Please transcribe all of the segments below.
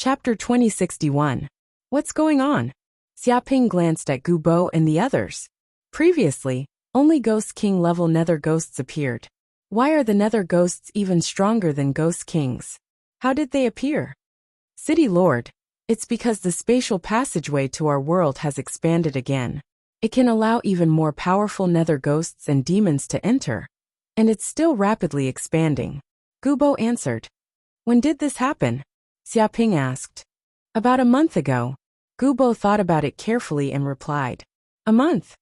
Chapter 2061. What's going on? Xiaoping glanced at Gu Bo and the others. Previously, only Ghost King level Nether Ghosts appeared. Why are the Nether Ghosts even stronger than Ghost Kings? How did they appear? City Lord, it's because the spatial passageway to our world has expanded again. It can allow even more powerful Nether Ghosts and demons to enter. And it's still rapidly expanding. Gu Bo answered. When did this happen? Xiaoping asked. About a month ago. Gu Bo thought about it carefully and replied. A month?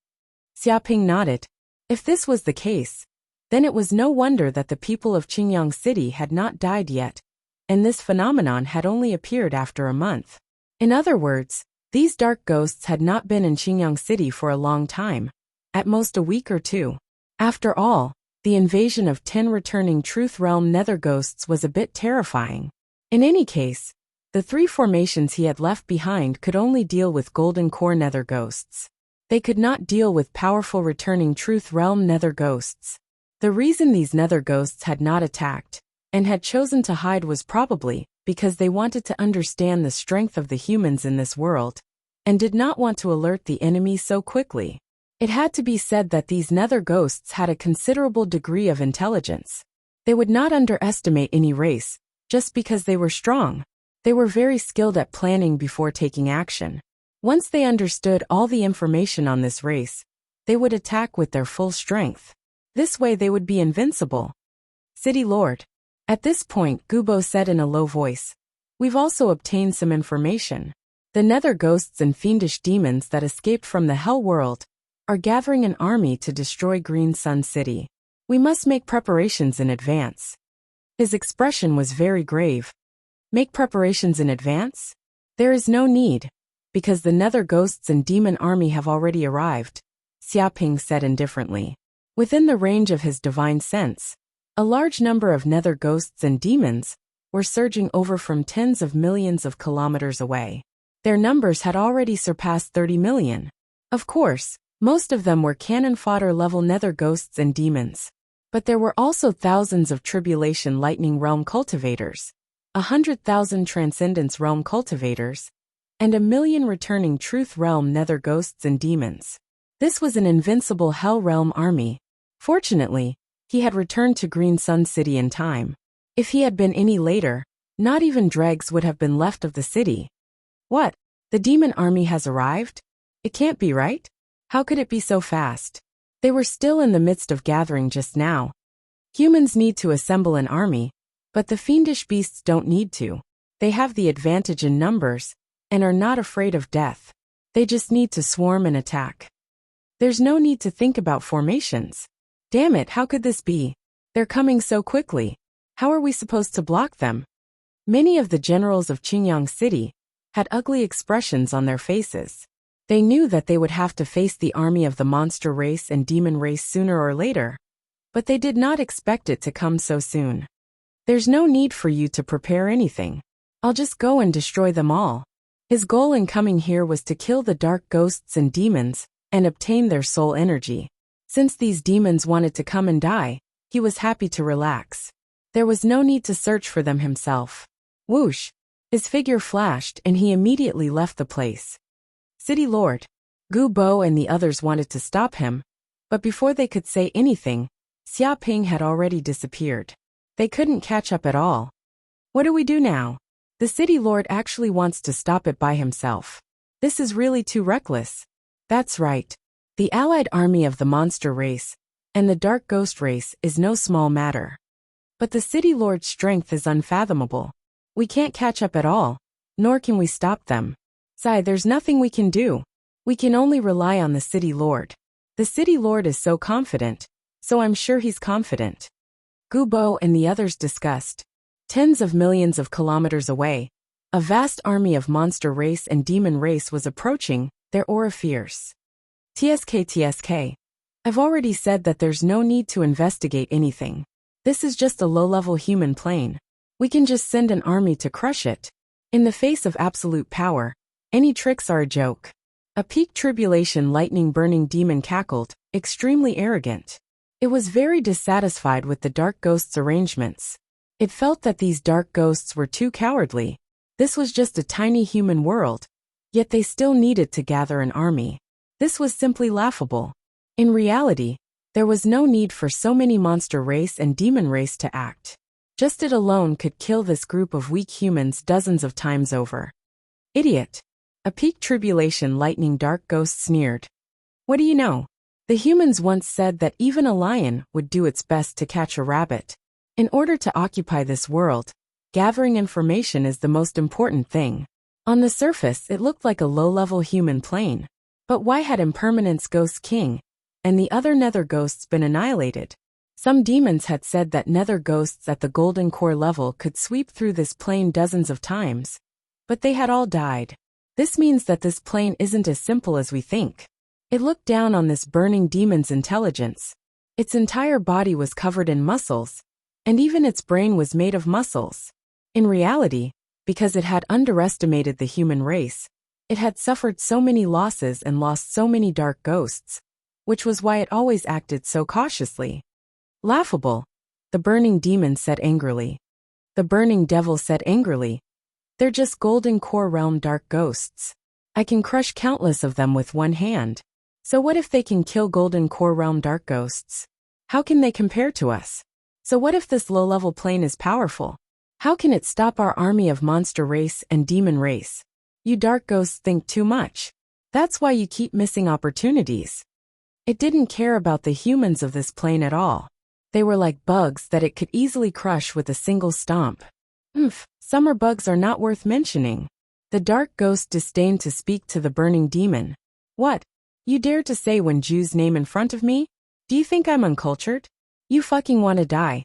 Xiaoping nodded. If this was the case, then it was no wonder that the people of Qingyang City had not died yet, and this phenomenon had only appeared after a month. In other words, these dark ghosts had not been in Qingyang City for a long time, at most a week or two. After all, the invasion of 10 returning Truth Realm Nether Ghosts was a bit terrifying. In any case, the 3 formations he had left behind could only deal with Golden Core Nether Ghosts. They could not deal with powerful returning Truth Realm Nether Ghosts. The reason these Nether Ghosts had not attacked, and had chosen to hide was probably because they wanted to understand the strength of the humans in this world, and did not want to alert the enemy so quickly. It had to be said that these Nether Ghosts had a considerable degree of intelligence. They would not underestimate any race, just because they were strong. They were very skilled at planning before taking action. Once they understood all the information on this race, they would attack with their full strength. This way they would be invincible. City Lord. At this point, Gu Bo said in a low voice. We've also obtained some information. The Nether Ghosts and fiendish demons that escaped from the Hell World are gathering an army to destroy Green Sun City. We must make preparations in advance. His expression was very grave. Make preparations in advance? There is no need, because the Nether Ghosts and Demon Army have already arrived, Xiaoping said indifferently. Within the range of his divine sense, a large number of Nether Ghosts and demons were surging over from tens of millions of kilometers away. Their numbers had already surpassed 30 million. Of course, most of them were cannon fodder level Nether Ghosts and demons. But there were also thousands of Tribulation Lightning Realm cultivators, 100,000 Transcendence Realm cultivators, and 1 million returning Truth Realm Nether Ghosts and demons. This was an invincible Hell Realm army. Fortunately, he had returned to Green Sun City in time. If he had been any later, not even dregs would have been left of the city. What? The demon army has arrived? It can't be right? How could it be so fast? They were still in the midst of gathering just now. Humans need to assemble an army, but the fiendish beasts don't need to. They have the advantage in numbers, and are not afraid of death. They just need to swarm and attack. There's no need to think about formations. Damn it, how could this be? They're coming so quickly. How are we supposed to block them? Many of the generals of Qingyang City had ugly expressions on their faces. They knew that they would have to face the army of the monster race and demon race sooner or later, but they did not expect it to come so soon. There's no need for you to prepare anything. I'll just go and destroy them all. His goal in coming here was to kill the dark ghosts and demons and obtain their soul energy. Since these demons wanted to come and die, he was happy to relax. There was no need to search for them himself. Whoosh! His figure flashed and he immediately left the place. City Lord. Gu Bo and the others wanted to stop him, but before they could say anything, Xiaoping had already disappeared. They couldn't catch up at all. What do we do now? The City Lord actually wants to stop it by himself. This is really too reckless. That's right. The allied army of the monster race and the dark ghost race is no small matter. But the City Lord's strength is unfathomable. We can't catch up at all, nor can we stop them. There's nothing we can do. We can only rely on the City Lord. The City Lord is so confident, so I'm sure he's confident. Gu Bo and the others discussed. Tens of millions of kilometers away, a vast army of monster race and demon race was approaching, their aura fierce. TSK. I've already said that there's no need to investigate anything. This is just a low-level human plane. We can just send an army to crush it. In the face of absolute power, any tricks are a joke. A peak tribulation lightning-burning demon cackled, extremely arrogant. It was very dissatisfied with the dark ghost's arrangements. It felt that these dark ghosts were too cowardly. This was just a tiny human world, yet they still needed to gather an army. This was simply laughable. In reality, there was no need for so many monster race and demon race to act. Just it alone could kill this group of weak humans dozens of times over. Idiot. A peak tribulation lightning dark ghost sneered. What do you know? The humans once said that even a lion would do its best to catch a rabbit. In order to occupy this world, gathering information is the most important thing. On the surface, it looked like a low-level human plane. But why had Impermanence Ghost King and the other nether ghosts been annihilated? Some demons had said that nether ghosts at the golden core level could sweep through this plane dozens of times, but they had all died. This means that this plane isn't as simple as we think. It looked down on this burning demon's intelligence. Its entire body was covered in muscles, and even its brain was made of muscles. In reality, because it had underestimated the human race, it had suffered so many losses and lost so many dark ghosts, which was why it always acted so cautiously. Laughable, the burning demon said angrily. The burning devil said angrily. They're just golden core realm dark ghosts. I can crush countless of them with one hand. So what if they can kill golden core realm dark ghosts? How can they compare to us? So what if this low-level plane is powerful? How can it stop our army of monster race and demon race? You dark ghosts think too much. That's why you keep missing opportunities. It didn't care about the humans of this plane at all. They were like bugs that it could easily crush with a single stomp. Summer bugs are not worth mentioning. The dark ghost disdained to speak to the burning demon. What? You dare to say when Jew's name in front of me? Do you think I'm uncultured? You fucking wanna die.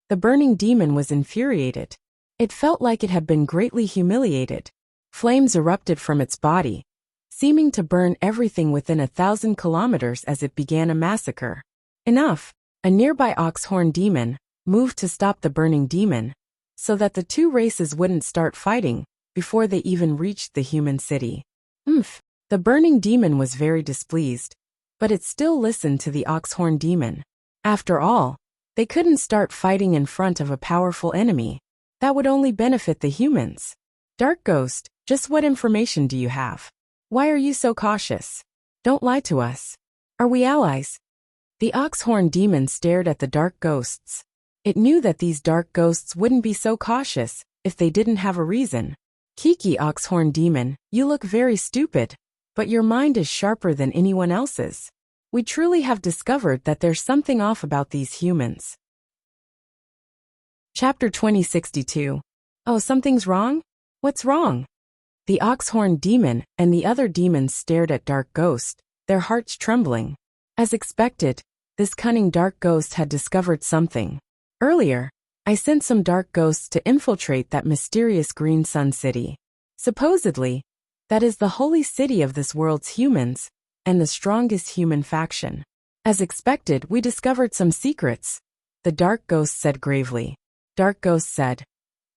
The burning demon was infuriated. It felt like it had been greatly humiliated. Flames erupted from its body, seeming to burn everything within 1,000 kilometers as it began a massacre. Enough! A nearby oxhorn demon moved to stop the burning demon, so that the two races wouldn't start fighting before they even reached the human city. The burning demon was very displeased, but it still listened to the oxhorn demon. After all, they couldn't start fighting in front of a powerful enemy. That would only benefit the humans. Dark Ghost, just what information do you have? Why are you so cautious? Don't lie to us. Are we allies? The oxhorn demon stared at the dark ghosts. It knew that these dark ghosts wouldn't be so cautious if they didn't have a reason. Kiki oxhorn demon, you look very stupid, but your mind is sharper than anyone else's. We truly have discovered that there's something off about these humans. Chapter 2062. Oh, something's wrong? What's wrong? The oxhorn demon and the other demons stared at Dark Ghost, their hearts trembling. As expected, this cunning Dark Ghost had discovered something. Earlier, I sent some Dark Ghosts to infiltrate that mysterious Green Sun City. Supposedly, that is the holy city of this world's humans, and the strongest human faction. As expected, we discovered some secrets, the Dark Ghost said gravely. Dark Ghost said,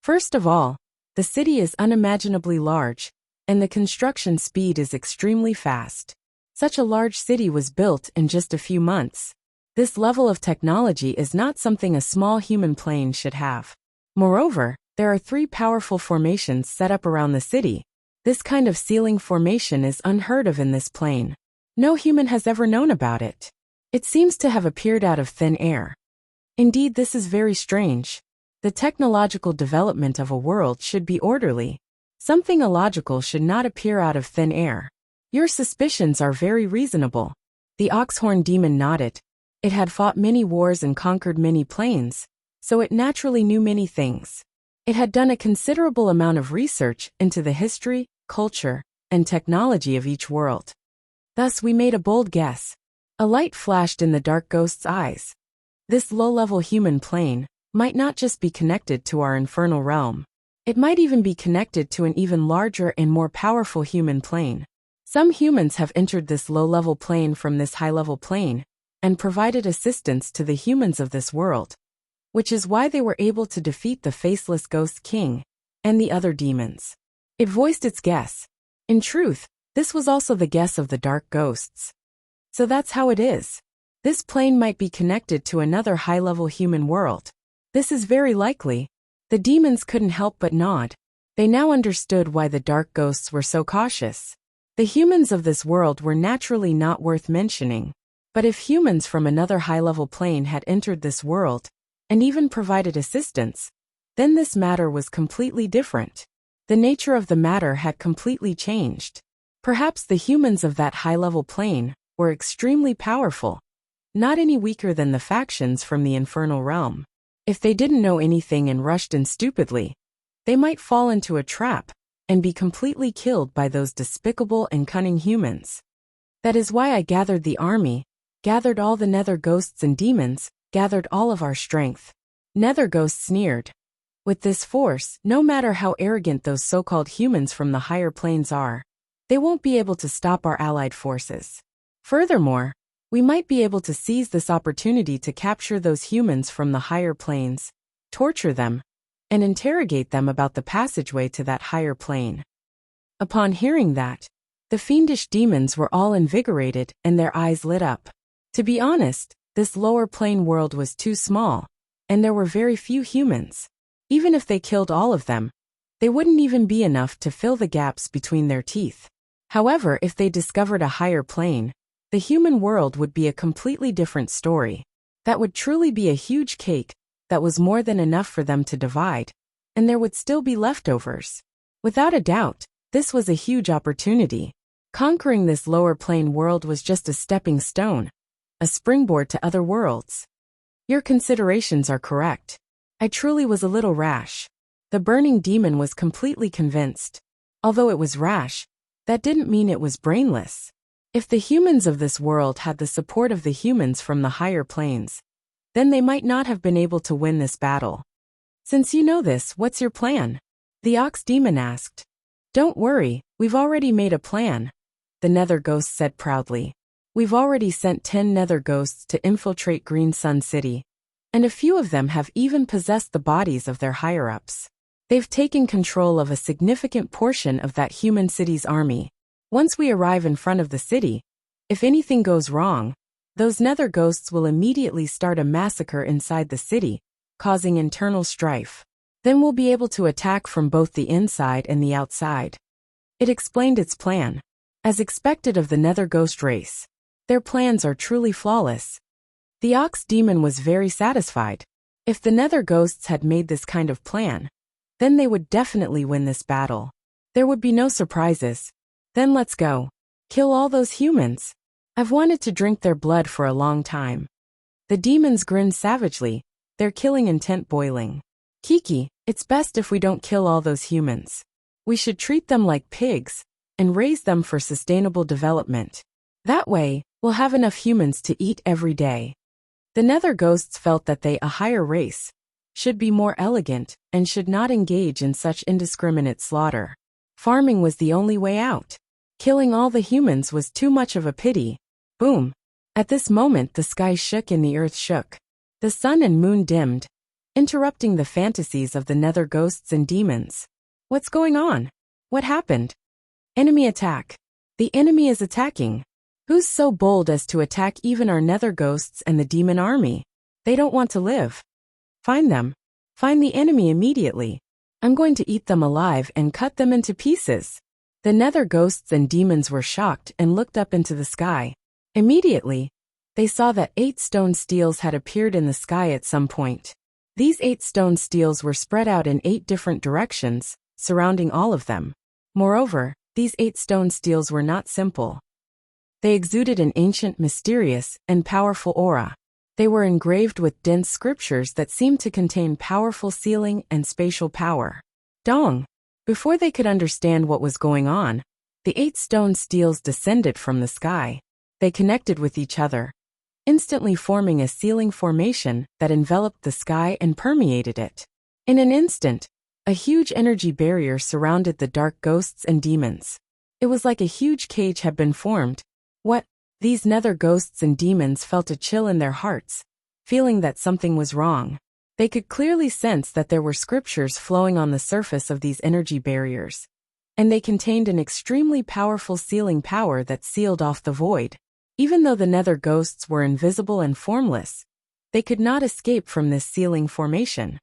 first of all, the city is unimaginably large, and the construction speed is extremely fast. Such a large city was built in just a few months. This level of technology is not something a small human plane should have. Moreover, there are 3 powerful formations set up around the city. This kind of ceiling formation is unheard of in this plane. No human has ever known about it. It seems to have appeared out of thin air. Indeed, this is very strange. The technological development of a world should be orderly. Something illogical should not appear out of thin air. Your suspicions are very reasonable. The oxhorn demon nodded. It had fought many wars and conquered many planes, so it naturally knew many things. It had done a considerable amount of research into the history, culture, and technology of each world. Thus we made a bold guess. A light flashed in the Dark Ghost's eyes. This low-level human plane might not just be connected to our infernal realm. It might even be connected to an even larger and more powerful human plane. Some humans have entered this low-level plane from this high-level plane and provided assistance to the humans of this world, which is why they were able to defeat the Faceless Ghost King and the other demons. It voiced its guess. In truth, this was also the guess of the Dark Ghosts. So that's how it is. This plane might be connected to another high-level human world. This is very likely. The demons couldn't help but nod. They now understood why the dark ghosts were so cautious. The humans of this world were naturally not worth mentioning. But if humans from another high-level plane had entered this world, and even provided assistance, then this matter was completely different. The nature of the matter had completely changed. Perhaps the humans of that high-level plane were extremely powerful, not any weaker than the factions from the infernal realm. If they didn't know anything and rushed in stupidly, they might fall into a trap and be completely killed by those despicable and cunning humans. That is why I gathered the army, gathered all the nether ghosts and demons, gathered all of our strength. Nether Ghost sneered. With this force, no matter how arrogant those so-called humans from the higher planes are, they won't be able to stop our allied forces. Furthermore, we might be able to seize this opportunity to capture those humans from the higher planes, torture them, and interrogate them about the passageway to that higher plane. Upon hearing that, the fiendish demons were all invigorated and their eyes lit up. To be honest, this lower plane world was too small, and there were very few humans. Even if they killed all of them, they wouldn't even be enough to fill the gaps between their teeth. However, if they discovered a higher plane, the human world would be a completely different story. That would truly be a huge cake that was more than enough for them to divide, and there would still be leftovers. Without a doubt, this was a huge opportunity. Conquering this lower plane world was just a stepping stone, a springboard to other worlds. Your considerations are correct. I truly was a little rash. The burning demon was completely convinced. Although it was rash, that didn't mean it was brainless. If the humans of this world had the support of the humans from the higher planes, then they might not have been able to win this battle. Since you know this, what's your plan? The Ox Demon asked. Don't worry, we've already made a plan, the Nether Ghost said proudly. We've already sent 10 Nether Ghosts to infiltrate Green Sun City, and a few of them have even possessed the bodies of their higher-ups. They've taken control of a significant portion of that human city's army. Once we arrive in front of the city, if anything goes wrong, those Nether Ghosts will immediately start a massacre inside the city, causing internal strife. Then we'll be able to attack from both the inside and the outside. It explained its plan. As expected of the Nether Ghost race, their plans are truly flawless. The Ox Demon was very satisfied. If the Nether Ghosts had made this kind of plan, then they would definitely win this battle. There would be no surprises. Then let's go. Kill all those humans. I've wanted to drink their blood for a long time. The demons grinned savagely, their killing intent boiling. Kiki, it's best if we don't kill all those humans. We should treat them like pigs and raise them for sustainable development. That way, we'll have enough humans to eat every day. The Nether Ghosts felt that they, a higher race, should be more elegant and should not engage in such indiscriminate slaughter. Farming was the only way out. Killing all the humans was too much of a pity. Boom! At this moment the sky shook and the earth shook. The sun and moon dimmed, interrupting the fantasies of the Nether Ghosts and demons. What's going on? What happened? Enemy attack. The enemy is attacking. Who's so bold as to attack even our Nether Ghosts and the demon army? They don't want to live. Find them. Find the enemy immediately. I'm going to eat them alive and cut them into pieces. The Nether Ghosts and demons were shocked and looked up into the sky. Immediately, they saw that 8 stone steels had appeared in the sky at some point. These 8 stone steels were spread out in 8 different directions, surrounding all of them. Moreover, these 8 stone steels were not simple. They exuded an ancient, mysterious, and powerful aura. They were engraved with dense scriptures that seemed to contain powerful sealing and spatial power. Dong! Before they could understand what was going on, the 8 stone steels descended from the sky. They connected with each other, instantly forming a sealing formation that enveloped the sky and permeated it. In an instant, a huge energy barrier surrounded the dark ghosts and demons. It was like a huge cage had been formed. What? These Nether Ghosts and demons felt a chill in their hearts, feeling that something was wrong. They could clearly sense that there were scriptures flowing on the surface of these energy barriers, and they contained an extremely powerful sealing power that sealed off the void. Even though the Nether Ghosts were invisible and formless, they could not escape from this sealing formation.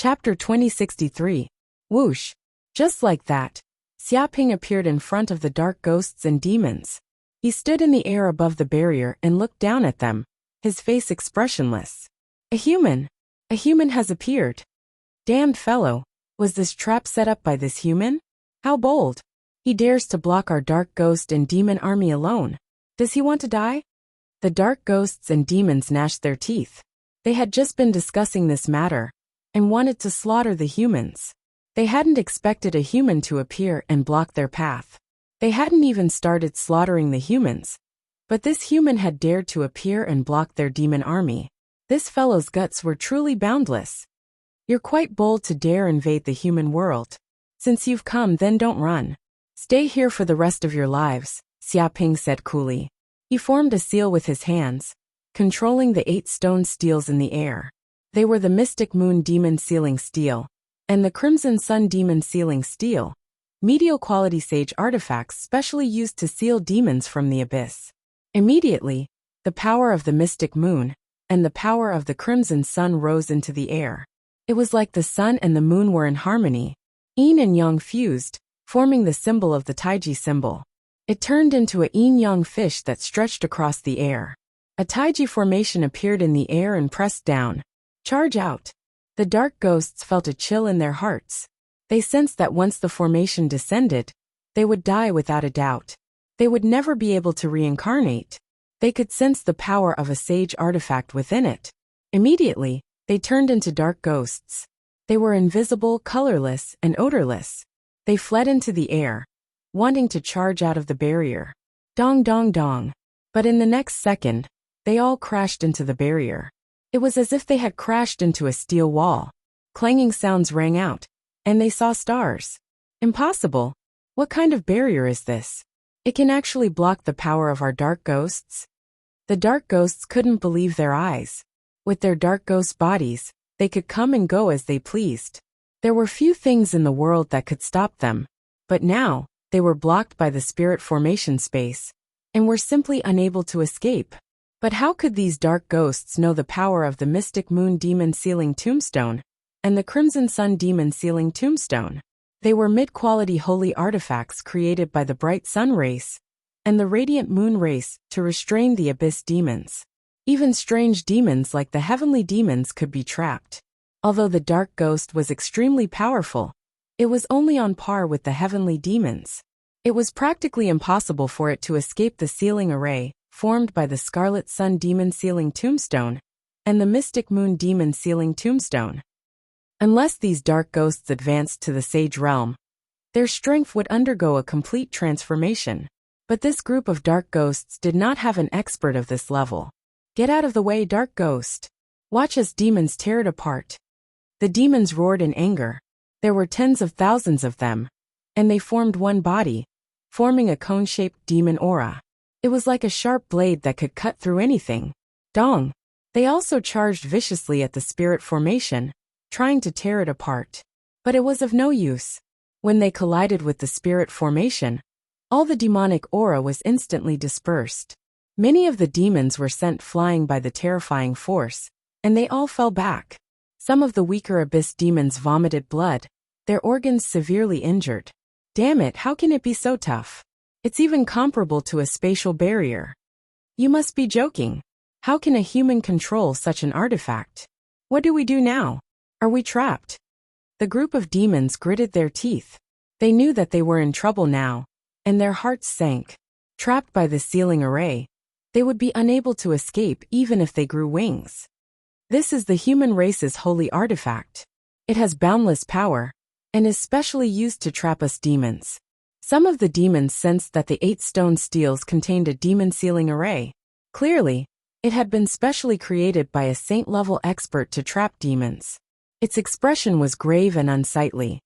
Chapter 2063. Whoosh. Just like that, Xiaoping appeared in front of the dark ghosts and demons. He stood in the air above the barrier and looked down at them, his face expressionless. A human has appeared. Damned fellow, was this trap set up by this human? How bold. He dares to block our dark ghost and demon army alone. Does he want to die? The dark ghosts and demons gnashed their teeth. They had just been discussing this matter and wanted to slaughter the humans. They hadn't expected a human to appear and block their path. They hadn't even started slaughtering the humans, but this human had dared to appear and block their demon army. This fellow's guts were truly boundless. You're quite bold to dare invade the human world. Since you've come, then don't run. Stay here for the rest of your lives, Xiaoping said coolly. He formed a seal with his hands, controlling the 8 stone steels in the air. They were the Mystic Moon Demon Sealing Steel and the Crimson Sun Demon Sealing Steel, medial quality sage artifacts specially used to seal demons from the abyss. Immediately, the power of the Mystic Moon and the power of the Crimson Sun rose into the air. It was like the sun and the moon were in harmony. Yin and yang fused, forming the symbol of the Taiji symbol. It turned into a yin-yang fish that stretched across the air. A Taiji formation appeared in the air and pressed down. Charge out. The dark ghosts felt a chill in their hearts. They sensed that once the formation descended, they would die without a doubt. They would never be able to reincarnate. They could sense the power of a sage artifact within it. Immediately, they turned into dark ghosts. They were invisible, colorless, and odorless. They fled into the air, wanting to charge out of the barrier. Dong dong dong. But in the next second, they all crashed into the barrier. It was as if they had crashed into a steel wall. Clanging sounds rang out, and they saw stars. Impossible. What kind of barrier is this? It can actually block the power of our dark ghosts? The dark ghosts couldn't believe their eyes. With their dark ghost bodies, they could come and go as they pleased. There were few things in the world that could stop them, but now, they were blocked by the spirit formation space, and were simply unable to escape. But how could these dark ghosts know the power of the Mystic Moon Demon Sealing Tombstone and the Crimson Sun Demon Sealing Tombstone? They were mid-quality holy artifacts created by the bright sun race and the radiant moon race to restrain the abyss demons. Even strange demons like the heavenly demons could be trapped. Although the dark ghost was extremely powerful, it was only on par with the heavenly demons. It was practically impossible for it to escape the sealing array formed by the Scarlet Sun Demon Sealing Tombstone and the Mystic Moon Demon Sealing Tombstone. Unless these dark ghosts advanced to the Sage Realm, their strength would undergo a complete transformation. But this group of dark ghosts did not have an expert of this level. Get out of the way, dark ghost. Watch as demons tear it apart. The demons roared in anger. There were tens of thousands of them, and they formed one body, forming a cone-shaped demon aura. It was like a sharp blade that could cut through anything. Dong! They also charged viciously at the spirit formation, trying to tear it apart. But it was of no use. When they collided with the spirit formation, all the demonic aura was instantly dispersed. Many of the demons were sent flying by the terrifying force, and they all fell back. Some of the weaker abyss demons vomited blood, their organs severely injured. Damn it, how can it be so tough? It's even comparable to a spatial barrier. You must be joking. How can a human control such an artifact? What do we do now? Are we trapped? The group of demons gritted their teeth. They knew that they were in trouble now, and their hearts sank. Trapped by the sealing array, they would be unable to escape even if they grew wings. This is the human race's holy artifact. It has boundless power, and is specially used to trap us demons. Some of the demons sensed that the 8 stone steels contained a demon sealing array. Clearly, it had been specially created by a saint-level expert to trap demons. Its expression was grave and unsightly.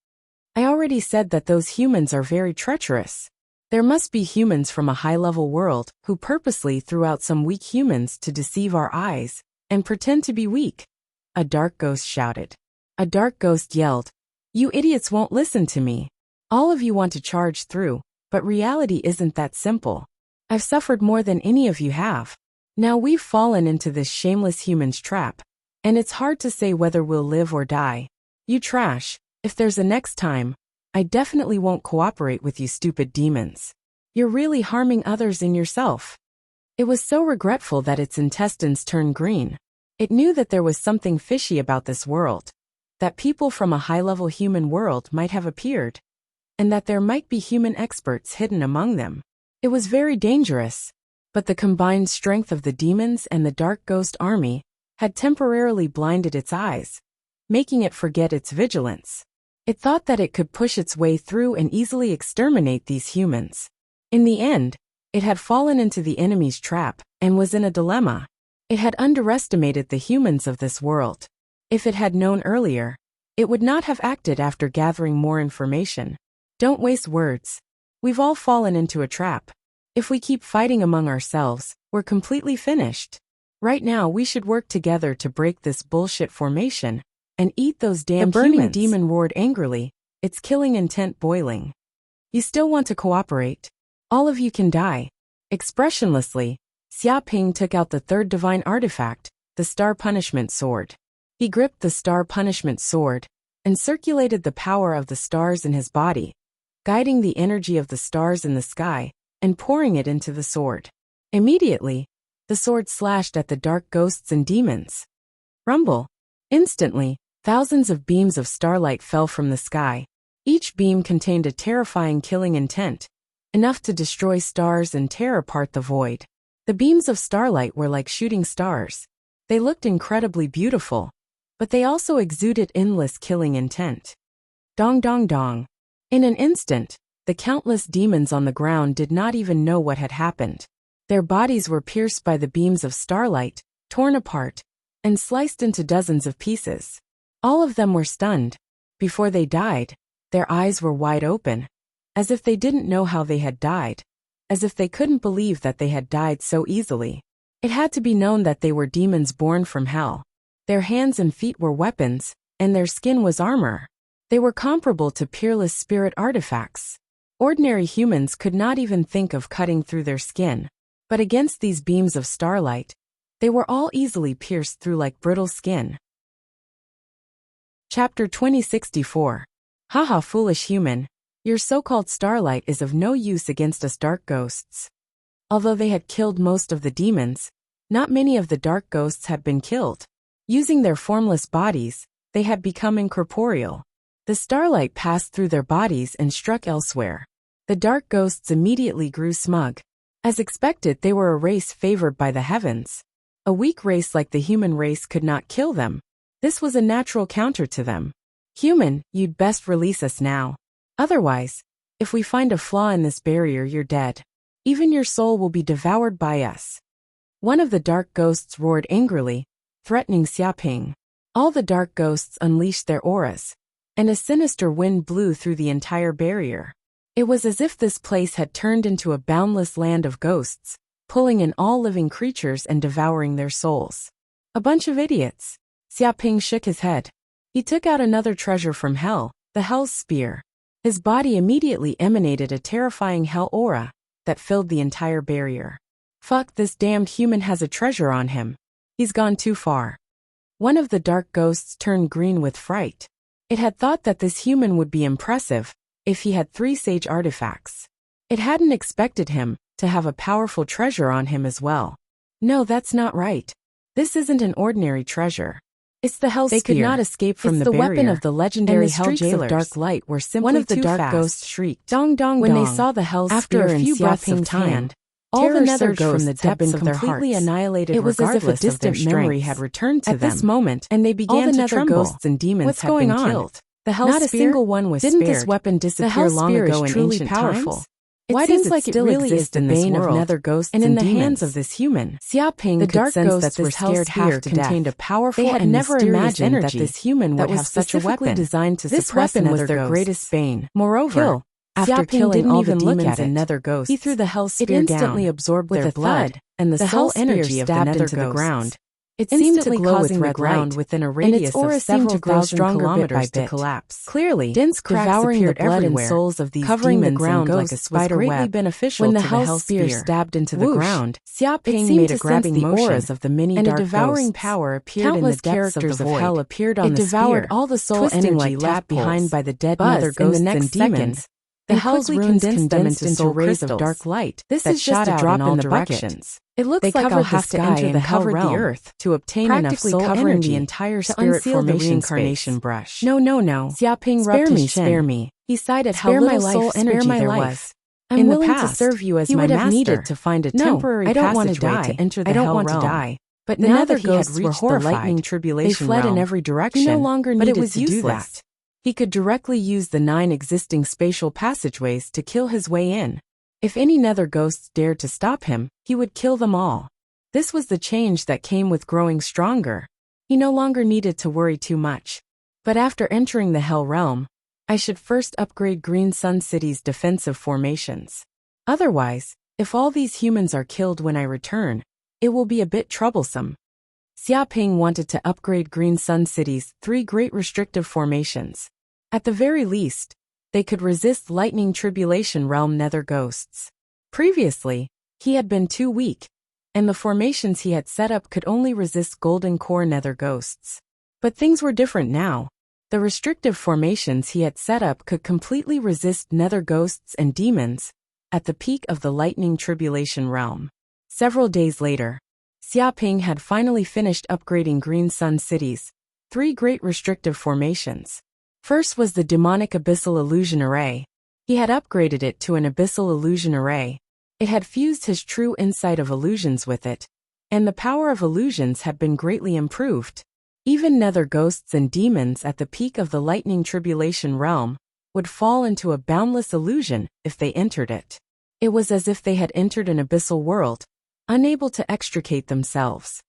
I already said that those humans are very treacherous. There must be humans from a high-level world who purposely threw out some weak humans to deceive our eyes and pretend to be weak. A dark ghost shouted. A dark ghost yelled, "You idiots won't listen to me. All of you want to charge through, but reality isn't that simple. I've suffered more than any of you have. Now we've fallen into this shameless human's trap, and it's hard to say whether we'll live or die. "You trash. If there's a next time, I definitely won't cooperate with you stupid demons. You're really harming others and yourself." It was so regretful that its intestines turned green. It knew that there was something fishy about this world, that people from a high-level human world might have appeared, and that there might be human experts hidden among them. It was very dangerous, but the combined strength of the demons and the Dark Ghost army had temporarily blinded its eyes, making it forget its vigilance. It thought that it could push its way through and easily exterminate these humans. In the end, it had fallen into the enemy's trap and was in a dilemma. It had underestimated the humans of this world. If it had known earlier, it would not have acted after gathering more information. Don't waste words. We've all fallen into a trap. If we keep fighting among ourselves, we're completely finished. Right now we should work together to break this bullshit formation and eat those damn humans. The burning demon roared angrily, its killing intent boiling. "You still want to cooperate? All of you can die." Expressionlessly, Xia Ping took out the third divine artifact, the Star Punishment Sword. He gripped the Star Punishment Sword and circulated the power of the stars in his body, guiding the energy of the stars in the sky and pouring it into the sword. Immediately, the sword slashed at the dark ghosts and demons. Rumble. Instantly, thousands of beams of starlight fell from the sky. Each beam contained a terrifying killing intent, enough to destroy stars and tear apart the void. The beams of starlight were like shooting stars. They looked incredibly beautiful, but they also exuded endless killing intent. Dong dong dong. In an instant, the countless demons on the ground did not even know what had happened. Their bodies were pierced by the beams of starlight, torn apart, and sliced into dozens of pieces. All of them were stunned. Before they died, their eyes were wide open, as if they didn't know how they had died, as if they couldn't believe that they had died so easily. It had to be known that they were demons born from hell. Their hands and feet were weapons, and their skin was armor. They were comparable to peerless spirit artifacts. Ordinary humans could not even think of cutting through their skin, but against these beams of starlight, they were all easily pierced through like brittle skin. Chapter 2064. Haha, foolish human. Your so-called starlight is of no use against us dark ghosts. Although they had killed most of the demons, not many of the dark ghosts had been killed. Using their formless bodies, they had become incorporeal. The starlight passed through their bodies and struck elsewhere. The dark ghosts immediately grew smug. As expected, they were a race favored by the heavens. A weak race like the human race could not kill them. This was a natural counter to them. Human, you'd best release us now. Otherwise, if we find a flaw in this barrier, you're dead. Even your soul will be devoured by us. One of the dark ghosts roared angrily, threatening Xia Ping. All the dark ghosts unleashed their auras, and a sinister wind blew through the entire barrier. It was as if this place had turned into a boundless land of ghosts, pulling in all living creatures and devouring their souls. A bunch of idiots. Xia Ping shook his head. He took out another treasure from hell, the Hell's Spear. His body immediately emanated a terrifying hell aura that filled the entire barrier. Fuck, this damned human has a treasure on him. He's gone too far. One of the dark ghosts turned green with fright. It had thought that this human would be impressive if he had 3 sage artifacts. It hadn't expected him to have a powerful treasure on him as well. No, that's not right. This isn't an ordinary treasure. It's the Hell's Spear. They could not escape from the barrier. It's the weapon of the legendary Hell Jailers. Of dark light were simply one of the dark ghosts shrieked. Dong dong when dong. They saw the Hell's Spear in Xia Ping's hand, all the nether ghosts from the depths of their hearts annihilated. It was as if a distant memory had returned to them. At this moment, and they began to tremble. Ghosts and demons What's going on? Killed. The Hell's Spear? Not a single one was spared. Didn't this weapon disappear long ago in ancient times? Why does it still exist in this world? Of nether ghosts and in the hands of this human? Xia Ping the dark ghosts that this Hell's Spear contained a powerful and never imagined that this human would have such a weapon designed to suppress nether ghosts. This weapon was their greatest bane. Moreover, after killing all the demons and nether ghosts, he threw the Hell's Spear down. It instantly absorbed their blood and the soul energy of the nether to the ground. It seemed to instantly glow causing with the red ground light, within a and radius its aura of seemed several to grow thousand stronger bit kilometers by to bit. collapse. Clearly, Dense cracks devouring appeared the blood and everywhere, souls of these covering the demons and ground like a ghosts spider was greatly web. beneficial When the to hell hell spear spear stabbed into the Whoosh, ground, Xia it Ping seemed made to a sense grabbing the motion, auras of the many and a dark devouring ghosts. power appeared in the Countless depths of characters the of void. hell appeared on It the devoured spear, all the soul twisting energy like left tadpoles behind by the dead Buzz nether in the ghosts next and demons. second, The and hell's quickly runes condensed them condensed into soul rays of crystals. dark light This that is just shot a out drop in all in the directions. bucket. It looks They like covered I'll the have to sky enter the and hell covered the realm earth to obtain practically enough soul covering energy the entire to spirit unseal the formation reincarnation space. brush. No. Xia Ping Spare rubbed me, his chin. spare me. He sighed at how Spare my little soul life, energy spare my there life. was. I'm In the willing to past, serve you as he my would have master. needed to find a No, temporary I don't want to passageway die. to enter the I don't hell want to realm. die. But Now now that that he he had had reached reached the the lightning lightning they tribulation fled in realm, every he direction, no longer but it needed was to do useless. that. He could directly use the 9 existing spatial passageways to kill his way in. If any nether ghosts dared to stop him, he would kill them all. This was the change that came with growing stronger. He no longer needed to worry too much. But after entering the Hell Realm, I should first upgrade Green Sun City's defensive formations. Otherwise, if all these humans are killed when I return, it will be a bit troublesome. Xia Ping wanted to upgrade Green Sun City's 3 great restrictive formations. At the very least, they could resist Lightning Tribulation Realm nether ghosts. Previously, he had been too weak, and the formations he had set up could only resist Golden Core nether ghosts. But things were different now. The restrictive formations he had set up could completely resist nether ghosts and demons at the peak of the Lightning Tribulation Realm. Several days later, Xia Ping had finally finished upgrading Green Sun City's 3 great restrictive formations. First was the Demonic Abyssal Illusion Array. He had upgraded it to an Abyssal Illusion Array. It had fused his true insight of illusions with it, and the power of illusions had been greatly improved. Even nether ghosts and demons at the peak of the Lightning Tribulation Realm would fall into a boundless illusion if they entered it. It was as if they had entered an abyssal world, unable to extricate themselves.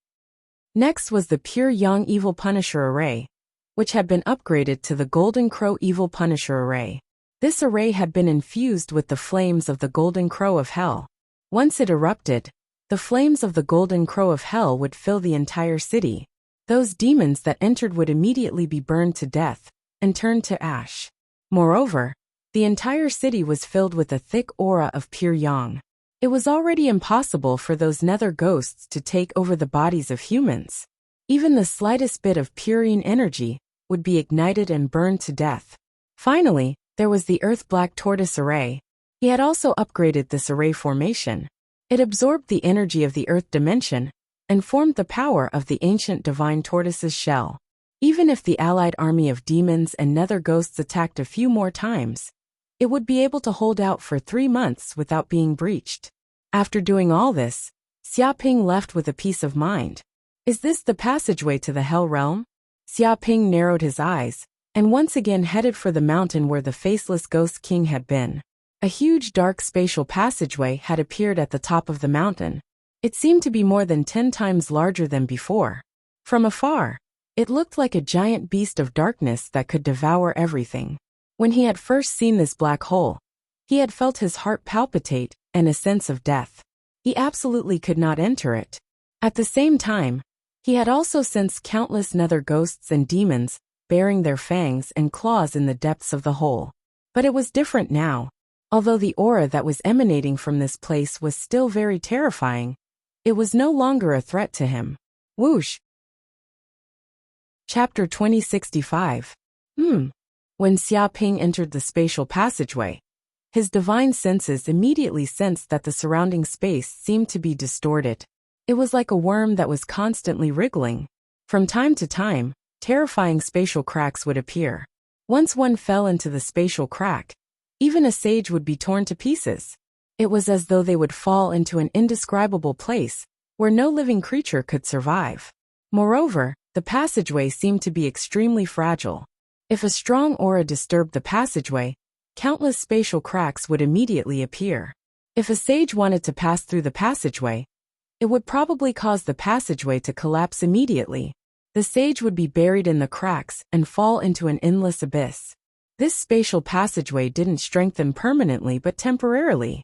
Next was the Pure Yang Evil Punisher Array, which had been upgraded to the Golden Crow Evil Punisher Array. This array had been infused with the flames of the Golden Crow of Hell. Once it erupted, the flames of the Golden Crow of Hell would fill the entire city. Those demons that entered would immediately be burned to death and turned to ash. Moreover, the entire city was filled with a thick aura of pure yang. It was already impossible for those nether ghosts to take over the bodies of humans. Even the slightest bit of purine energy would be ignited and burned to death. Finally, there was the Earth Black Tortoise Array. He had also upgraded this array formation. It absorbed the energy of the Earth dimension and formed the power of the ancient divine tortoise's shell. Even if the allied army of demons and nether ghosts attacked a few more times, it would be able to hold out for 3 months without being breached. After doing all this, Xia Ping left with a peace of mind. Is this the passageway to the Hell Realm? Xia Ping narrowed his eyes, and once again headed for the mountain where the faceless Ghost King had been. A huge dark spatial passageway had appeared at the top of the mountain. It seemed to be more than 10 times larger than before. From afar, it looked like a giant beast of darkness that could devour everything. When he had first seen this black hole, he had felt his heart palpitate and a sense of death. He absolutely could not enter it. At the same time, he had also sensed countless nether ghosts and demons baring their fangs and claws in the depths of the hole. But it was different now. Although the aura that was emanating from this place was still very terrifying, it was no longer a threat to him. Whoosh! Chapter 2065. When Xia Ping entered the spatial passageway, his divine senses immediately sensed that the surrounding space seemed to be distorted. It was like a worm that was constantly wriggling. From time to time, terrifying spatial cracks would appear. Once one fell into the spatial crack, even a sage would be torn to pieces. It was as though they would fall into an indescribable place where no living creature could survive. Moreover, the passageway seemed to be extremely fragile. If a strong aura disturbed the passageway, countless spatial cracks would immediately appear. If a sage wanted to pass through the passageway, it would probably cause the passageway to collapse immediately. The sage would be buried in the cracks and fall into an endless abyss. This spatial passageway didn't strengthen permanently but temporarily.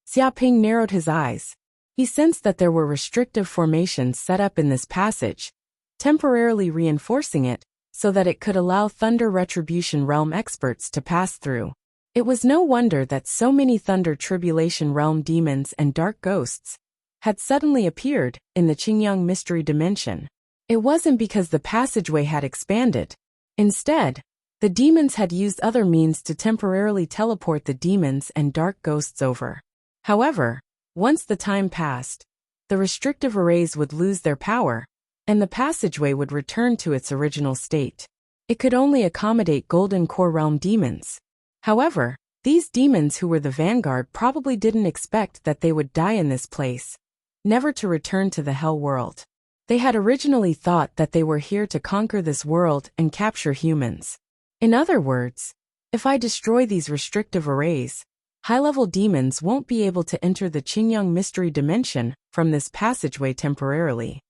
Xia Ping narrowed his eyes. He sensed that there were restrictive formations set up in this passage, temporarily reinforcing it so that it could allow Thunder Retribution Realm experts to pass through. It was no wonder that so many Thunder Tribulation Realm demons and dark ghosts had suddenly appeared in the Qingyang Mystery Dimension. It wasn't because the passageway had expanded. Instead, the demons had used other means to temporarily teleport the demons and dark ghosts over. However, once the time passed, the restrictive arrays would lose their power, and the passageway would return to its original state. It could only accommodate Golden Core Realm demons. However, these demons who were the vanguard probably didn't expect that they would die in this place, never to return to the Hell World. They had originally thought that they were here to conquer this world and capture humans. In other words, if I destroy these restrictive arrays, high-level demons won't be able to enter the Qingyang Mystery Dimension from this passageway temporarily.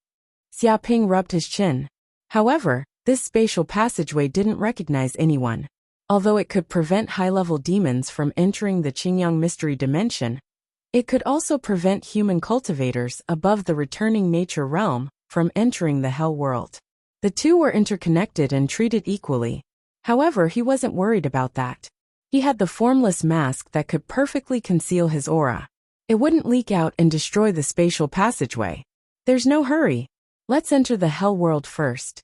Xiaoping rubbed his chin. However, this spatial passageway didn't recognize anyone. Although it could prevent high-level demons from entering the Qingyang Mystery Dimension, it could also prevent human cultivators above the returning nature realm from entering the Hell World. The two were interconnected and treated equally. However, he wasn't worried about that. He had the formless mask that could perfectly conceal his aura. It wouldn't leak out and destroy the spatial passageway. There's no hurry. Let's enter the Hell World first.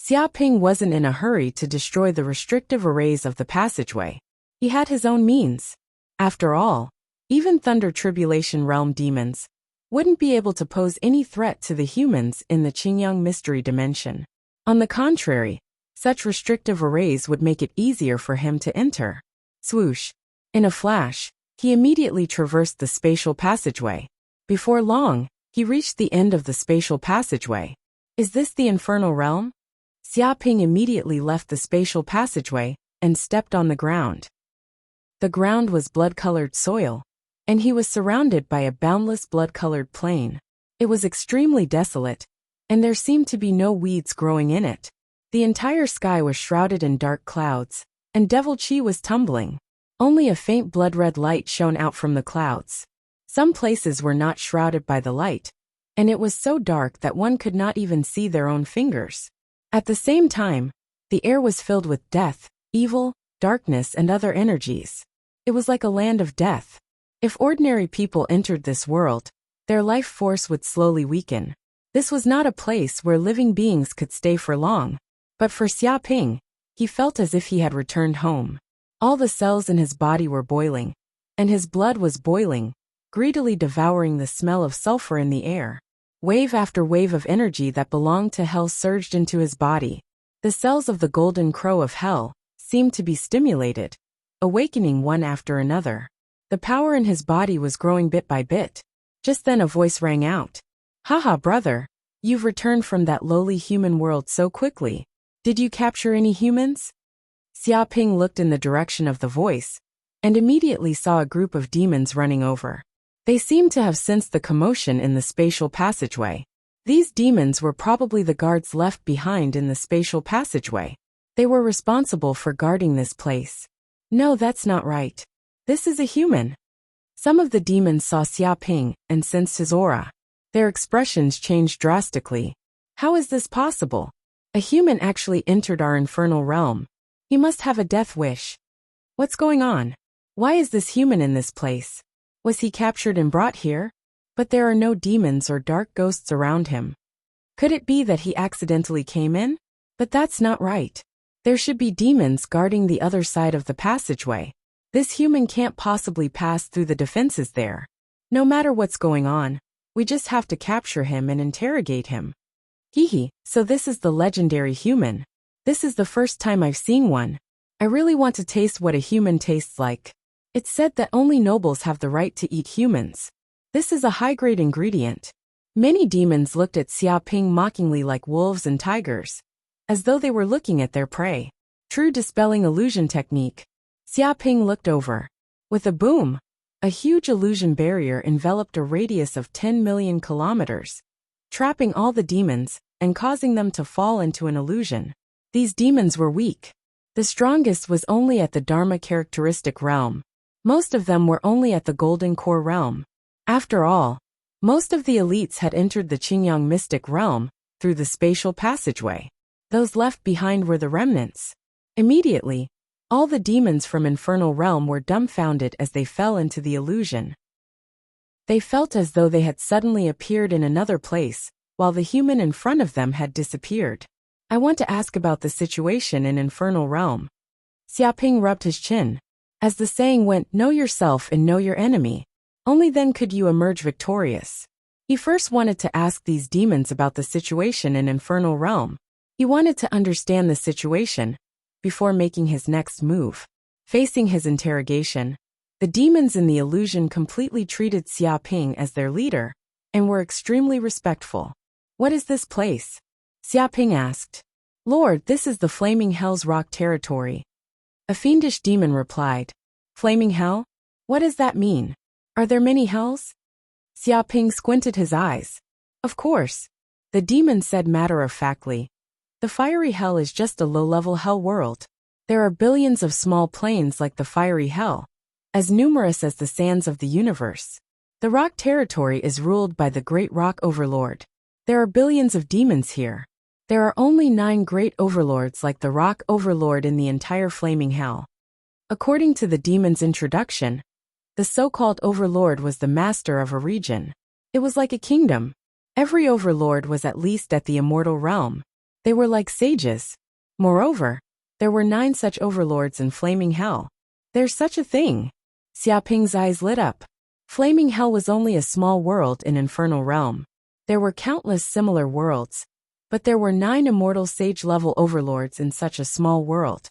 Xiaoping wasn't in a hurry to destroy the restrictive arrays of the passageway. He had his own means. After all, even Thunder Tribulation Realm demons wouldn't be able to pose any threat to the humans in the Qingyang Mystery Dimension. On the contrary, such restrictive arrays would make it easier for him to enter. Swoosh! In a flash, he immediately traversed the spatial passageway. Before long, he reached the end of the spatial passageway. Is this the Infernal Realm? Xiaoping immediately left the spatial passageway and stepped on the ground. The ground was blood-colored soil, and he was surrounded by a boundless blood-colored plain. It was extremely desolate, and there seemed to be no weeds growing in it. The entire sky was shrouded in dark clouds, and devil chi was tumbling. Only a faint blood-red light shone out from the clouds. Some places were not shrouded by the light, and it was so dark that one could not even see their own fingers. At the same time, the air was filled with death, evil, darkness, and other energies. It was like a land of death. If ordinary people entered this world, their life force would slowly weaken. This was not a place where living beings could stay for long. But for Xiaoping, he felt as if he had returned home. All the cells in his body were boiling, and his blood was boiling, greedily devouring the smell of sulfur in the air. Wave after wave of energy that belonged to hell surged into his body. The cells of the golden crow of hell seemed to be stimulated, awakening one after another. The power in his body was growing bit by bit. Just then a voice rang out. "Haha, brother, you've returned from that lowly human world so quickly. Did you capture any humans?" Xiaoping looked in the direction of the voice, and immediately saw a group of demons running over. They seemed to have sensed the commotion in the spatial passageway. These demons were probably the guards left behind in the spatial passageway. They were responsible for guarding this place. No, that's not right. This is a human. Some of the demons saw Xiaoping and sensed his aura. Their expressions changed drastically. How is this possible? A human actually entered our infernal realm. He must have a death wish. What's going on? Why is this human in this place? Was he captured and brought here? But there are no demons or dark ghosts around him. Could it be that he accidentally came in? But that's not right. There should be demons guarding the other side of the passageway. This human can't possibly pass through the defenses there. No matter what's going on, we just have to capture him and interrogate him. Hehe, so this is the legendary human. This is the first time I've seen one. I really want to taste what a human tastes like. It's said that only nobles have the right to eat humans. This is a high-grade ingredient. Many demons looked at Xiaoping mockingly like wolves and tigers, as though they were looking at their prey. True dispelling illusion technique. Xiaoping looked over. With a boom, a huge illusion barrier enveloped a radius of 10 million kilometers, trapping all the demons and causing them to fall into an illusion. These demons were weak. The strongest was only at the Dharma characteristic realm. Most of them were only at the Golden Core realm. After all, Most of the elites had entered the Qingyang mystic realm through the spatial passageway. Those left behind were the remnants. Immediately, all the demons from infernal realm were dumbfounded as they fell into the illusion. They felt as though they had suddenly appeared in another place, while the human in front of them had disappeared. I want to ask about the situation in infernal realm. Xiaoping rubbed his chin. As the saying went, know yourself and know your enemy. Only then could you emerge victorious. He first wanted to ask these demons about the situation in infernal realm. He wanted to understand the situation before making his next move. Facing his interrogation, the demons in the illusion completely treated Xiaoping as their leader and were extremely respectful. What is this place? Xiaoping asked. Lord, this is the Flaming Hell's rock territory. A fiendish demon replied. Flaming Hell? What does that mean? Are there many hells? Xiaoping squinted his eyes. Of course. The demon said matter-of-factly. The fiery hell is just a low-level hell world. There are billions of small planes like the fiery hell, as numerous as the sands of the universe. The rock territory is ruled by the great rock overlord. There are billions of demons here. There are only 9 great overlords like the rock overlord in the entire flaming hell. According to the demon's introduction, the so-called overlord was the master of a region. It was like a kingdom. Every overlord was at least at the immortal realm. They were like sages. Moreover, there were 9 such overlords in flaming hell. There's such a thing. Xiaoping's eyes lit up. Flaming hell was only a small world in infernal realm. There were countless similar worlds, but there were 9 immortal sage-level overlords in such a small world.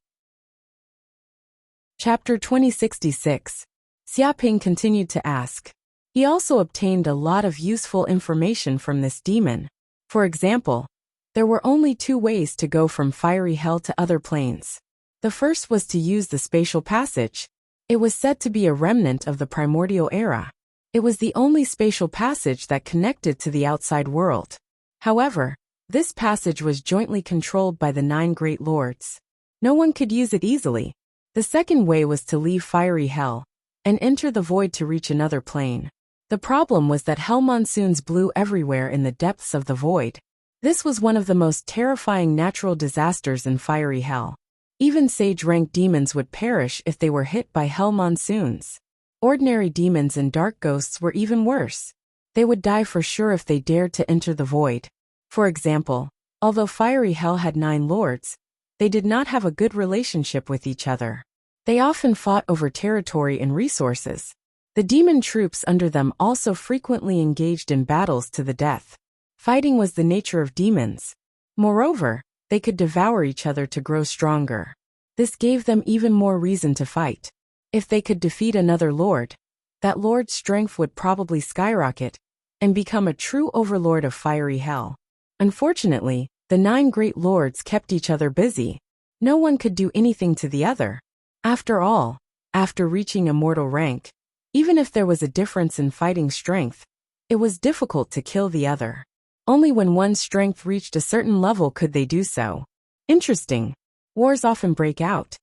Chapter 2066. Xiaoping continued to ask. He also obtained a lot of useful information from this demon. For example, there were only 2 ways to go from fiery hell to other planes. The first was to use the spatial passage. It was said to be a remnant of the primordial era. It was the only spatial passage that connected to the outside world. However, this passage was jointly controlled by the 9 great lords. No one could use it easily. The second way was to leave fiery hell and enter the void to reach another plane. The problem was that hell monsoons blew everywhere in the depths of the void. This was one of the most terrifying natural disasters in fiery hell. Even sage-ranked demons would perish if they were hit by hell monsoons. Ordinary demons and dark ghosts were even worse. They would die for sure if they dared to enter the void. For example, although fiery hell had 9 lords, they did not have a good relationship with each other. They often fought over territory and resources. The demon troops under them also frequently engaged in battles to the death. Fighting was the nature of demons. Moreover, they could devour each other to grow stronger. This gave them even more reason to fight. If they could defeat another lord, that lord's strength would probably skyrocket and become a true overlord of fiery hell. Unfortunately, the 9 great lords kept each other busy. No one could do anything to the other. After all, after reaching immortal rank, even if there was a difference in fighting strength, it was difficult to kill the other. Only when one's strength reached a certain level could they do so. Interesting. Wars often break out.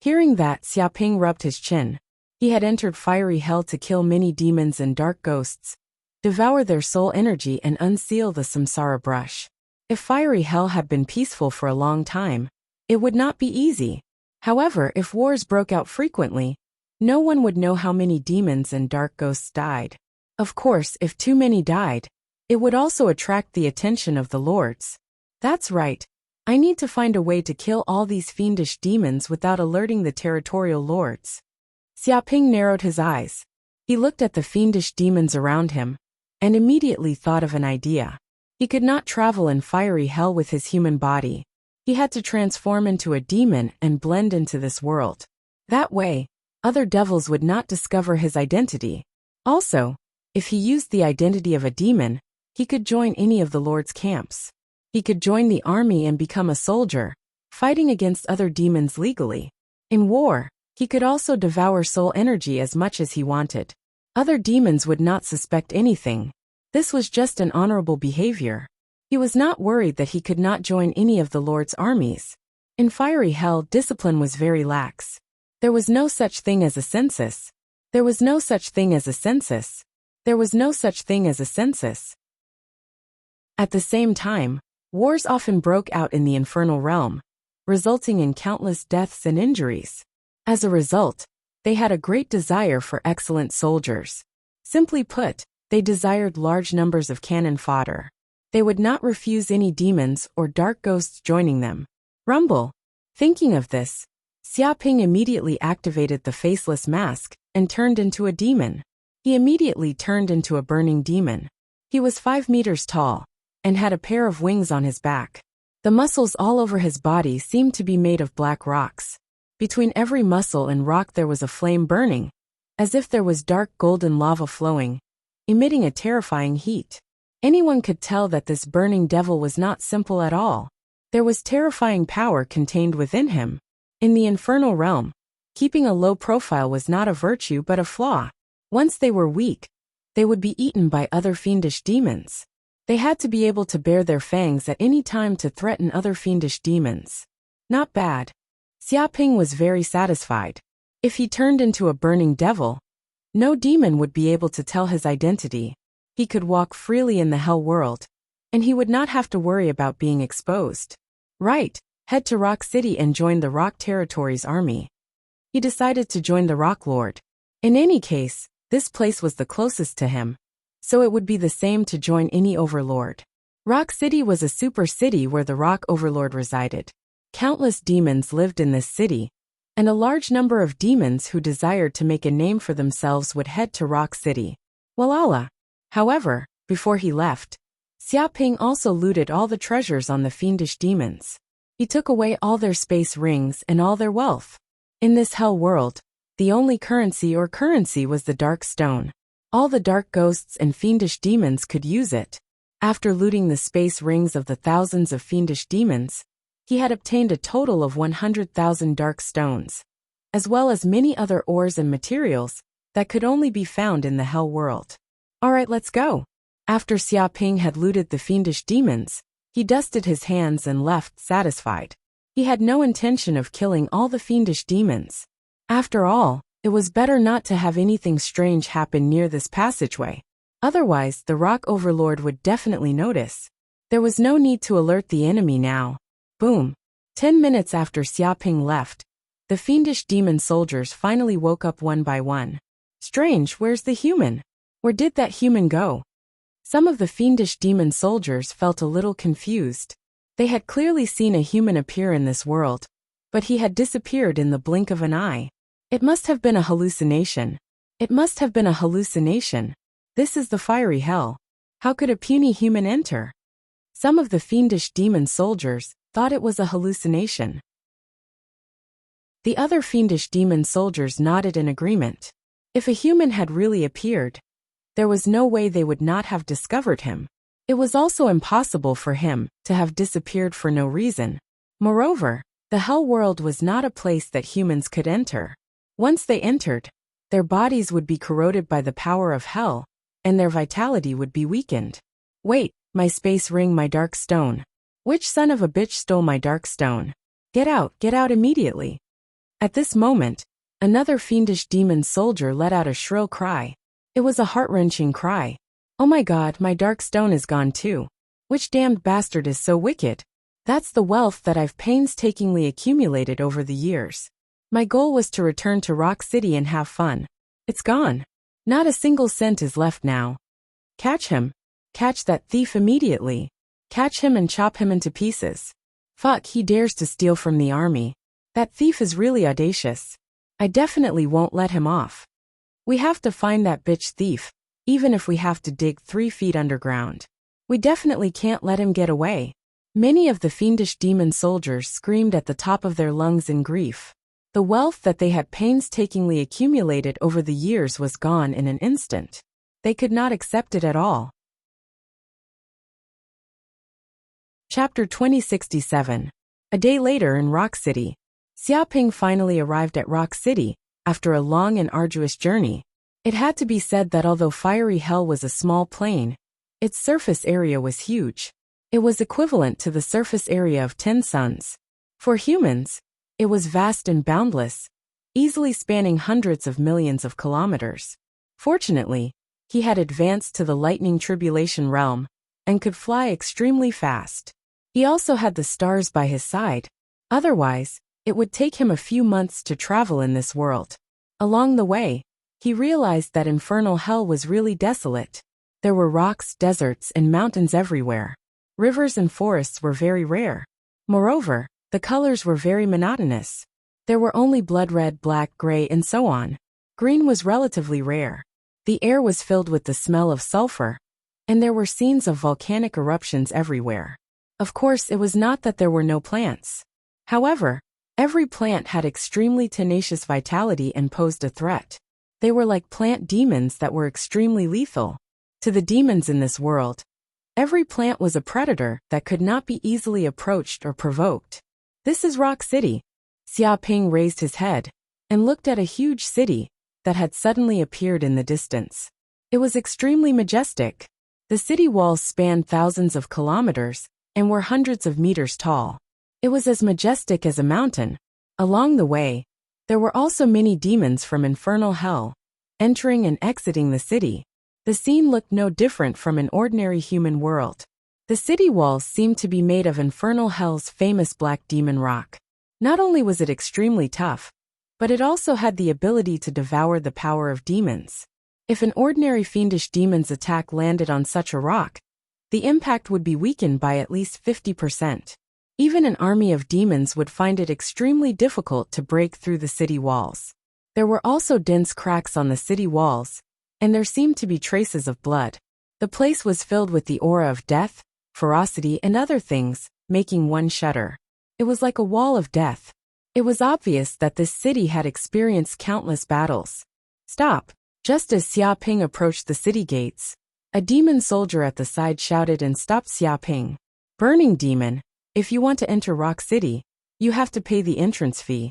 Hearing that, Xiaoping rubbed his chin. He had entered fiery hell to kill many demons and dark ghosts, devour their soul energy and unseal the samsara brush. If fiery hell had been peaceful for a long time, it would not be easy. However, if wars broke out frequently, no one would know how many demons and dark ghosts died. Of course, if too many died, it would also attract the attention of the lords. That's right. I need to find a way to kill all these fiendish demons without alerting the territorial lords. Xiaoping narrowed his eyes. He looked at the fiendish demons around him and immediately thought of an idea. He could not travel in fiery hell with his human body. He had to transform into a demon and blend into this world. That way, other devils would not discover his identity. Also, if he used the identity of a demon, he could join any of the lord's camps. He could join the army and become a soldier, fighting against other demons legally. In war, he could also devour soul energy as much as he wanted. Other demons would not suspect anything. This was just an honorable behavior. He was not worried that he could not join any of the Lord's armies. In fiery hell, discipline was very lax. There was no such thing as a census. There was no such thing as a census. At the same time, wars often broke out in the infernal realm, resulting in countless deaths and injuries. As a result, they had a great desire for excellent soldiers. Simply put, they desired large numbers of cannon fodder. They would not refuse any demons or dark ghosts joining them. Rumble. Thinking of this, Xiaoping immediately activated the faceless mask and turned into a demon. He immediately turned into a burning demon. He was 5 meters tall and had a pair of wings on his back. The muscles all over his body seemed to be made of black rocks. Between every muscle and rock there was a flame burning, as if there was dark golden lava flowing, emitting a terrifying heat. Anyone could tell that this burning devil was not simple at all. There was terrifying power contained within him. In the infernal realm, keeping a low profile was not a virtue but a flaw. Once they were weak, they would be eaten by other fiendish demons. They had to be able to bare their fangs at any time to threaten other fiendish demons. Not bad. Xiaoping was very satisfied. If he turned into a burning devil, no demon would be able to tell his identity. He could walk freely in the hell world, and he would not have to worry about being exposed. Right, head to Rock City and join the Rock Territory's army. He decided to join the Rock Lord. In any case, this place was the closest to him, so it would be the same to join any overlord. Rock City was a super city where the Rock Overlord resided. Countless demons lived in this city, and a large number of demons who desired to make a name for themselves would head to Rock City. Walala. However, before he left, Xiaoping also looted all the treasures on the fiendish demons. He took away all their space rings and all their wealth. In this hell world, the only currency was the dark stone. All the dark ghosts and fiendish demons could use it. After looting the space rings of the thousands of fiendish demons, he had obtained a total of 100,000 dark stones, as well as many other ores and materials that could only be found in the hell world. Alright, let's go. After Xiaoping had looted the fiendish demons, he dusted his hands and left satisfied. He had no intention of killing all the fiendish demons. After all, it was better not to have anything strange happen near this passageway. Otherwise, the Rock Overlord would definitely notice. There was no need to alert the enemy now. Boom. 10 minutes after Xiaoping left, the fiendish demon soldiers finally woke up one by one. Strange, where's the human? Where did that human go? Some of the fiendish demon soldiers felt a little confused. They had clearly seen a human appear in this world, but he had disappeared in the blink of an eye. It must have been a hallucination. It must have been a hallucination. This is the fiery hell. How could a puny human enter? Some of the fiendish demon soldiers thought it was a hallucination. The other fiendish demon soldiers nodded in agreement. If a human had really appeared, there was no way they would not have discovered him. It was also impossible for him to have disappeared for no reason. Moreover, the hell world was not a place that humans could enter. Once they entered, their bodies would be corroded by the power of hell, and their vitality would be weakened. Wait, my space ring, my dark stone. Which son of a bitch stole my dark stone? Get out immediately. At this moment, another fiendish demon soldier let out a shrill cry. It was a heart-wrenching cry. Oh my god, my dark stone is gone too. Which damned bastard is so wicked? That's the wealth that I've painstakingly accumulated over the years. My goal was to return to Rock City and have fun. It's gone. Not a single cent is left now. Catch him. Catch that thief immediately. Catch him and chop him into pieces. Fuck, he dares to steal from the army. That thief is really audacious. I definitely won't let him off. We have to find that bitch thief, even if we have to dig 3 feet underground. We definitely can't let him get away. Many of the fiendish demon soldiers screamed at the top of their lungs in grief. The wealth that they had painstakingly accumulated over the years was gone in an instant. They could not accept it at all. Chapter 2067. A day later in Rock City. Xiaoping finally arrived at Rock City, after a long and arduous journey. It had to be said that although fiery hell was a small plain, its surface area was huge. It was equivalent to the surface area of 10 suns. For humans, it was vast and boundless, easily spanning hundreds of millions of kilometers. Fortunately, He had advanced to the lightning tribulation realm and could fly extremely fast. He also had the stars by his side. Otherwise, it would take him a few months to travel in this world. Along the way, he realized that infernal hell was really desolate. There were rocks, deserts, and mountains everywhere. Rivers and forests were very rare. Moreover, the colors were very monotonous. There were only blood red, black, gray, and so on. Green was relatively rare. The air was filled with the smell of sulfur, and there were scenes of volcanic eruptions everywhere. Of course, it was not that there were no plants. However, every plant had extremely tenacious vitality and posed a threat. They were like plant demons that were extremely lethal. To the demons in this world, every plant was a predator that could not be easily approached or provoked. This is Rock City. Xia Ping raised his head and looked at a huge city that had suddenly appeared in the distance. It was extremely majestic. The city walls spanned thousands of kilometers and were hundreds of meters tall. It was as majestic as a mountain. Along the way, there were also many demons from infernal hell, entering and exiting the city. The scene looked no different from an ordinary human world. The city walls seemed to be made of infernal hell's famous black demon rock. Not only was it extremely tough, but it also had the ability to devour the power of demons. If an ordinary fiendish demon's attack landed on such a rock, the impact would be weakened by at least 50%. Even an army of demons would find it extremely difficult to break through the city walls. There were also dense cracks on the city walls, and there seemed to be traces of blood. The place was filled with the aura of death, ferocity, and other things, making one shudder. It was like a wall of death. It was obvious that this city had experienced countless battles. Stop! Just as Xia Ping approached the city gates, a demon soldier at the side shouted and stopped Xia Ping. Burning demon, if you want to enter Rock City, you have to pay the entrance fee.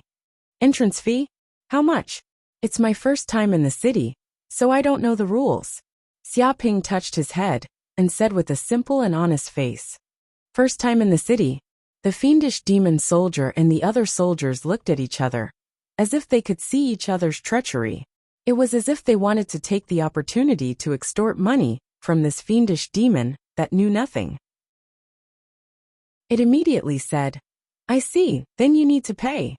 Entrance fee? How much? It's my first time in the city, so I don't know the rules. Xia Ping touched his head and said with a simple and honest face. First time in the city? The fiendish demon soldier and the other soldiers looked at each other, as if they could see each other's treachery. It was as if they wanted to take the opportunity to extort money from this fiendish demon that knew nothing. It immediately said, I see, then you need to pay.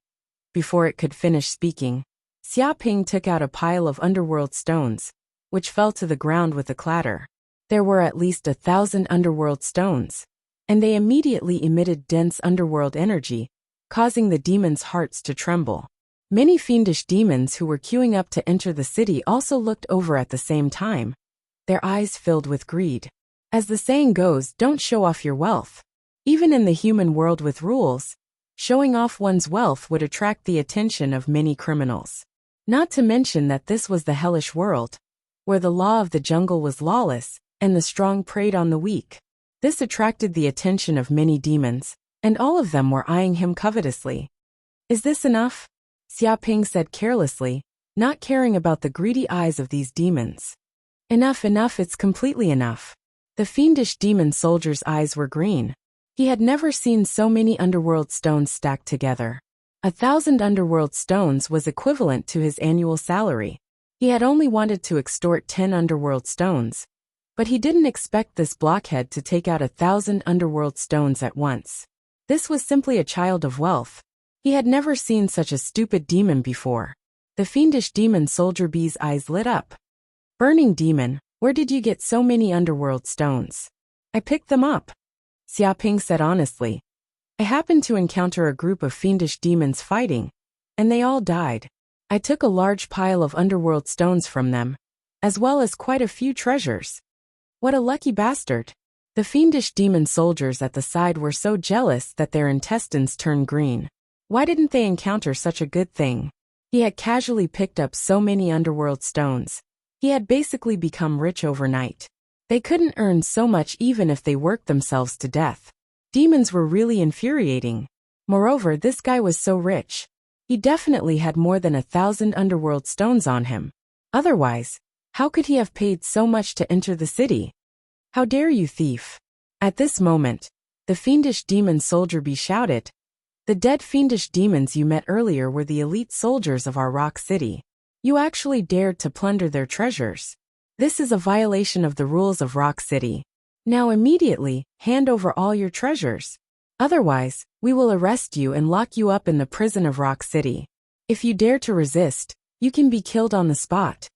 Before it could finish speaking, Xia Ping took out a pile of underworld stones, which fell to the ground with a clatter. There were at least 1,000 underworld stones, and they immediately emitted dense underworld energy, causing the demons' hearts to tremble. Many fiendish demons who were queuing up to enter the city also looked over at the same time, their eyes filled with greed. As the saying goes, don't show off your wealth. Even in the human world with rules, showing off one's wealth would attract the attention of many criminals. Not to mention that this was the hellish world, where the law of the jungle was lawless, and the strong preyed on the weak. This attracted the attention of many demons, and all of them were eyeing him covetously. Is this enough? Xia Ping said carelessly, not caring about the greedy eyes of these demons. Enough, it's completely enough. The fiendish demon soldier's eyes were green. He had never seen so many underworld stones stacked together. 1,000 underworld stones was equivalent to his annual salary. He had only wanted to extort 10 underworld stones, but he didn't expect this blockhead to take out 1,000 underworld stones at once. This was simply a child of wealth. He had never seen such a stupid demon before. The fiendish demon soldier bee's eyes lit up. Burning demon, where did you get so many underworld stones? I picked them up. Xia Ping said honestly. I happened to encounter a group of fiendish demons fighting, and they all died. I took a large pile of underworld stones from them, as well as quite a few treasures. What a lucky bastard. The fiendish demon soldiers at the side were so jealous that their intestines turned green. Why didn't they encounter such a good thing? He had casually picked up so many underworld stones. He had basically become rich overnight. They couldn't earn so much even if they worked themselves to death. Demons were really infuriating. Moreover, this guy was so rich. He definitely had more than 1,000 underworld stones on him. Otherwise, how could he have paid so much to enter the city? How dare you, thief! At this moment, the fiendish demon soldier bee shouted, the dead fiendish demons you met earlier were the elite soldiers of our rock city. You actually dared to plunder their treasures. This is a violation of the rules of Rock City. Now immediately, hand over all your treasures. Otherwise, we will arrest you and lock you up in the prison of Rock City. If you dare to resist, you can be killed on the spot.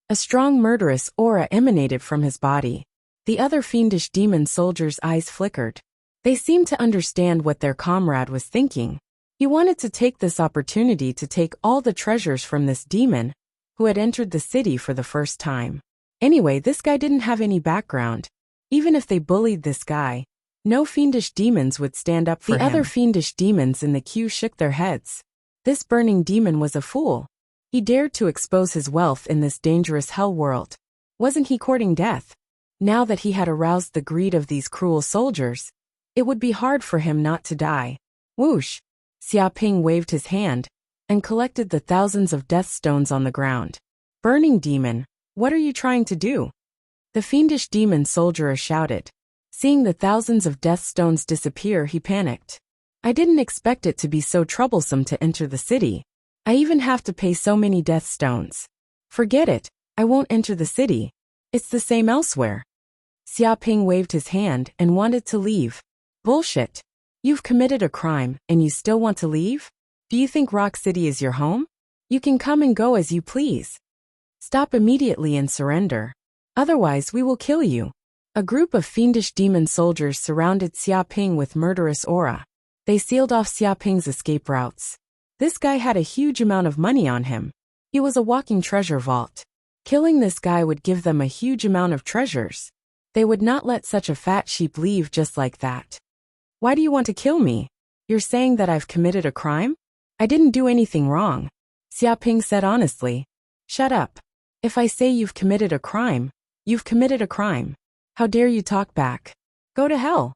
A strong murderous aura emanated from his body. The other fiendish demon soldiers' eyes flickered. They seemed to understand what their comrade was thinking. He wanted to take this opportunity to take all the treasures from this demon, who had entered the city for the first time. Anyway, this guy didn't have any background. Even if they bullied this guy, no fiendish demons would stand up for him. The other fiendish demons in the queue shook their heads. This burning demon was a fool. He dared to expose his wealth in this dangerous hell world. Wasn't he courting death? Now that he had aroused the greed of these cruel soldiers, it would be hard for him not to die. Whoosh! Xiaoping waved his hand and collected the thousands of death stones on the ground. Burning demon, what are you trying to do? The fiendish demon soldier shouted. Seeing the thousands of death stones disappear, he panicked. I didn't expect it to be so troublesome to enter the city. I even have to pay so many death stones. Forget it, I won't enter the city. It's the same elsewhere. Xiaoping waved his hand and wanted to leave. Bullshit. You've committed a crime and you still want to leave? Do you think Rock City is your home? You can come and go as you please. Stop immediately and surrender. Otherwise we will kill you. A group of fiendish demon soldiers surrounded Xiaoping with murderous aura. They sealed off Xiaoping's escape routes. This guy had a huge amount of money on him. He was a walking treasure vault. Killing this guy would give them a huge amount of treasures. They would not let such a fat sheep leave just like that. Why do you want to kill me? You're saying that I've committed a crime? I didn't do anything wrong. Xiaoping said honestly. Shut up. If I say you've committed a crime, you've committed a crime. How dare you talk back? Go to hell.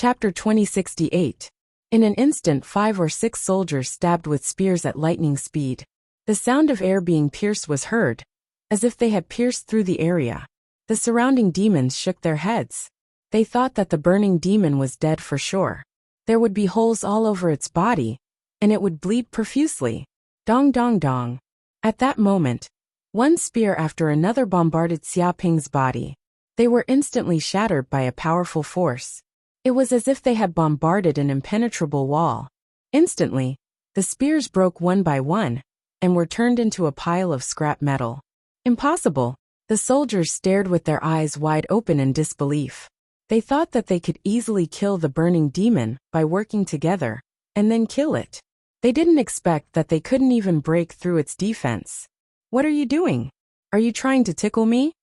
Chapter 2068. In an instant 5 or 6 soldiers stabbed with spears at lightning speed. The sound of air being pierced was heard, as if they had pierced through the area. The surrounding demons shook their heads. They thought that the burning demon was dead for sure. There would be holes all over its body, and it would bleed profusely. Dong dong dong. At that moment, one spear after another bombarded Xiaoping's body. They were instantly shattered by a powerful force. It was as if they had bombarded an impenetrable wall. Instantly, the spears broke one by one, and were turned into a pile of scrap metal. Impossible! The soldiers stared with their eyes wide open in disbelief. They thought that they could easily kill the burning demon by working together, and then kill it. They didn't expect that they couldn't even break through its defense. What are you doing? Are you trying to tickle me?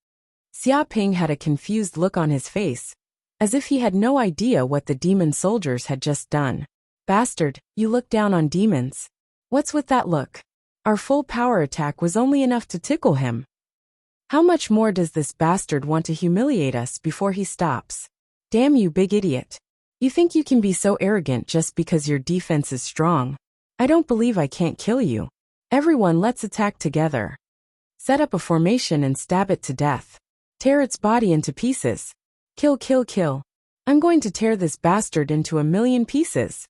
Xiaoping had a confused look on his face, as if he had no idea what the demon soldiers had just done. Bastard, you look down on demons. What's with that look? Our full power attack was only enough to tickle him. How much more does this bastard want to humiliate us before he stops? Damn you, big idiot. You think you can be so arrogant just because your defense is strong? I don't believe I can't kill you. Everyone, let's attack together. Set up a formation and stab it to death. Tear its body into pieces. Kill, kill, kill. I'm going to tear this bastard into a million pieces.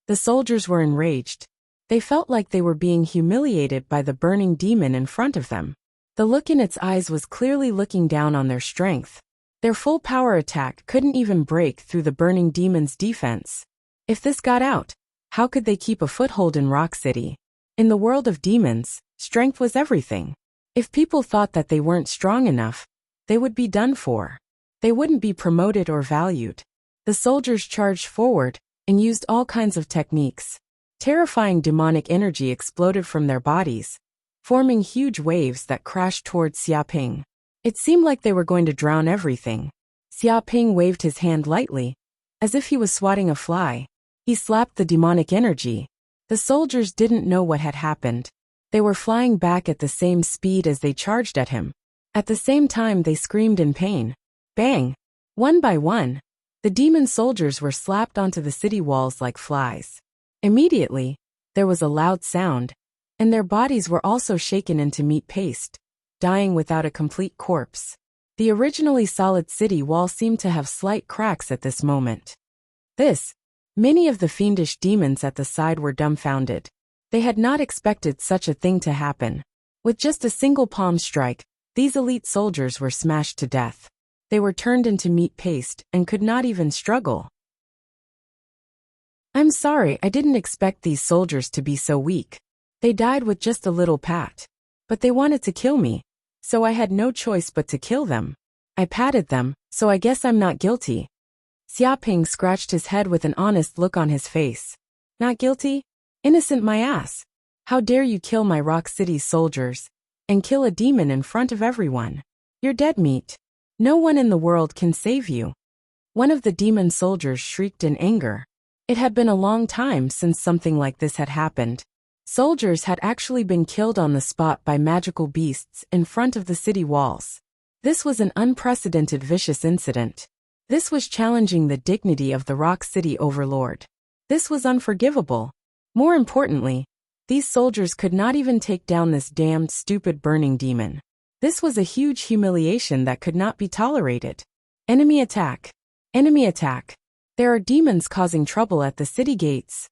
The soldiers were enraged. They felt like they were being humiliated by the burning demon in front of them. The look in its eyes was clearly looking down on their strength. Their full power attack couldn't even break through the burning demon's defense. If this got out, how could they keep a foothold in Rock City? In the world of demons, strength was everything. If people thought that they weren't strong enough, they would be done for. They wouldn't be promoted or valued. The soldiers charged forward and used all kinds of techniques. Terrifying demonic energy exploded from their bodies, forming huge waves that crashed towards Xiaoping. It seemed like they were going to drown everything. Xiaoping waved his hand lightly, as if he was swatting a fly. He slapped the demonic energy. The soldiers didn't know what had happened. They were flying back at the same speed as they charged at him. At the same time, they screamed in pain. Bang! One by one, the demon soldiers were slapped onto the city walls like flies. Immediately, there was a loud sound, and their bodies were also shaken into meat paste, dying without a complete corpse. The originally solid city wall seemed to have slight cracks at this moment. Many of the fiendish demons at the side were dumbfounded. They had not expected such a thing to happen. With just a single palm strike, these elite soldiers were smashed to death. They were turned into meat paste and could not even struggle. I'm sorry, I didn't expect these soldiers to be so weak. They died with just a little pat. But they wanted to kill me, so I had no choice but to kill them. I patted them, so I guess I'm not guilty. Xiaoping scratched his head with an honest look on his face. Not guilty? Innocent my ass. How dare you kill my Rock City soldiers and kill a demon in front of everyone? You're dead meat. No one in the world can save you. One of the demon soldiers shrieked in anger. It had been a long time since something like this had happened. Soldiers had actually been killed on the spot by magical beasts in front of the city walls. This was an unprecedented vicious incident. This was challenging the dignity of the Rock City overlord. This was unforgivable. More importantly, these soldiers could not even take down this damned stupid burning demon. This was a huge humiliation that could not be tolerated. Enemy attack. Enemy attack. There are demons causing trouble at the city gates.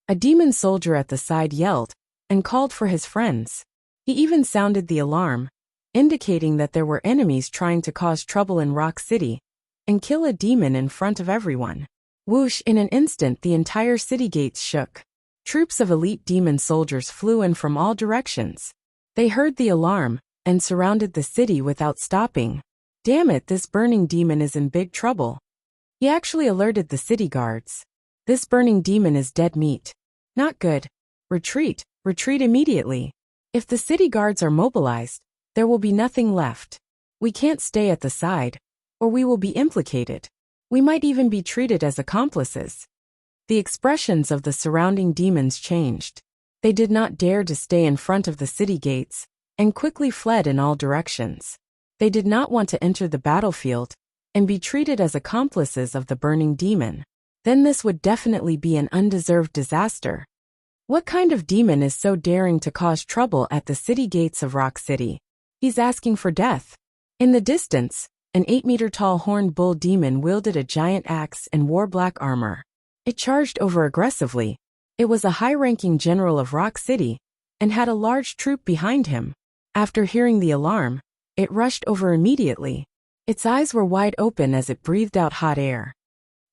A demon soldier at the side yelled and called for his friends. He even sounded the alarm, indicating that there were enemies trying to cause trouble in Rock City and kill a demon in front of everyone. Whoosh! In an instant, the entire city gates shook. Troops of elite demon soldiers flew in from all directions. They heard the alarm and surrounded the city without stopping. Damn it, this burning demon is in big trouble. He actually alerted the city guards. This burning demon is dead meat. Not good. Retreat, retreat immediately. If the city guards are mobilized, there will be nothing left. We can't stay at the side, or we will be implicated. We might even be treated as accomplices. The expressions of the surrounding demons changed. They did not dare to stay in front of the city gates, and quickly fled in all directions. They did not want to enter the battlefield and be treated as accomplices of the burning demon. Then this would definitely be an undeserved disaster. What kind of demon is so daring to cause trouble at the city gates of Rock City? He's asking for death. In the distance, an 8-meter-tall horned bull demon wielded a giant axe and wore black armor. It charged over aggressively. It was a high-ranking general of Rock City and had a large troop behind him. After hearing the alarm, it rushed over immediately. Its eyes were wide open as it breathed out hot air.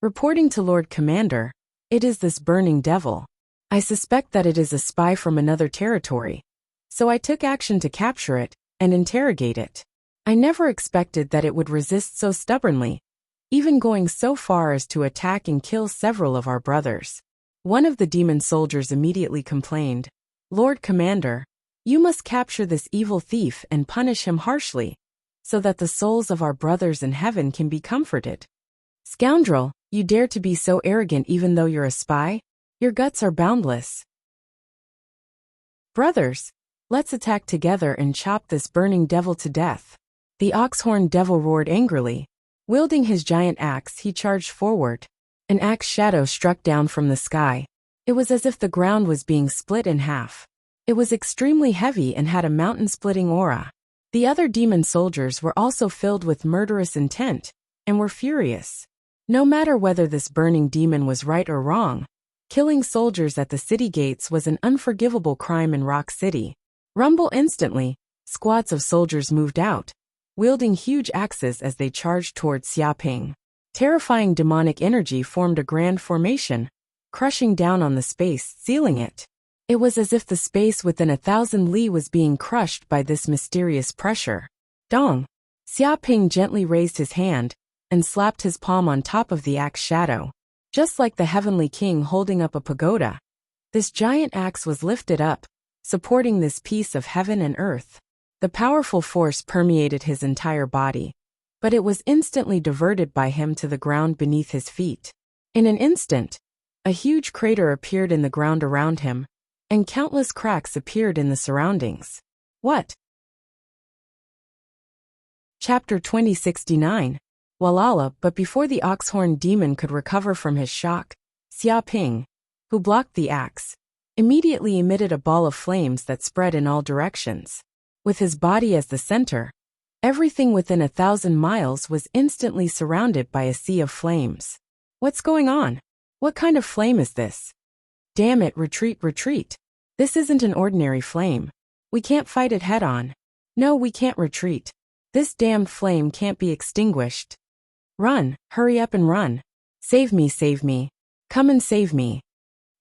Reporting to Lord Commander, it is this burning devil. I suspect that it is a spy from another territory. So I took action to capture it and interrogate it. I never expected that it would resist so stubbornly, even going so far as to attack and kill several of our brothers. One of the demon soldiers immediately complained, Lord Commander, you must capture this evil thief and punish him harshly, so that the souls of our brothers in heaven can be comforted. Scoundrel, you dare to be so arrogant even though you're a spy? Your guts are boundless. Brothers, let's attack together and chop this burning devil to death. The ox-horned devil roared angrily. Wielding his giant axe, he charged forward. An axe shadow struck down from the sky, It was as if the ground was being split in half. It was extremely heavy and had a mountain-splitting aura. The other demon soldiers were also filled with murderous intent, and were furious. No matter whether this burning demon was right or wrong, killing soldiers at the city gates was an unforgivable crime in Rock City. Rumble instantly, squads of soldiers moved out, wielding huge axes as they charged towards Xiaoping. Terrifying demonic energy formed a grand formation, crushing down on the space, sealing it. It was as if the space within 1,000 li was being crushed by this mysterious pressure. Dong! Xiaoping gently raised his hand and slapped his palm on top of the axe shadow. Just like the heavenly king holding up a pagoda, this giant axe was lifted up, supporting this piece of heaven and earth. The powerful force permeated his entire body, but it was instantly diverted by him to the ground beneath his feet. In an instant, a huge crater appeared in the ground around him, and countless cracks appeared in the surroundings. What? Chapter 2069. Walala. But before the oxhorn demon could recover from his shock, Xiaoping, who blocked the axe, immediately emitted a ball of flames that spread in all directions. With his body as the center, everything within 1,000 miles was instantly surrounded by a sea of flames. What's going on? What kind of flame is this? Damn it, retreat, retreat. This isn't an ordinary flame. We can't fight it head on. No, we can't retreat. This damned flame can't be extinguished. Run, hurry up and run. Save me, save me. Come and save me.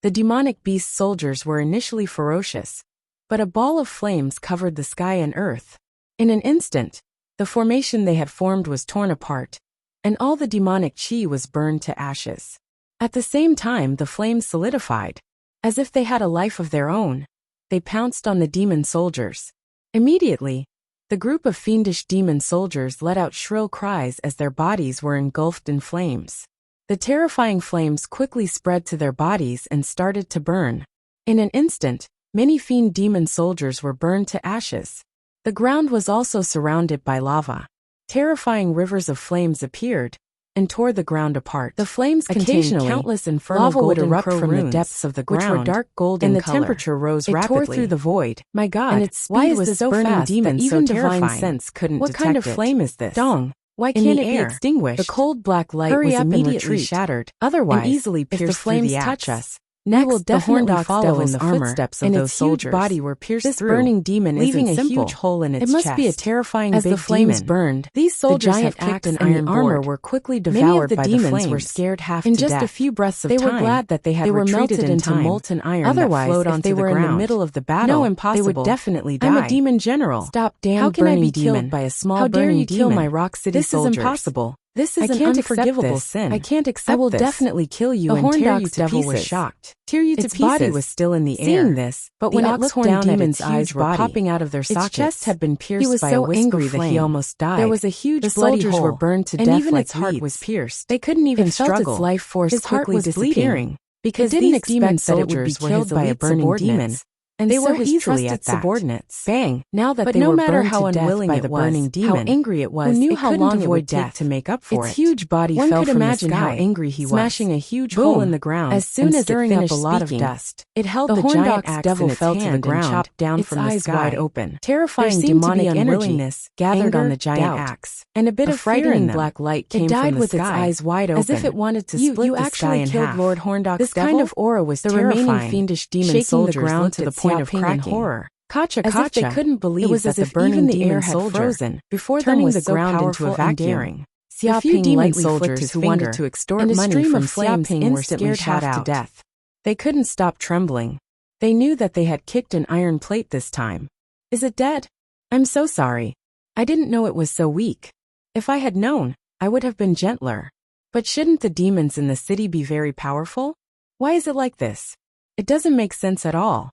The demonic beast soldiers were initially ferocious, but a ball of flames covered the sky and earth. In an instant, the formation they had formed was torn apart, and all the demonic chi was burned to ashes. At the same time, the flames solidified. As if they had a life of their own, they pounced on the demon soldiers. Immediately, the group of fiendish demon soldiers let out shrill cries as their bodies were engulfed in flames. The terrifying flames quickly spread to their bodies and started to burn. In an instant, many fiend demon soldiers were burned to ashes. The ground was also surrounded by lava. Terrifying rivers of flames appeared and tore the ground apart. The flames contained countless infernal lava would erupt from the depths of the ground, which were dark golden and the temperature rose rapidly. It tore through the void. My God, and its speed was so fast that even divine sense couldn't detect it. What kind of flame is this? Dong! Why can't it be extinguished? The cold black light was immediately shattered. Otherwise, easily pierced if the flames touch us, next, will definitely follow in the footsteps of those soldiers. Its huge body were pierced this through, burning demon leaving a huge hole in its chest. It must be a terrifying big demon. As the flames burned, these soldiers had kicked an iron armor were quickly devoured by the flames. Many of the demons were scared half to death. In just a few breaths of time, they were glad that they had retreated into molten iron. Otherwise, that flowed onto the ground. If they were in the middle of the battle, no, impossible. They would definitely die. I'm a demon general. Stop, damn. How can I be killed by a small burning demon? How dare you kill my Rock City soldiers? This is impossible. This is an unforgivable sin. I can't accept this. I will definitely kill you and tear you to pieces. Was shocked. Tear you to pieces. Its body was still in the air. Seeing this, but when it looked down at its eyes were popping out of their sockets. Its chest had been pierced by a wisp of flame. He was so angry that he almost died. There was a huge bloody hole. The soldiers were burned to death and even its heart was pierced. They couldn't even struggle. Its life force quickly disappearing because these demon soldiers were killed by a burning demon. And they were his trusted subordinates. Bang! Now that they were burned to death by the burning demon, how angry it was, who knew how long it would take to make up for it. Its huge body fell from the sky, how angry he was, smashing a huge hole in the ground. As soon as it finished a lot of dust, it held the giant axe devil fell to the ground, chopped down from the sky, wide open. Terrifying demonic unwillingness gathered on the giant axe, and a bit of frightening black light came from the sky, with its eyes wide open, as if it wanted to split the sky in half. You actually killed Lord Horndock's devil? This kind of aura was terrifying. The remaining fiendish demon soldiers looked to the point of cracking horror. Kacha, as if they couldn't believe it was as if even the air had frozen before turning the ground into a vacuum. A few demon soldiers who wanted to extort money from Xiaoping were scared half to death. They couldn't stop trembling. They knew that they had kicked an iron plate this time. Is it dead? I'm so sorry. I didn't know it was so weak. If I had known, I would have been gentler. But shouldn't the demons in the city be very powerful? Why is it like this? It doesn't make sense at all.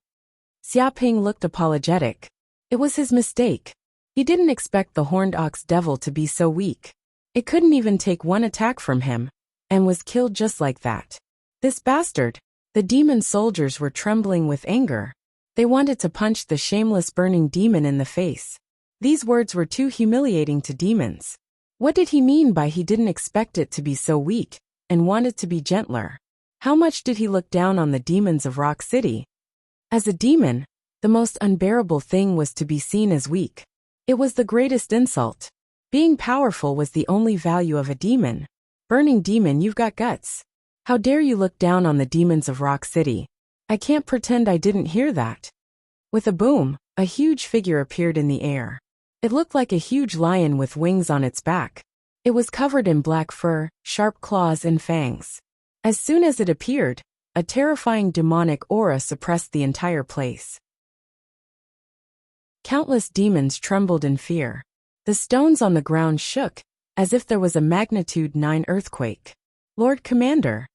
Xiaoping looked apologetic. It was his mistake. He didn't expect the horned ox devil to be so weak. It couldn't even take one attack from him, and was killed just like that. This bastard! The demon soldiers were trembling with anger. They wanted to punch the shameless burning demon in the face. These words were too humiliating to demons. What did he mean by he didn't expect it to be so weak, and wanted to be gentler? How much did he look down on the demons of Rock City? As a demon, the most unbearable thing was to be seen as weak. It was the greatest insult. Being powerful was the only value of a demon. Burning demon, you've got guts. How dare you look down on the demons of Rock City? I can't pretend I didn't hear that. With a boom, a huge figure appeared in the air. It looked like a huge lion with wings on its back. It was covered in black fur, sharp claws and fangs. As soon as it appeared, a terrifying demonic aura suppressed the entire place. Countless demons trembled in fear. The stones on the ground shook, as if there was a magnitude 9 earthquake. Lord Commander.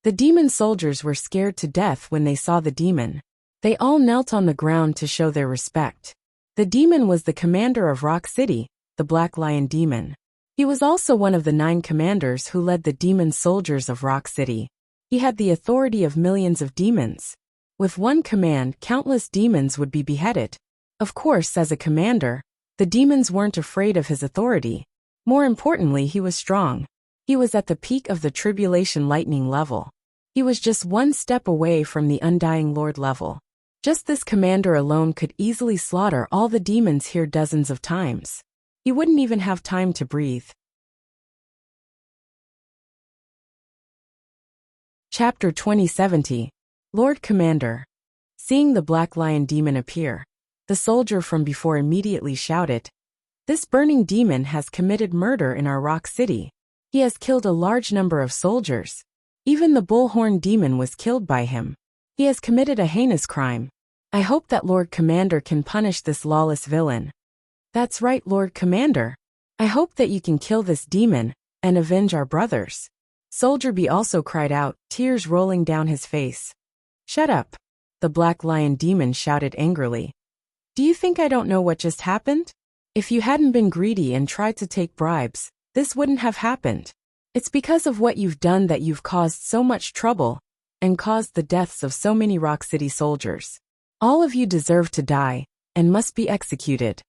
The demon soldiers were scared to death when they saw the demon. They all knelt on the ground to show their respect. The demon was the commander of Rock City, the Black Lion Demon. He was also one of the 9 commanders who led the demon soldiers of Rock City. He had the authority of millions of demons. With one command, countless demons would be beheaded. Of course, as a commander, the demons weren't afraid of his authority. More importantly, he was strong. He was at the peak of the tribulation lightning level. He was just one step away from the undying Lord level. Just this commander alone could easily slaughter all the demons here dozens of times. He wouldn't even have time to breathe. Chapter 2070. Lord Commander. Seeing the Black Lion Demon appear, the soldier from before immediately shouted, "This burning demon has committed murder in our Rock City. He has killed a large number of soldiers. Even the Bullhorn Demon was killed by him. He has committed a heinous crime. I hope that Lord Commander can punish this lawless villain." "That's right, Lord Commander. I hope that you can kill this demon and avenge our brothers." Soldier B also cried out, tears rolling down his face. "Shut up," the Black Lion Demon shouted angrily. "Do you think I don't know what just happened? If you hadn't been greedy and tried to take bribes, this wouldn't have happened. It's because of what you've done that you've caused so much trouble and caused the deaths of so many Rock City soldiers. All of you deserve to die and must be executed."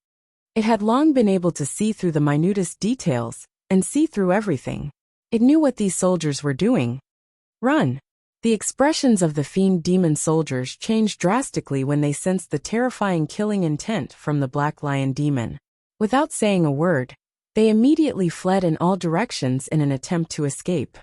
It had long been able to see through the minutest details and see through everything. It knew what these soldiers were doing. "Run!" The expressions of the fiend demon soldiers changed drastically when they sensed the terrifying killing intent from the Black Lion Demon. Without saying a word, they immediately fled in all directions in an attempt to escape.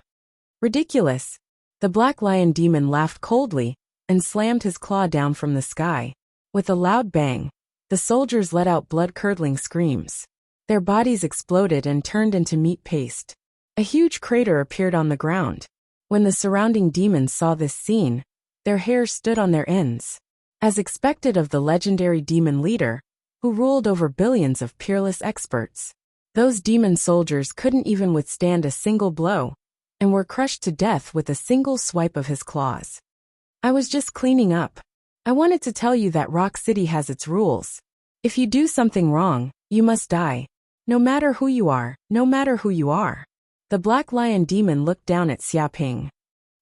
"Ridiculous!" The Black Lion Demon laughed coldly and slammed his claw down from the sky. With a loud bang, the soldiers let out blood-curdling screams. Their bodies exploded and turned into meat paste. A huge crater appeared on the ground. When the surrounding demons saw this scene, their hairs stood on their ends. As expected of the legendary demon leader, who ruled over billions of peerless experts, those demon soldiers couldn't even withstand a single blow, and were crushed to death with a single swipe of his claws. "I was just cleaning up. I wanted to tell you that Rock City has its rules. If you do something wrong, you must die. No matter who you are, no matter who you are." The Black Lion Demon looked down at Xiaoping.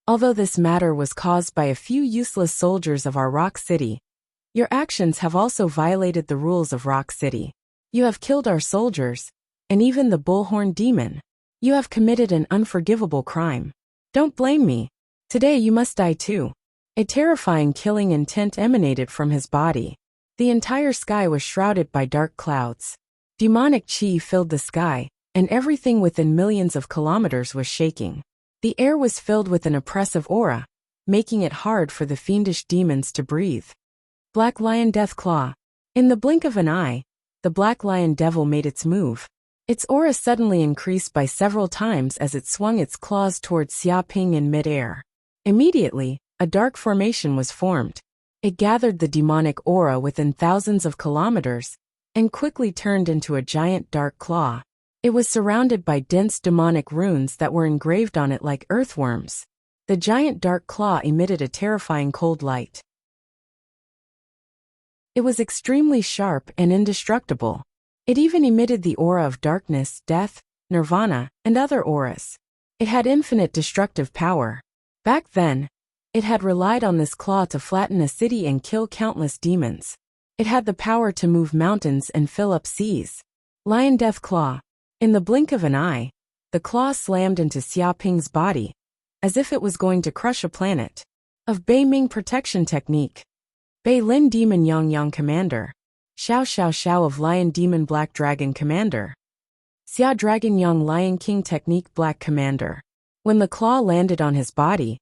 "Although this matter was caused by a few useless soldiers of our Rock City, your actions have also violated the rules of Rock City. You have killed our soldiers, and even the Bullhorn Demon. You have committed an unforgivable crime. Don't blame me. Today you must die too." A terrifying killing intent emanated from his body. The entire sky was shrouded by dark clouds. Demonic chi filled the sky, and everything within millions of kilometers was shaking. The air was filled with an oppressive aura, making it hard for the fiendish demons to breathe. Black Lion Death Claw. In the blink of an eye, the Black Lion Devil made its move. Its aura suddenly increased by several times as it swung its claws towards Xiaoping in midair. Immediately, a dark formation was formed. It gathered the demonic aura within thousands of kilometers and quickly turned into a giant dark claw. It was surrounded by dense demonic runes that were engraved on it like earthworms. The giant dark claw emitted a terrifying cold light. It was extremely sharp and indestructible. It even emitted the aura of darkness, death, nirvana, and other auras. It had infinite destructive power. Back then, it had relied on this claw to flatten a city and kill countless demons. It had the power to move mountains and fill up seas. Lion Death Claw. In the blink of an eye, the claw slammed into Xiaoping's body. as if it was going to crush a planet. Of Bei Ming Protection Technique. Bei Lin Demon Yang Yang Commander. Xiao Xiao Xiao of Lion Demon Black Dragon Commander. Xia Dragon Yang Lion King Technique Black Commander. When the claw landed on his body,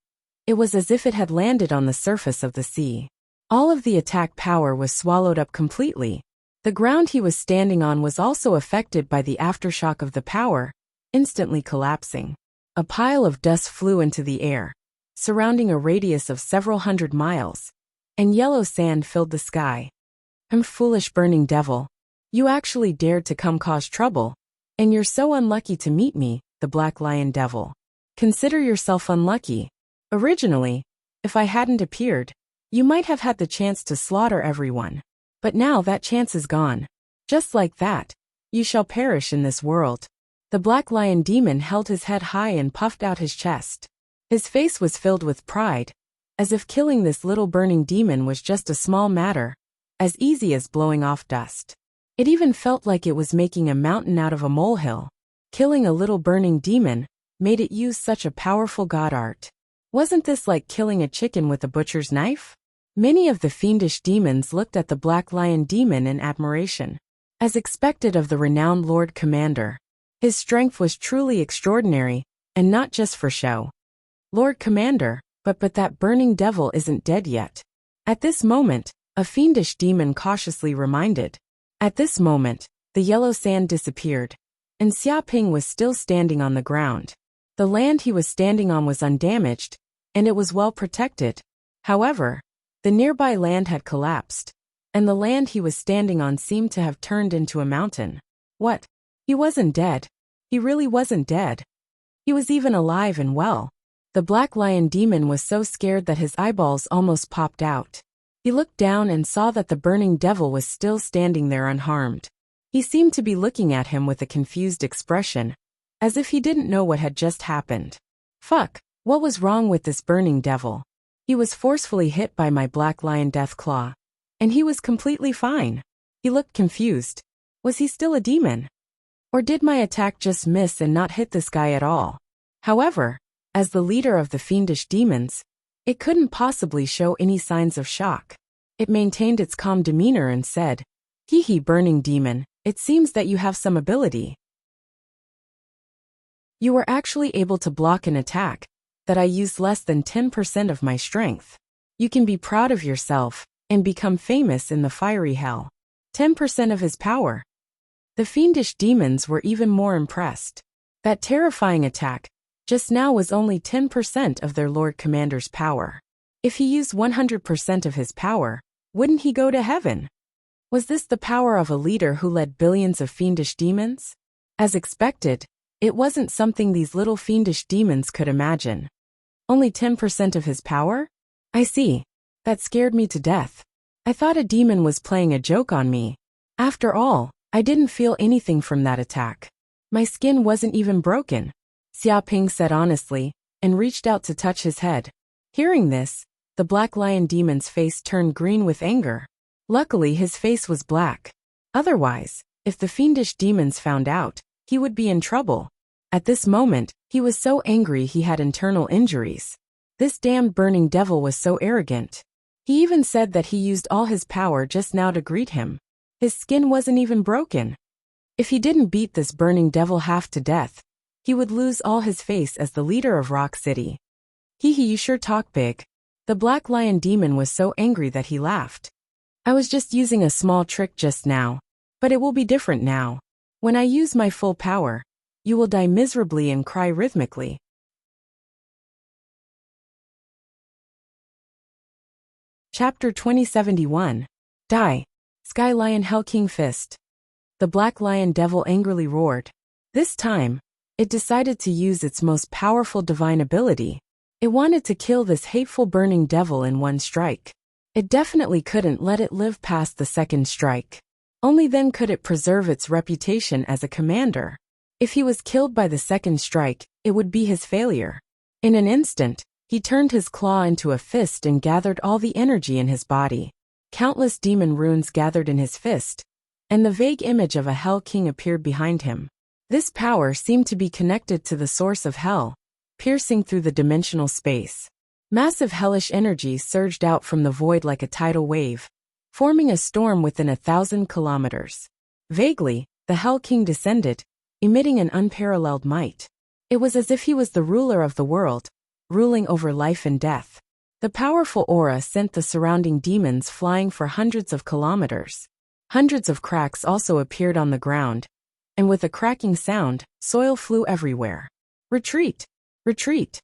it was as if it had landed on the surface of the sea. All of the attack power was swallowed up completely. The ground he was standing on was also affected by the aftershock of the power, instantly collapsing. A pile of dust flew into the air, surrounding a radius of several hundred miles, and yellow sand filled the sky. Foolish burning devil. You actually dared to come cause trouble, and you're so unlucky to meet me, the Black Lion Devil. Consider yourself unlucky. Originally, if I hadn't appeared, you might have had the chance to slaughter everyone. But now that chance is gone. Just like that, you shall perish in this world. The Black Lion Demon held his head high and puffed out his chest. His face was filled with pride, as if killing this little burning demon was just a small matter, as easy as blowing off dust. It even felt like it was making a mountain out of a molehill. Killing a little burning demon made it use such a powerful god art. Wasn't this like killing a chicken with a butcher's knife? Many of the fiendish demons looked at the Black Lion Demon in admiration. As expected of the renowned Lord Commander, his strength was truly extraordinary, and not just for show. Lord Commander, but that burning devil isn't dead yet. At this moment, a fiendish demon cautiously reminded. At this moment, the yellow sand disappeared, and Xia Ping was still standing on the ground. The land he was standing on was undamaged, and it was well protected. However, the nearby land had collapsed, and the land he was standing on seemed to have turned into a mountain. What? He wasn't dead. He really wasn't dead. He was even alive and well. The Black Lion Demon was so scared that his eyeballs almost popped out. He looked down and saw that the burning devil was still standing there unharmed. He seemed to be looking at him with a confused expression, as if he didn't know what had just happened. Fuck, what was wrong with this burning devil? He was forcefully hit by my Black Lion Death Claw, and he was completely fine. He looked confused. Was he still a demon? Or did my attack just miss and not hit this guy at all? However, as the leader of the fiendish demons, it couldn't possibly show any signs of shock. It maintained its calm demeanor and said, "Hee hee, burning demon, it seems that you have some ability. You were actually able to block an attack that I used less than 10% of my strength. You can be proud of yourself and become famous in the fiery hell." 10% of his power. The fiendish demons were even more impressed. That terrifying attack just now was only 10% of their Lord Commander's power. If he used 100% of his power, wouldn't he go to heaven? Was this the power of a leader who led billions of fiendish demons? As expected, it wasn't something these little fiendish demons could imagine. Only 10% of his power? I see. That scared me to death. I thought a demon was playing a joke on me. After all, I didn't feel anything from that attack. My skin wasn't even broken, Xia Ping said honestly, and reached out to touch his head. Hearing this, the Black Lion Demon's face turned green with anger. Luckily his face was black. Otherwise, if the fiendish demons found out, he would be in trouble. At this moment, he was so angry he had internal injuries. This damned burning devil was so arrogant. He even said that he used all his power just now to greet him. His skin wasn't even broken. If he didn't beat this burning devil half to death, he would lose all his face as the leader of Rock City. Hee hee, you sure talk big. The Black Lion Demon was so angry that he laughed. I was just using a small trick just now, but it will be different now. When I use my full power, you will die miserably and cry rhythmically. Chapter 2071. Die. Sky Lion Hell King Fist. The Black Lion Devil angrily roared. This time, it decided to use its most powerful divine ability. It wanted to kill this hateful burning devil in one strike. It definitely couldn't let it live past the second strike. Only then could it preserve its reputation as a commander. If he was killed by the second strike, it would be his failure. In an instant, he turned his claw into a fist and gathered all the energy in his body. Countless demon runes gathered in his fist, and the vague image of a Hell King appeared behind him. This power seemed to be connected to the source of hell, piercing through the dimensional space. Massive hellish energy surged out from the void like a tidal wave, forming a storm within 1,000 kilometers. Vaguely, the Hell King descended, emitting an unparalleled might. It was as if he was the ruler of the world, ruling over life and death. The powerful aura sent the surrounding demons flying for hundreds of kilometers. Hundreds of cracks also appeared on the ground, and with a cracking sound, soil flew everywhere. Retreat! Retreat!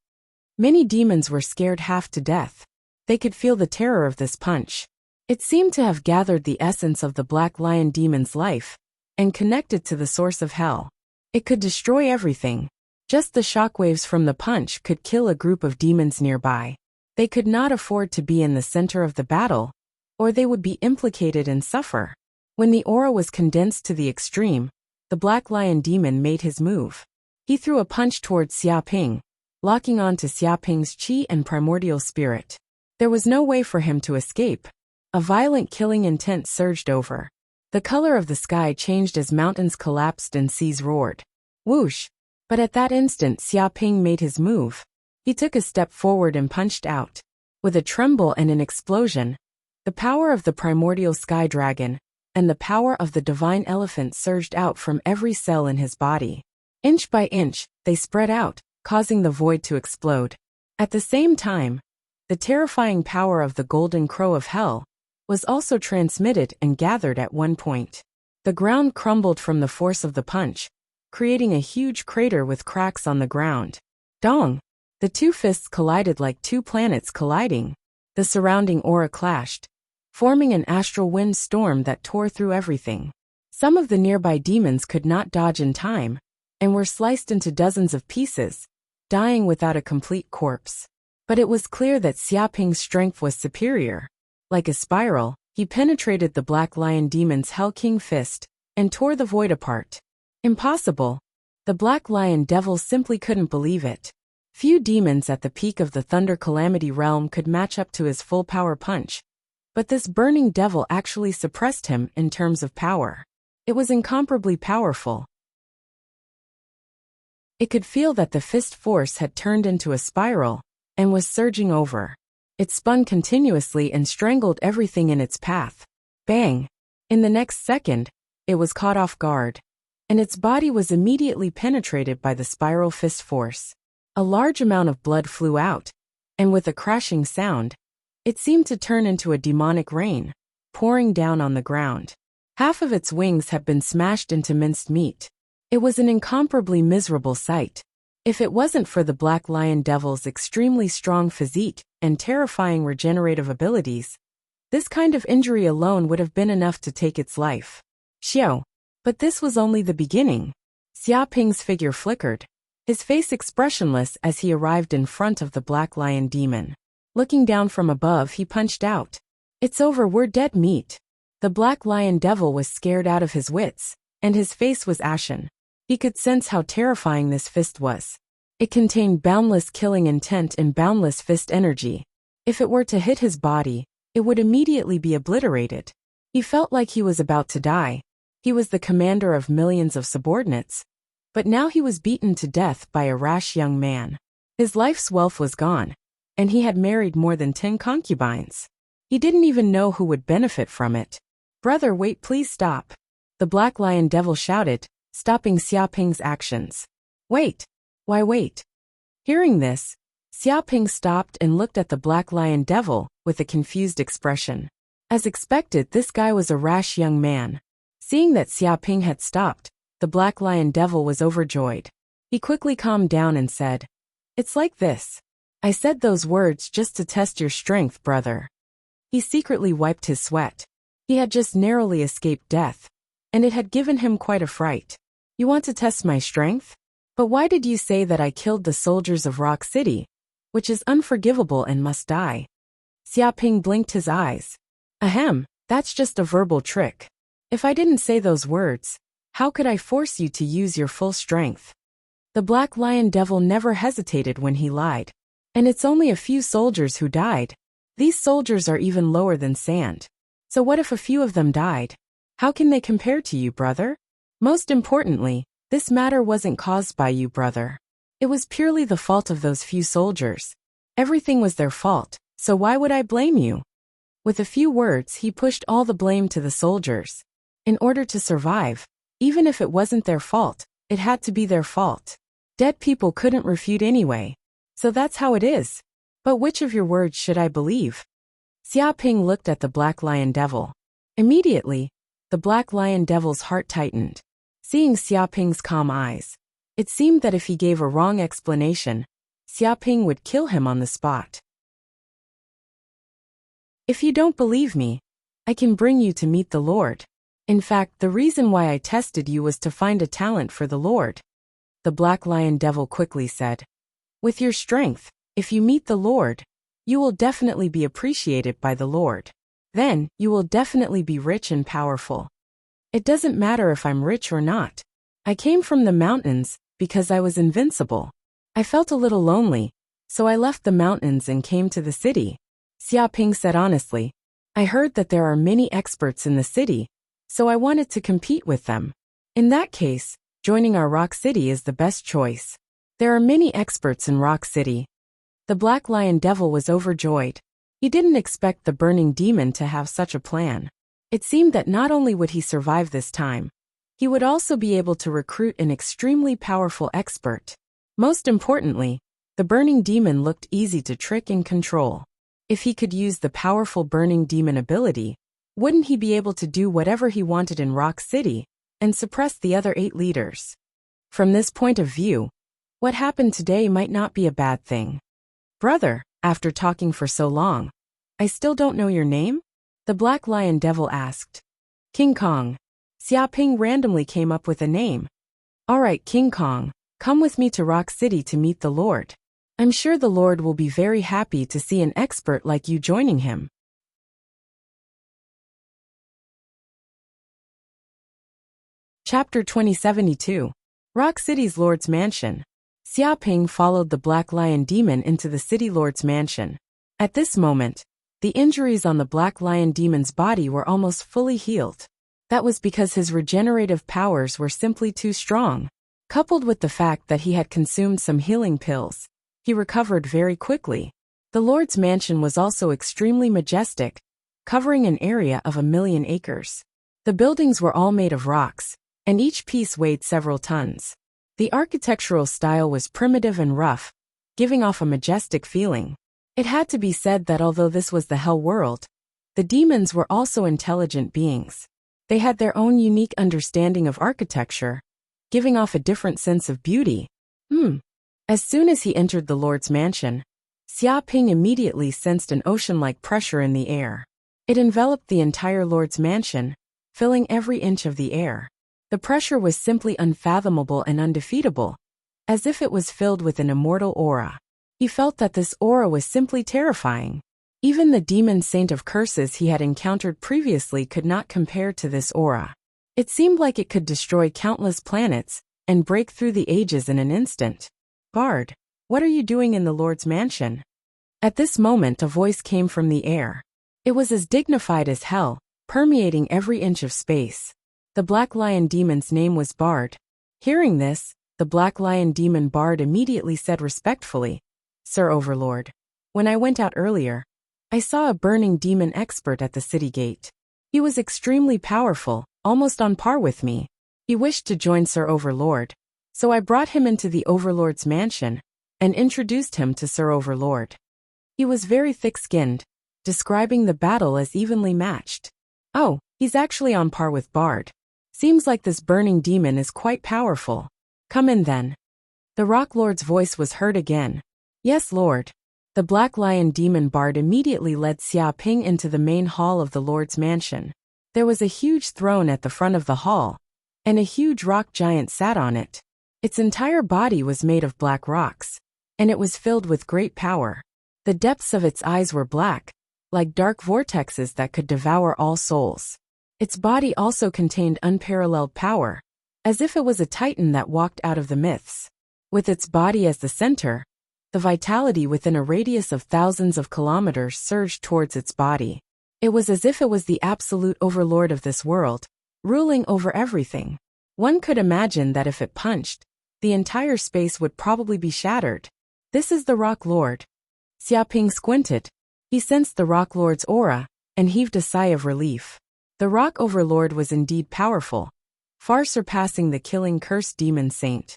Many demons were scared half to death. They could feel the terror of this punch. It seemed to have gathered the essence of the Black Lion demon's life and connected to the source of hell. It could destroy everything. Just the shockwaves from the punch could kill a group of demons nearby. They could not afford to be in the center of the battle, or they would be implicated and suffer. When the aura was condensed to the extreme, the Black Lion demon made his move. He threw a punch towards Xiaoping, locking on to Xiaoping's qi and primordial spirit. There was no way for him to escape. A violent killing intent surged over. The color of the sky changed as mountains collapsed and seas roared. Whoosh! But at that instant Xiaoping made his move. He took a step forward and punched out. With a tremble and an explosion, the power of the primordial sky dragon and the power of the divine elephant surged out from every cell in his body. Inch by inch, they spread out, causing the void to explode. At the same time, the terrifying power of the golden crow of hell was also transmitted and gathered at one point. The ground crumbled from the force of the punch, creating a huge crater with cracks on the ground. Dong! The two fists collided like two planets colliding. The surrounding aura clashed, forming an astral wind storm that tore through everything. Some of the nearby demons could not dodge in time, and were sliced into dozens of pieces, dying without a complete corpse. But it was clear that Xiaoping's strength was superior. Like a spiral, he penetrated the Black Lion demon's Hell King fist, and tore the void apart. Impossible! The Black Lion devil simply couldn't believe it. Few demons at the peak of the Thunder Calamity realm could match up to his full power punch, but this burning devil actually suppressed him in terms of power. It was incomparably powerful. It could feel that the fist force had turned into a spiral and was surging over. It spun continuously and strangled everything in its path. Bang! In the next second, it was caught off guard, and its body was immediately penetrated by the spiral fist force. A large amount of blood flew out, and with a crashing sound, it seemed to turn into a demonic rain, pouring down on the ground. Half of its wings had been smashed into minced meat. It was an incomparably miserable sight. If it wasn't for the Black Lion devil's extremely strong physique and terrifying regenerative abilities, this kind of injury alone would have been enough to take its life. Xiao. But this was only the beginning. Xiaoping's figure flickered, his face expressionless as he arrived in front of the Black Lion demon. Looking down from above, he punched out. "It's over, we're dead meat." The Black Lion devil was scared out of his wits, and his face was ashen. He could sense how terrifying this fist was. It contained boundless killing intent and boundless fist energy. If it were to hit his body, it would immediately be obliterated. He felt like he was about to die. He was the commander of millions of subordinates, but now he was beaten to death by a rash young man. His life's wealth was gone, and he had married more than 10 concubines. He didn't even know who would benefit from it. "Brother, wait, please stop." The Black Lion devil shouted, stopping Xiaoping's actions. "Wait! Why wait?" Hearing this, Xiaoping stopped and looked at the Black Lion devil with a confused expression. As expected, this guy was a rash young man. Seeing that Xiaoping had stopped, the Black Lion devil was overjoyed. He quickly calmed down and said, "It's like this. I said those words just to test your strength, brother." He secretly wiped his sweat. He had just narrowly escaped death, and it had given him quite a fright. "You want to test my strength? But why did you say that I killed the soldiers of Rock City, which is unforgivable and must die?" Xiaoping blinked his eyes. "Ahem, that's just a verbal trick. If I didn't say those words, how could I force you to use your full strength?" The Black Lion devil never hesitated when he lied. "And it's only a few soldiers who died. These soldiers are even lower than sand. So what if a few of them died? How can they compare to you, brother? Most importantly, this matter wasn't caused by you, brother. It was purely the fault of those few soldiers. Everything was their fault, so why would I blame you? With a few words, he pushed all the blame to the soldiers. In order to survive, even if it wasn't their fault, it had to be their fault. Dead people couldn't refute anyway. So that's how it is. But which of your words should I believe? Xiaoping looked at the Black Lion Devil. Immediately, the Black Lion Devil's heart tightened. Seeing Xiaoping's calm eyes, it seemed that if he gave a wrong explanation, Xiaoping would kill him on the spot. If you don't believe me, I can bring you to meet the Lord. In fact, the reason why I tested you was to find a talent for the Lord. The Black Lion Devil quickly said. With your strength, if you meet the Lord, you will definitely be appreciated by the Lord. Then, you will definitely be rich and powerful. It doesn't matter if I'm rich or not. I came from the mountains because I was invincible. I felt a little lonely, so I left the mountains and came to the city. Xiaoping said honestly. I heard that there are many experts in the city, so I wanted to compete with them. In that case, joining our Rock City is the best choice. There are many experts in Rock City. The Black Lion Devil was overjoyed. He didn't expect the Burning Demon to have such a plan. It seemed that not only would he survive this time, he would also be able to recruit an extremely powerful expert. Most importantly, the Burning Demon looked easy to trick and control. If he could use the powerful Burning Demon ability, wouldn't he be able to do whatever he wanted in Rock City and suppress the other 8 leaders? From this point of view, what happened today might not be a bad thing. Brother, after talking for so long, I still don't know your name? The Black Lion Devil asked. King Kong. Xiaoping randomly came up with a name. Alright, King Kong, come with me to Rock City to meet the Lord. I'm sure the Lord will be very happy to see an expert like you joining him. Chapter 2072. Rock City's Lord's Mansion. Xiaoping followed the Black Lion Demon into the City Lord's mansion. At this moment, the injuries on the Black Lion Demon's body were almost fully healed. That was because his regenerative powers were simply too strong. Coupled with the fact that he had consumed some healing pills, he recovered very quickly. The Lord's mansion was also extremely majestic, covering an area of 1,000,000 acres. The buildings were all made of rocks, and each piece weighed several tons. The architectural style was primitive and rough, giving off a majestic feeling. It had to be said that although this was the Hell World, the demons were also intelligent beings. They had their own unique understanding of architecture, giving off a different sense of beauty. As soon as he entered the Lord's mansion, Xiaoping immediately sensed an ocean-like pressure in the air. It enveloped the entire Lord's mansion, filling every inch of the air. The pressure was simply unfathomable and undefeatable, as if it was filled with an immortal aura. He felt that this aura was simply terrifying. Even the demon saint of curses he had encountered previously could not compare to this aura. It seemed like it could destroy countless planets and break through the ages in an instant. Bard, what are you doing in the Lord's mansion? At this moment a voice came from the air. It was as dignified as hell, permeating every inch of space. The Black Lion Demon's name was Bard. Hearing this, the Black Lion Demon Bard immediately said respectfully, Sir Overlord, when I went out earlier, I saw a burning demon expert at the city gate. He was extremely powerful, almost on par with me. He wished to join Sir Overlord, so I brought him into the Overlord's mansion and introduced him to Sir Overlord. He was very thick-skinned, describing the battle as evenly matched. Oh, he's actually on par with Bard. Seems like this burning demon is quite powerful. Come in then. The Rock Lord's voice was heard again. Yes, Lord. The Black Lion Demon Bard immediately led Xiaoping into the main hall of the Lord's mansion. There was a huge throne at the front of the hall, and a huge rock giant sat on it. Its entire body was made of black rocks, and it was filled with great power. The depths of its eyes were black, like dark vortexes that could devour all souls. Its body also contained unparalleled power, as if it was a titan that walked out of the myths. With its body as the center, the vitality within a radius of thousands of kilometers surged towards its body. It was as if it was the absolute overlord of this world, ruling over everything. One could imagine that if it punched, the entire space would probably be shattered. This is the Rock Lord. Xiaoping squinted. He sensed the Rock Lord's aura, and heaved a sigh of relief. The Rock Overlord was indeed powerful, far surpassing the killing cursed demon saint.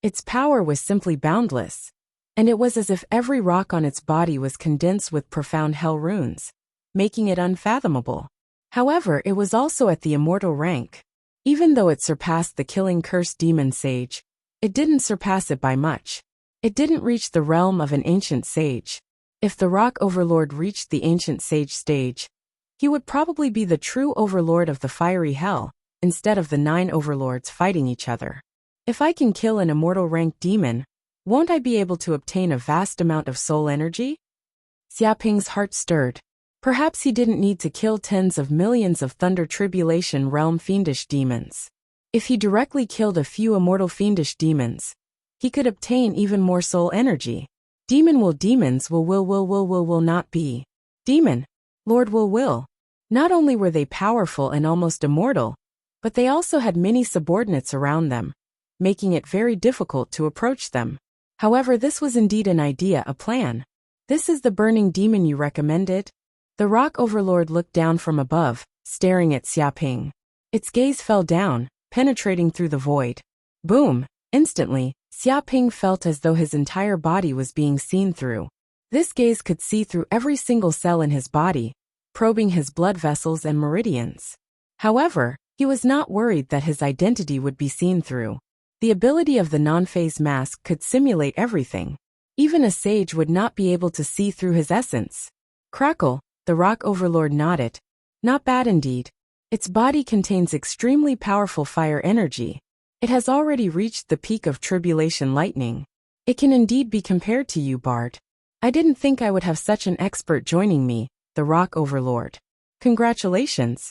Its power was simply boundless, and it was as if every rock on its body was condensed with profound hell runes, making it unfathomable. However, it was also at the immortal rank. Even though it surpassed the killing cursed demon sage, it didn't surpass it by much. It didn't reach the realm of an ancient sage. If the Rock Overlord reached the ancient sage stage, he would probably be the true overlord of the fiery hell, instead of the 9 overlords fighting each other. If I can kill an immortal ranked demon, won't I be able to obtain a vast amount of soul energy? Xiaoping's heart stirred. Perhaps he didn't need to kill tens of millions of Thunder Tribulation Realm fiendish demons. If he directly killed a few immortal fiendish demons, he could obtain even more soul energy. Demons will not be. Demon, Lord will. Not only were they powerful and almost immortal, but they also had many subordinates around them, making it very difficult to approach them. However, this was indeed an idea, a plan. This is the burning demon you recommended? The Rock Overlord looked down from above, staring at Xiaoping. Its gaze fell down, penetrating through the void. Boom! Instantly, Xiaoping felt as though his entire body was being seen through. This gaze could see through every single cell in his body, probing his blood vessels and meridians. However, he was not worried that his identity would be seen through. The ability of the non-phase mask could simulate everything. Even a sage would not be able to see through his essence. Crackle, the Rock Overlord nodded. Not bad indeed. Its body contains extremely powerful fire energy. It has already reached the peak of tribulation lightning. It can indeed be compared to you, Bard. I didn't think I would have such an expert joining me, the Rock Overlord. Congratulations.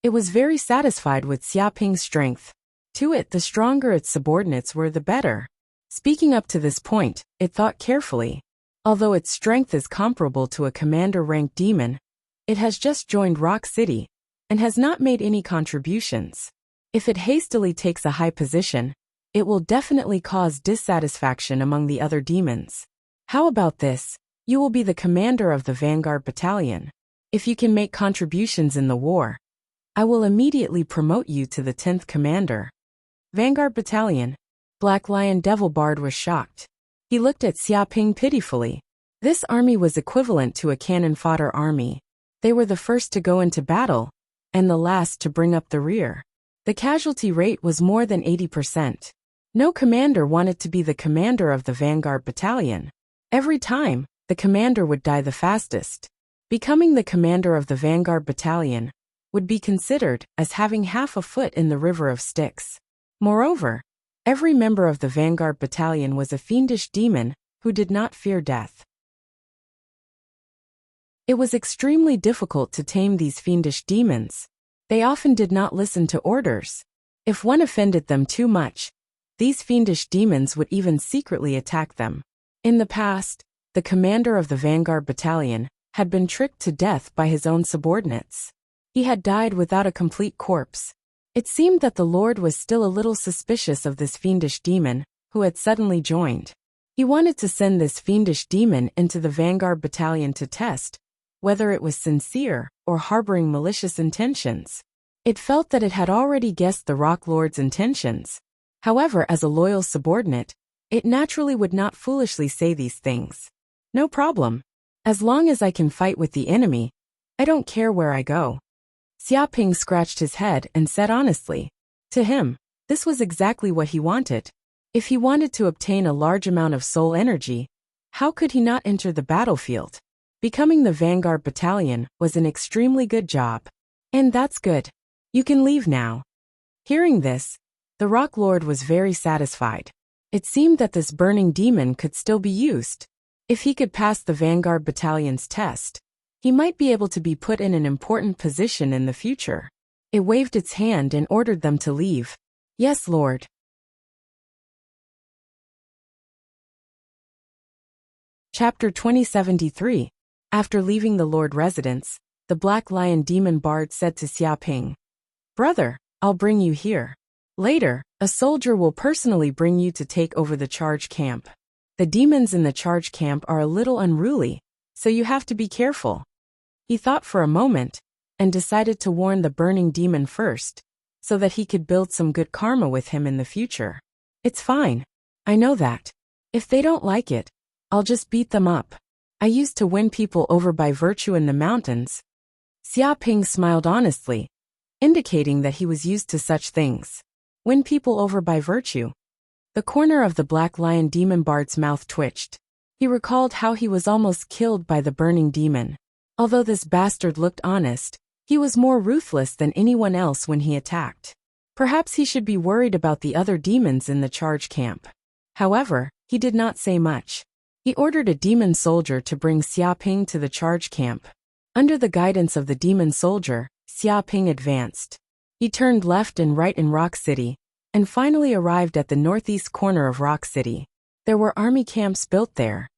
It was very satisfied with Xiaoping's strength. To it, the stronger its subordinates were, the better. Speaking up to this point, it thought carefully. Although its strength is comparable to a commander-ranked demon, it has just joined Rock City, and has not made any contributions. If it hastily takes a high position, it will definitely cause dissatisfaction among the other demons. How about this? You will be the commander of the Vanguard Battalion. If you can make contributions in the war, I will immediately promote you to the 10th commander. Vanguard Battalion. Black Lion Devil Bard was shocked. He looked at Xiaoping pitifully. This army was equivalent to a cannon fodder army. They were the first to go into battle, and the last to bring up the rear. The casualty rate was more than 80%. No commander wanted to be the commander of the Vanguard Battalion. Every time, the commander would die the fastest. Becoming the commander of the Vanguard Battalion would be considered as having half a foot in the river of Styx. Moreover, every member of the Vanguard Battalion was a fiendish demon who did not fear death. It was extremely difficult to tame these fiendish demons. They often did not listen to orders. If one offended them too much, these fiendish demons would even secretly attack them. In the past, the commander of the Vanguard Battalion had been tricked to death by his own subordinates. He had died without a complete corpse. It seemed that the Lord was still a little suspicious of this fiendish demon, who had suddenly joined. He wanted to send this fiendish demon into the Vanguard Battalion to test whether it was sincere or harboring malicious intentions. It felt that it had already guessed the Rock Lord's intentions. However, as a loyal subordinate, it naturally would not foolishly say these things. No problem. As long as I can fight with the enemy, I don't care where I go. Xiaoping scratched his head and said honestly. To him, this was exactly what he wanted. If he wanted to obtain a large amount of soul energy, how could he not enter the battlefield? Becoming the Vanguard Battalion was an extremely good job. And that's good. You can leave now. Hearing this, the Rock Lord was very satisfied. It seemed that this burning demon could still be used. If he could pass the Vanguard Battalion's test, he might be able to be put in an important position in the future. It waved its hand and ordered them to leave. Yes, Lord. Chapter 2073. After leaving the Lord residence, the Black Lion Demon Bard said to Xiaoping, "Brother, I'll bring you here." Later, a soldier will personally bring you to take over the charge camp. The demons in the charge camp are a little unruly, so you have to be careful." He thought for a moment, and decided to warn the burning demon first, so that he could build some good karma with him in the future. "It's fine. I know that. If they don't like it, I'll just beat them up. I used to win people over by virtue in the mountains." Xia Ping smiled honestly, indicating that he was used to such things. Win people over by virtue. The corner of the Black Lion Demon Bard's mouth twitched. He recalled how he was almost killed by the burning demon. Although this bastard looked honest, he was more ruthless than anyone else when he attacked. Perhaps he should be worried about the other demons in the charge camp. However, he did not say much. He ordered a demon soldier to bring Xia Ping to the charge camp. Under the guidance of the demon soldier, Xia Ping advanced. He turned left and right in Rock City, and finally arrived at the northeast corner of Rock City. There were army camps built there.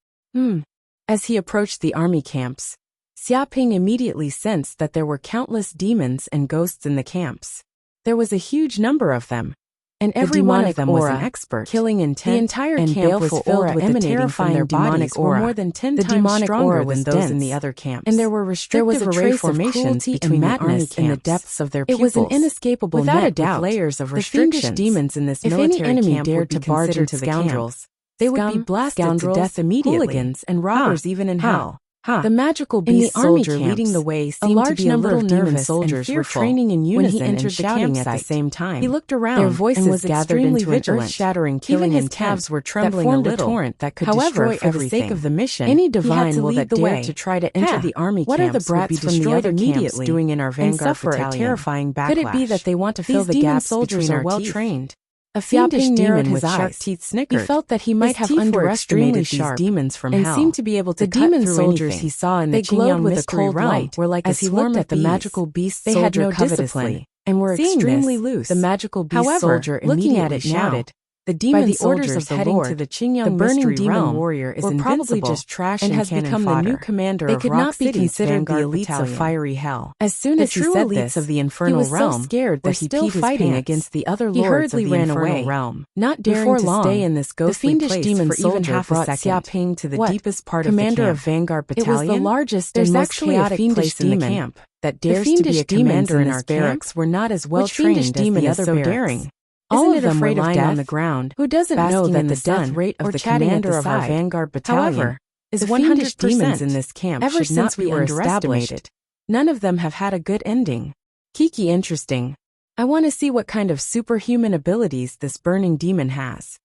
As he approached the army camps, Xia Ping immediately sensed that there were countless demons and ghosts in the camps. There was a huge number of them, and every one of them was an expert. Killing intent. The entire camp was filled with the terrifying demonic aura, more than 10 times stronger than those in the other camps. And there were restrictive array formations between the army camps in the depths of their pupils. It was an inescapable net with layers of restrictions. The fiendish demons in this military camp dared to barge into the scoundrels. They would be blasted to death immediately. Hooligans and robbers even in hell. The magical beast soldier leading the way seemed to be a little nervous, soldiers were training in unison when he entered the campsite at the same time. He looked around, their voices was gathered into an earth-shattering killing. Even his calves were trembling a little. Torrent that could destroy for the sake of the mission. Any divine will that dare to try to enter the army camps. What are the brats from the other camps doing in our vanguard battalion? A terrifying backlash. Could it be that they want to fill the gaps between our well trained? A fiendish demon with sharp teeth snickered. He felt that he might have underestimated these demons from hell, and seemed to be able to cut through soldiers anything. He saw in the Qingyang with a cold light were like as he looked at the magical beast soldier. They had no discipline and were extremely loose. The magical beast soldier, looking at it, shouted, "The demon soldiers heading to the Qingyang the burning demon warrior is probably just trash and has become the new commander of Rock City. They could not be considered the elites of fiery hell." As soon as he said this, of the infernal realm, he was so scared that he peed fighting against the other lords of the infernal realm. Not daring to stay in this ghostly place demon for even half a second. Xia Ping to the deepest part of the camp. Commander of Vanguard Battalion. It was the largest and most chaotic place in the camp that dares to be a commander in our barracks. Were not as well trained as the other barracks. All of them were lying on the ground. Who doesn't know that the death rate of the commander of our vanguard battalion, however, is 100 demons in this camp ever since we were established? None of them have had a good ending. Kiki, interesting. I want to see what kind of superhuman abilities this burning demon has.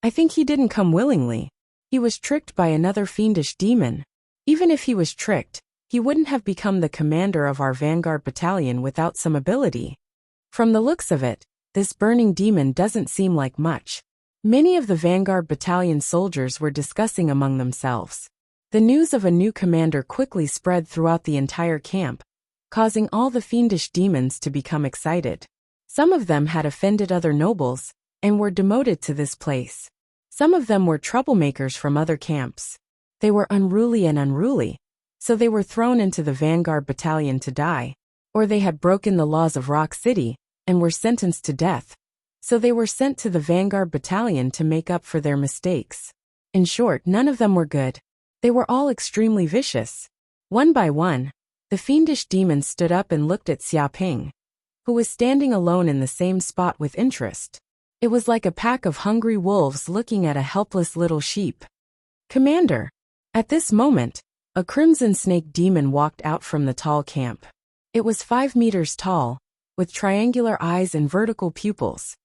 I think he didn't come willingly. He was tricked by another fiendish demon. Even if he was tricked, he wouldn't have become the commander of our vanguard battalion without some ability. From the looks of it, this burning demon doesn't seem like much. Many of the Vanguard Battalion soldiers were discussing among themselves. The news of a new commander quickly spread throughout the entire camp, causing all the fiendish demons to become excited. Some of them had offended other nobles, and were demoted to this place. Some of them were troublemakers from other camps. They were unruly, so they were thrown into the Vanguard Battalion to die. Or they had broken the laws of Rock City, and were sentenced to death, so they were sent to the Vanguard Battalion to make up for their mistakes. In short, none of them were good. They were all extremely vicious. One by one, the fiendish demons stood up and looked at Xia Ping, who was standing alone in the same spot with interest. It was like a pack of hungry wolves looking at a helpless little sheep. "Commander!" At this moment, a crimson snake demon walked out from the tall camp. It was 5 meters tall, with triangular eyes and vertical pupils.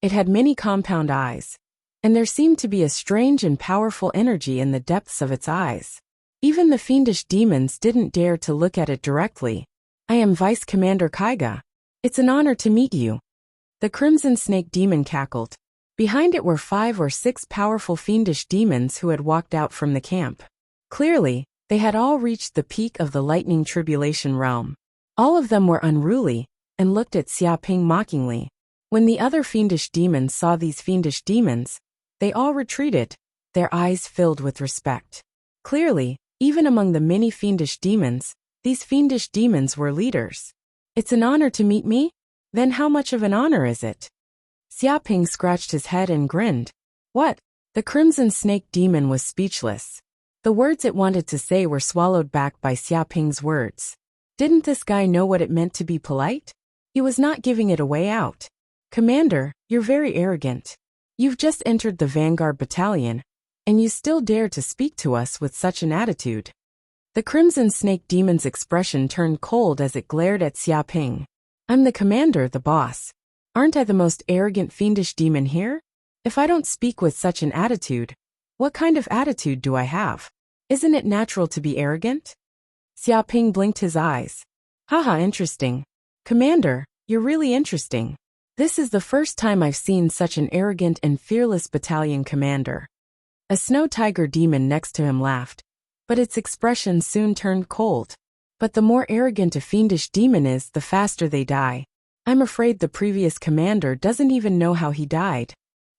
It had many compound eyes, and there seemed to be a strange and powerful energy in the depths of its eyes. Even the fiendish demons didn't dare to look at it directly. "I am Vice Commander Kaiga. It's an honor to meet you." The crimson snake demon cackled. Behind it were 5 or 6 powerful fiendish demons who had walked out from the camp. Clearly, they had all reached the peak of the lightning tribulation realm. All of them were unruly, and looked at Xia Ping mockingly. When the other fiendish demons saw these fiendish demons, they all retreated, their eyes filled with respect. Clearly, even among the many fiendish demons, these fiendish demons were leaders. "It's an honor to meet me," Then how much of an honor is it? Xiaoping scratched his head and grinned. What? The Crimson Snake Demon was speechless. The words it wanted to say were swallowed back by Xiaoping's words. Didn't this guy know what it meant to be polite? He was not giving it a way out. Commander, you're very arrogant. You've just entered the Vanguard Battalion, and you still dare to speak to us with such an attitude. The Crimson Snake Demon's expression turned cold as it glared at Xiaoping. I'm the commander, the boss. Aren't I the most arrogant fiendish demon here? If I don't speak with such an attitude, what kind of attitude do I have? Isn't it natural to be arrogant? Xiaoping blinked his eyes. Haha, interesting. Commander, you're really interesting. This is the first time I've seen such an arrogant and fearless battalion commander. A snow tiger demon next to him laughed, but its expression soon turned cold. But the more arrogant a fiendish demon is, the faster they die. I'm afraid the previous commander doesn't even know how he died.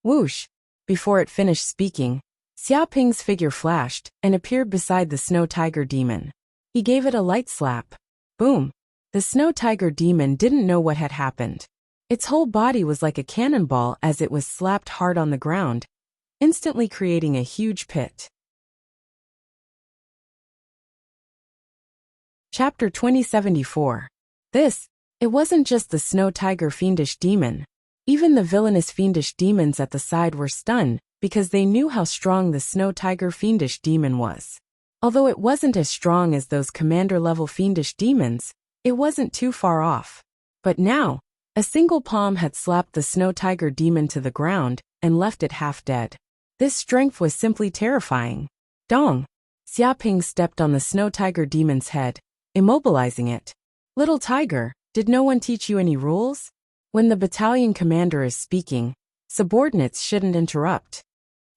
Whoosh! Before it finished speaking, Xiaoping's figure flashed and appeared beside the snow tiger demon. He gave it a light slap. Boom! The snow tiger demon didn't know what had happened. Its whole body was like a cannonball as it was slapped hard on the ground, instantly creating a huge pit. Chapter 2074. It wasn't just the snow tiger fiendish demon. Even the villainous fiendish demons at the side were stunned because they knew how strong the snow tiger fiendish demon was. Although it wasn't as strong as those commander-level fiendish demons, it wasn't too far off. But now, a single palm had slapped the snow tiger demon to the ground and left it half dead. This strength was simply terrifying. Dong! Xiaoping stepped on the snow tiger demon's head, immobilizing it. Little tiger, did no one teach you any rules? When the battalion commander is speaking, subordinates shouldn't interrupt.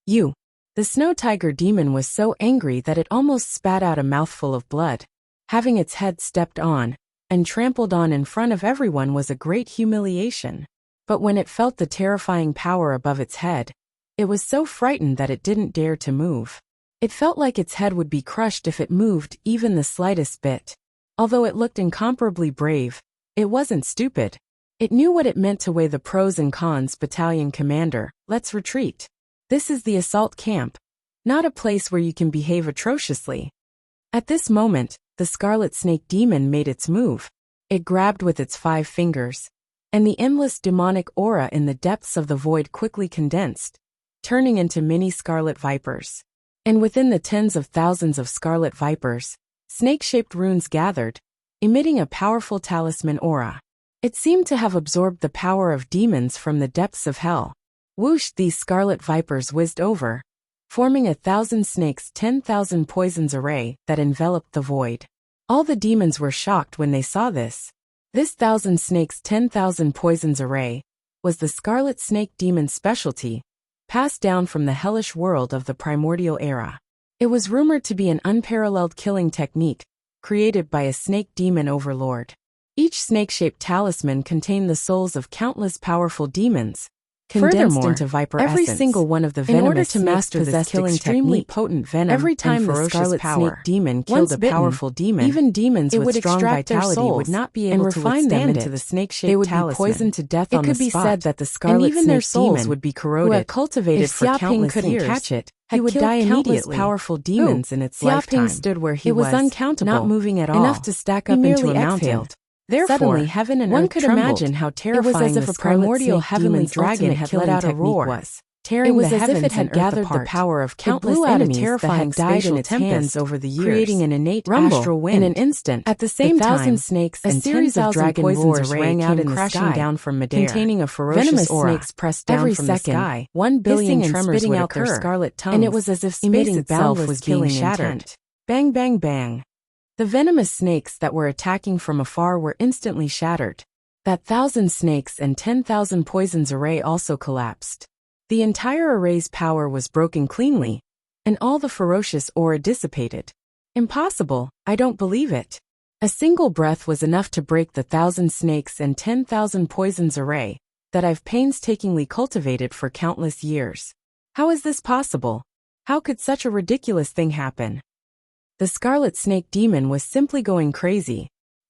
You. The snow tiger demon was so angry that it almost spat out a mouthful of blood. Having its head stepped on and trampled on in front of everyone was a great humiliation. But when it felt the terrifying power above its head, it was so frightened that it didn't dare to move. It felt like its head would be crushed if it moved even the slightest bit. Although it looked incomparably brave, it wasn't stupid. It knew what it meant to weigh the pros and cons. Battalion commander, let's retreat. This is the assault camp, not a place where you can behave atrociously. At this moment, the Scarlet Snake Demon made its move. It grabbed with its 5 fingers, and the endless demonic aura in the depths of the void quickly condensed, turning into many scarlet vipers. And within the tens of thousands of scarlet vipers, snake-shaped runes gathered, emitting a powerful talisman aura. It seemed to have absorbed the power of demons from the depths of hell. Whoosh! These scarlet vipers whizzed over, forming 1,000 snakes' 10,000 poisons array that enveloped the void. All the demons were shocked when they saw this. This 1,000 snakes' 10,000 poisons array was the Scarlet Snake Demon's specialty, passed down from the hellish world of the primordial era. It was rumored to be an unparalleled killing technique, created by a snake demon overlord. Each snake-shaped talisman contained the souls of countless powerful demons, condensed into viper essence. Every single one of the venomous snakes master this killing extremely potent venom. Every time the Scarlet Snake Demon killed a powerful demon, even demons with strong vitality would not be able to withstand into the snake-shaped talisman. They would be poisoned to death on the spot. It could be said that the Scarlet Snake Demon would be corroded, who had cultivated for countless years, catch it, he would die immediately. Powerful demons in its lifetime. Xiaoping stood where he was, uncountable, not moving at all, enough to stack up into a mountain. Therefore, suddenly heaven and earth trembled. Imagine how terrifying it was as if a primordial heavenly dragon had let out a roar, tearing the heavens and earth gathered apart. The power of countless enemies terrifying that had died in its hands over the years, creating an innate astral wind. In an instant, at the same time, snakes and series of dragon roars rang out in the sky, down from midair, containing a ferocious aura. Snakes pressed down from the sky, 1 billion tremors would occur, their scarlet tongues, and it was as if space itself was being shattered. Bang, bang, bang. The venomous snakes that were attacking from afar were instantly shattered. That 1,000 snakes and 10,000 poisons array also collapsed. The entire array's power was broken cleanly, and all the ferocious aura dissipated. Impossible, I don't believe it. A single breath was enough to break the 1,000 snakes and 10,000 poisons array that I've painstakingly cultivated for countless years. How is this possible? How could such a ridiculous thing happen? The Scarlet Snake Demon was simply going crazy.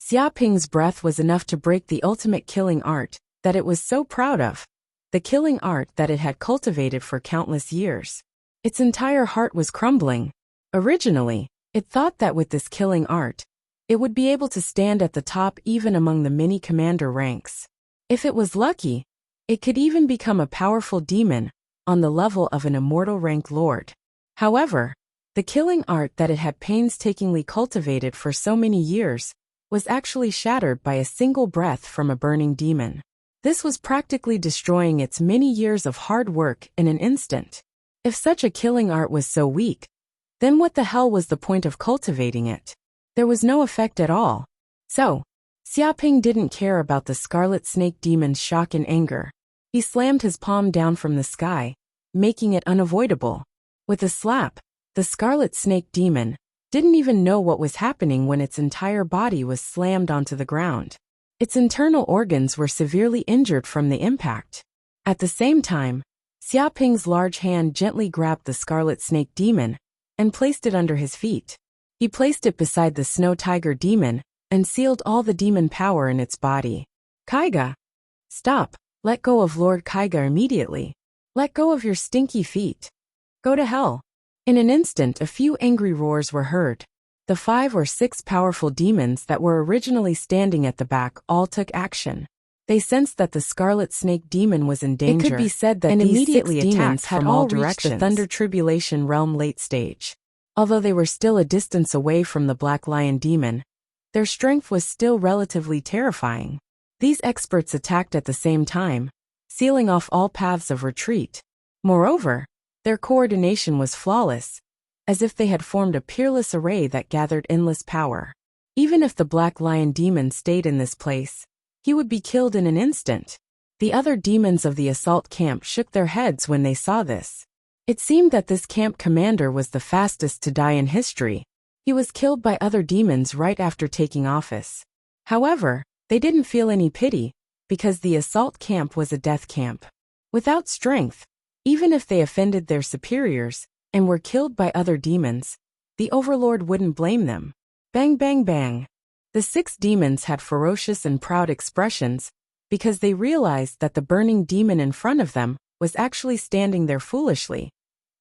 Xia Ping's breath was enough to break the ultimate killing art that it was so proud of. The killing art that it had cultivated for countless years. Its entire heart was crumbling. Originally, it thought that with this killing art, it would be able to stand at the top even among the mini commander ranks. If it was lucky, it could even become a powerful demon on the level of an immortal rank lord. However, the killing art that it had painstakingly cultivated for so many years was actually shattered by a single breath from a burning demon. This was practically destroying its many years of hard work in an instant. If such a killing art was so weak, then what the hell was the point of cultivating it? There was no effect at all. So, Xia Ping didn't care about the Scarlet Snake Demon's shock and anger. He slammed his palm down from the sky, making it unavoidable. With a slap, the Scarlet Snake Demon didn't even know what was happening when its entire body was slammed onto the ground. Its internal organs were severely injured from the impact. At the same time, Xia Ping's large hand gently grabbed the Scarlet Snake Demon and placed it under his feet. He placed it beside the Snow Tiger Demon and sealed all the demon power in its body. Kaiga! Stop! Let go of Lord Kaiga immediately. Let go of your stinky feet. Go to hell. In an instant a few angry roars were heard. The 5 or 6 powerful demons that were originally standing at the back all took action. They sensed that the Scarlet Snake Demon was in danger. It could be said that these immediately 6 demons had all reached the Thunder Tribulation Realm late stage. Although they were still a distance away from the Black Lion Demon, their strength was still relatively terrifying. These experts attacked at the same time, sealing off all paths of retreat. Moreover, their coordination was flawless, as if they had formed a peerless array that gathered endless power. Even if the Black Lion Demon stayed in this place, he would be killed in an instant. The other demons of the assault camp shook their heads when they saw this. It seemed that this camp commander was the fastest to die in history. He was killed by other demons right after taking office. However, they didn't feel any pity, because the assault camp was a death camp. Without strength, even if they offended their superiors and were killed by other demons, the overlord wouldn't blame them. Bang bang bang. The 6 demons had ferocious and proud expressions, because they realized that the burning demon in front of them was actually standing there foolishly,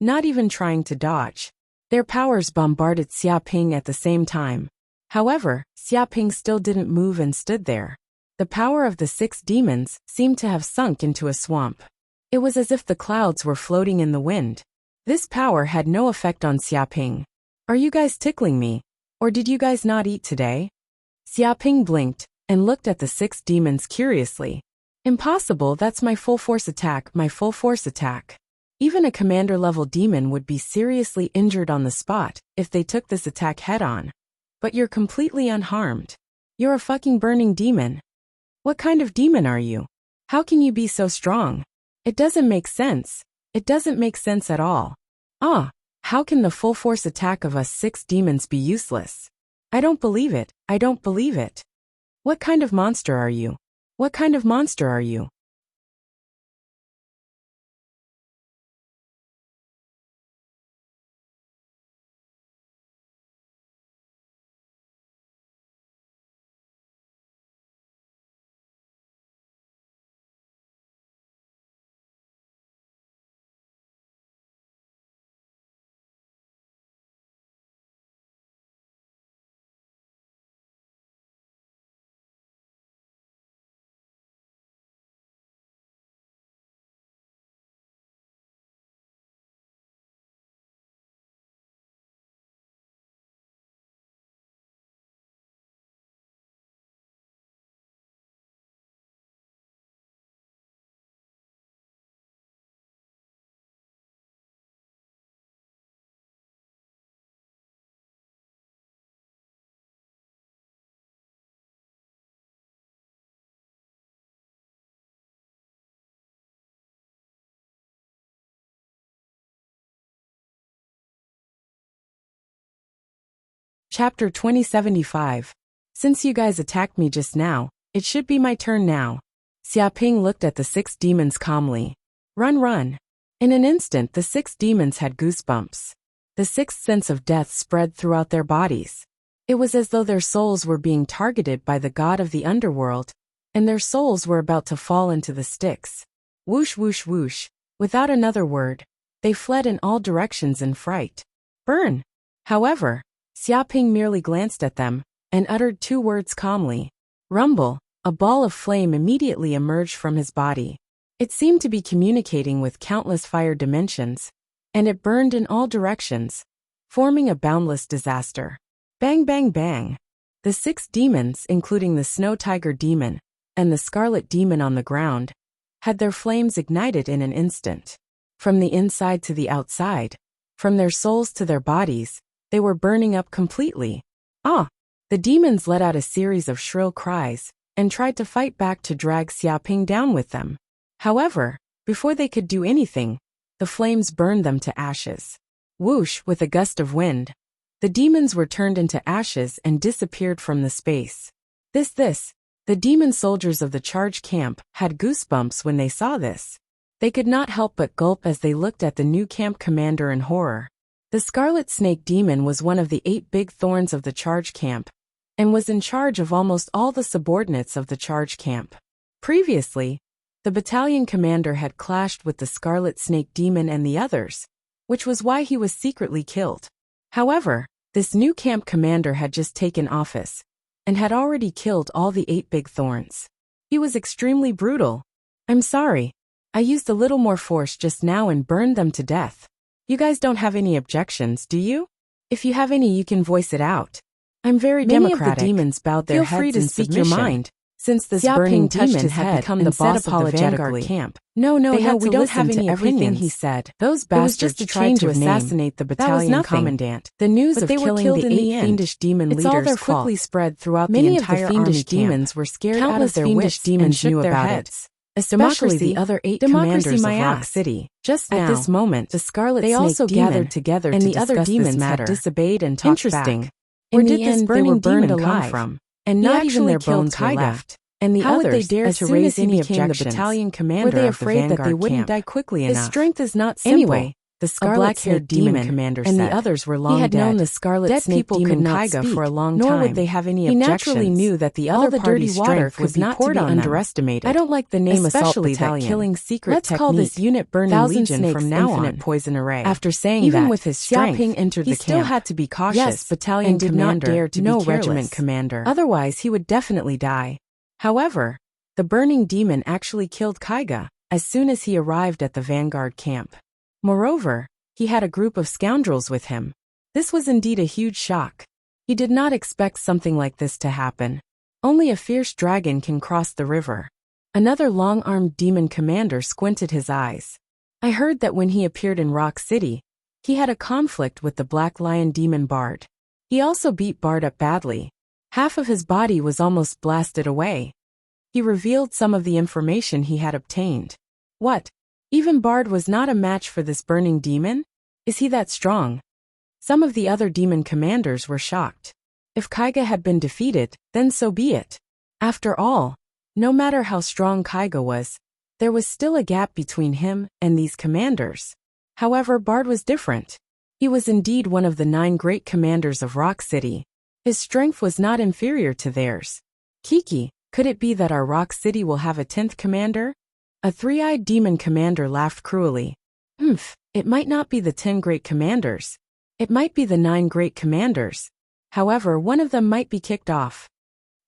not even trying to dodge. Their powers bombarded Xia Ping at the same time. However, Xia Ping still didn't move and stood there. The power of the 6 demons seemed to have sunk into a swamp. It was as if the clouds were floating in the wind. This power had no effect on Xia Ping. Are you guys tickling me? Or did you guys not eat today? Xia Ping blinked and looked at the 6 demons curiously. Impossible, that's my full force attack, my full force attack. Even a commander-level demon would be seriously injured on the spot if they took this attack head-on. But you're completely unharmed. You're a fucking burning demon. What kind of demon are you? How can you be so strong? It doesn't make sense. It doesn't make sense at all. How can the full force attack of us 6 demons be useless? I don't believe it. I don't believe it. What kind of monster are you? What kind of monster are you? Chapter 2075. Since you guys attacked me just now, it should be my turn now. Xia Ping looked at the 6 demons calmly. Run, run. In an instant the 6 demons had goosebumps. The 6th sense of death spread throughout their bodies. It was as though their souls were being targeted by the god of the underworld, and their souls were about to fall into the sticks. Whoosh whoosh whoosh. Without another word, they fled in all directions in fright. Burn! However, Xiaoping merely glanced at them, and uttered 2 words calmly. Rumble! A ball of flame immediately emerged from his body. It seemed to be communicating with countless fire dimensions, and it burned in all directions, forming a boundless disaster. Bang bang bang! The 6 demons, including the Snow Tiger Demon and the Scarlet Demon on the ground, had their flames ignited in an instant. From the inside to the outside, from their souls to their bodies, they were burning up completely. Ah! The demons let out a series of shrill cries and tried to fight back to drag Xiaoping down with them. However, before they could do anything, the flames burned them to ashes. Whoosh! With a gust of wind, the demons were turned into ashes and disappeared from the space. The demon soldiers of the charge camp had goosebumps when they saw this. They could not help but gulp as they looked at the new camp commander in horror. The Scarlet Snake Demon was one of the 8 big thorns of the charge camp, and was in charge of almost all the subordinates of the charge camp. Previously, the battalion commander had clashed with the Scarlet Snake Demon and the others, which was why he was secretly killed. However, this new camp commander had just taken office, and had already killed all the 8 big thorns. He was extremely brutal. I'm sorry. I used a little more force just now and burned them to death. You guys don't have any objections, do you? If you have any, you can voice it out. I'm very democratic. Many of the demons bowed their heads. Feel free to speak your mind. Since this burning demon had become the boss of the Vanguard camp. No, we don't have any opinions, he said. Those bastards tried to assassinate the battalion commandant. The news of killing the 8 fiendish demon leaders quickly spread throughout the entire army camp. Many of the fiendish demons were scared out of their wits and shook their heads. Especially the other 8 commanders of Rock City. Just now, at this moment, the Scarlet Snake Demon gathered together and the other demons had disobeyed and talked back. Where did this burning demon come from? And not even their bones were left. And the others, would they dare to raise any objections? The battalion commander were they afraid that they wouldn't die quickly enough? His strength is not simple. Anyway, the Scarlet Snake Demon commander and the others were long dead. He had known the Scarlet Snake Demon Kaiga for a long time. Nor would they have any objections. He naturally knew that the other party's strength was not to be underestimated. I don't like the name Assault Battalion. Killing secret Let's call this unit Burning Legion from now on. Infinite Poison Array. After saying even that, with his strength, entered he still had to be cautious. Yes, battalion and did not dare to be careless. Regiment commander. Otherwise, he would definitely die. However, the burning demon actually killed Kaiga as soon as he arrived at the Vanguard camp. Moreover, he had a group of scoundrels with him. This was indeed a huge shock. He did not expect something like this to happen. Only a fierce dragon can cross the river. Another long-armed demon commander squinted his eyes. I heard that when he appeared in Rock City, he had a conflict with the Black Lion demon Bard. He also beat Bard up badly. Half of his body was almost blasted away. He revealed some of the information he had obtained. What? Even Bard was not a match for this burning demon? Is he that strong? Some of the other demon commanders were shocked. If Kaiga had been defeated, then so be it. After all, no matter how strong Kaiga was, there was still a gap between him and these commanders. However, Bard was different. He was indeed one of the 9 great commanders of Rock City. His strength was not inferior to theirs. Kiki, could it be that our Rock City will have a 10th commander? A 3-eyed demon commander laughed cruelly. It might not be the 10 great commanders. It might be the 9 great commanders. However, one of them might be kicked off.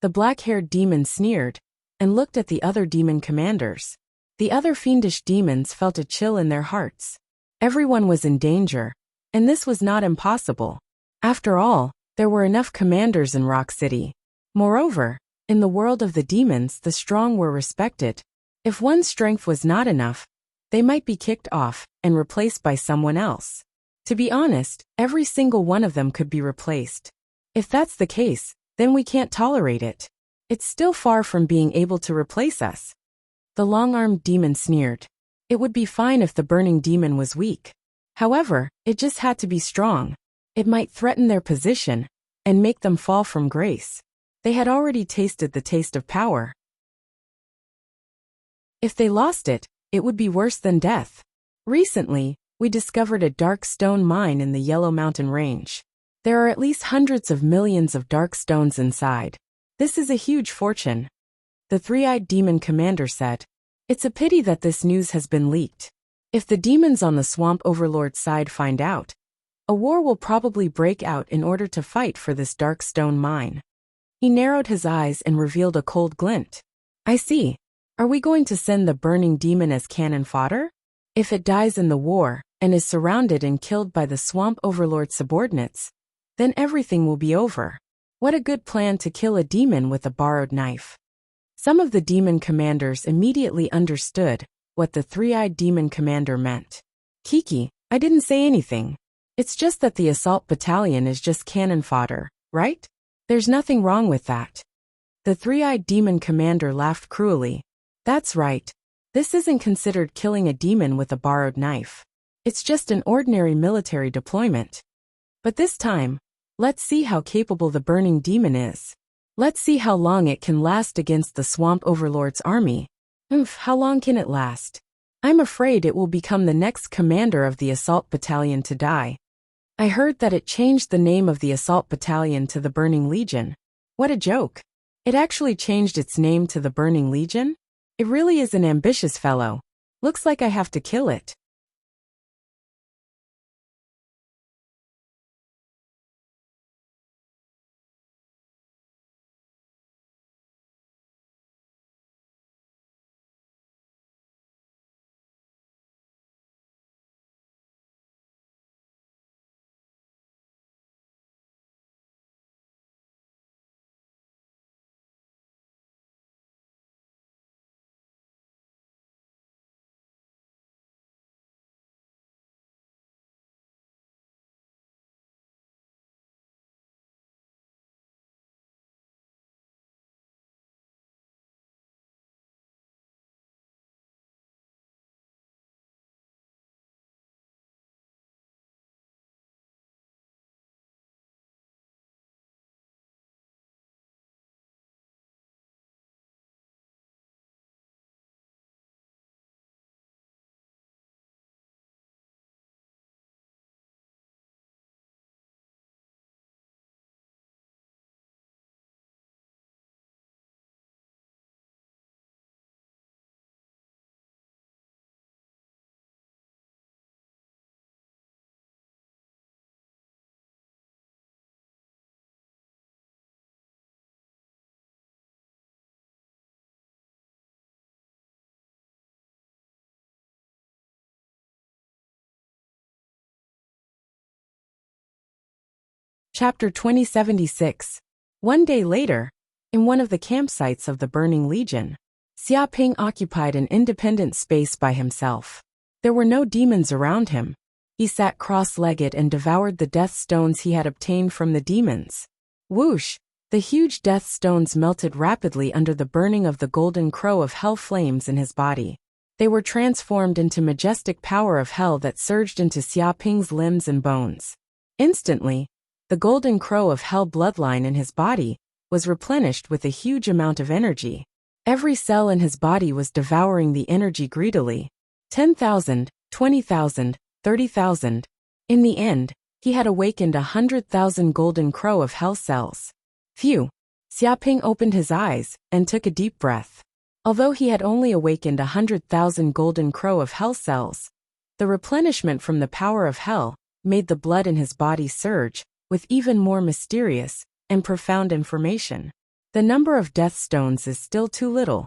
The black-haired demon sneered and looked at the other demon commanders. The other fiendish demons felt a chill in their hearts. Everyone was in danger, and this was not impossible. After all, there were enough commanders in Rock City. Moreover, in the world of the demons, the strong were respected. If one's strength was not enough, they might be kicked off and replaced by someone else. To be honest, every single one of them could be replaced. If that's the case, then we can't tolerate it. It's still far from being able to replace us. The long-armed demon sneered. It would be fine if the burning demon was weak. However, it just had to be strong. It might threaten their position and make them fall from grace. They had already tasted the taste of power. If they lost it, it would be worse than death. Recently, we discovered a dark stone mine in the Yellow Mountain Range. There are at least hundreds of millions of dark stones inside. This is a huge fortune. The three-eyed demon commander said. It's a pity that this news has been leaked. If the demons on the swamp overlord's side find out, a war will probably break out in order to fight for this dark stone mine. He narrowed his eyes and revealed a cold glint. I see. Are we going to send the burning demon as cannon fodder? If it dies in the war, and is surrounded and killed by the swamp overlord's subordinates, then everything will be over. What a good plan to kill a demon with a borrowed knife. Some of the demon commanders immediately understood what the three-eyed demon commander meant. Kiki, I didn't say anything. It's just that the assault battalion is just cannon fodder, right? There's nothing wrong with that. The three-eyed demon commander laughed cruelly. That's right. This isn't considered killing a demon with a borrowed knife. It's just an ordinary military deployment. But this time, let's see how capable the burning demon is. Let's see how long it can last against the swamp overlord's army. How long can it last? I'm afraid it will become the next commander of the assault battalion to die. I heard that it changed the name of the assault battalion to the Burning Legion. What a joke. It actually changed its name to the Burning Legion? It really is an ambitious fellow. Looks like I have to kill it. Chapter 2076. One day later, in one of the campsites of the Burning Legion, Xiaoping occupied an independent space by himself. There were no demons around him. He sat cross-legged and devoured the death stones he had obtained from the demons. Whoosh! The huge death stones melted rapidly under the burning of the golden crow of hell flames in his body. They were transformed into majestic power of hell that surged into Xiaoping's limbs and bones. Instantly, the golden crow of hell bloodline in his body was replenished with a huge amount of energy. Every cell in his body was devouring the energy greedily. 10,000, 20,000, 30,000. In the end, he had awakened 100,000 golden crow of hell cells. Phew! Xiaoping opened his eyes and took a deep breath. Although he had only awakened 100,000 golden crow of hell cells, the replenishment from the power of hell made the blood in his body surge with even more mysterious and profound information. The number of death stones is still too little.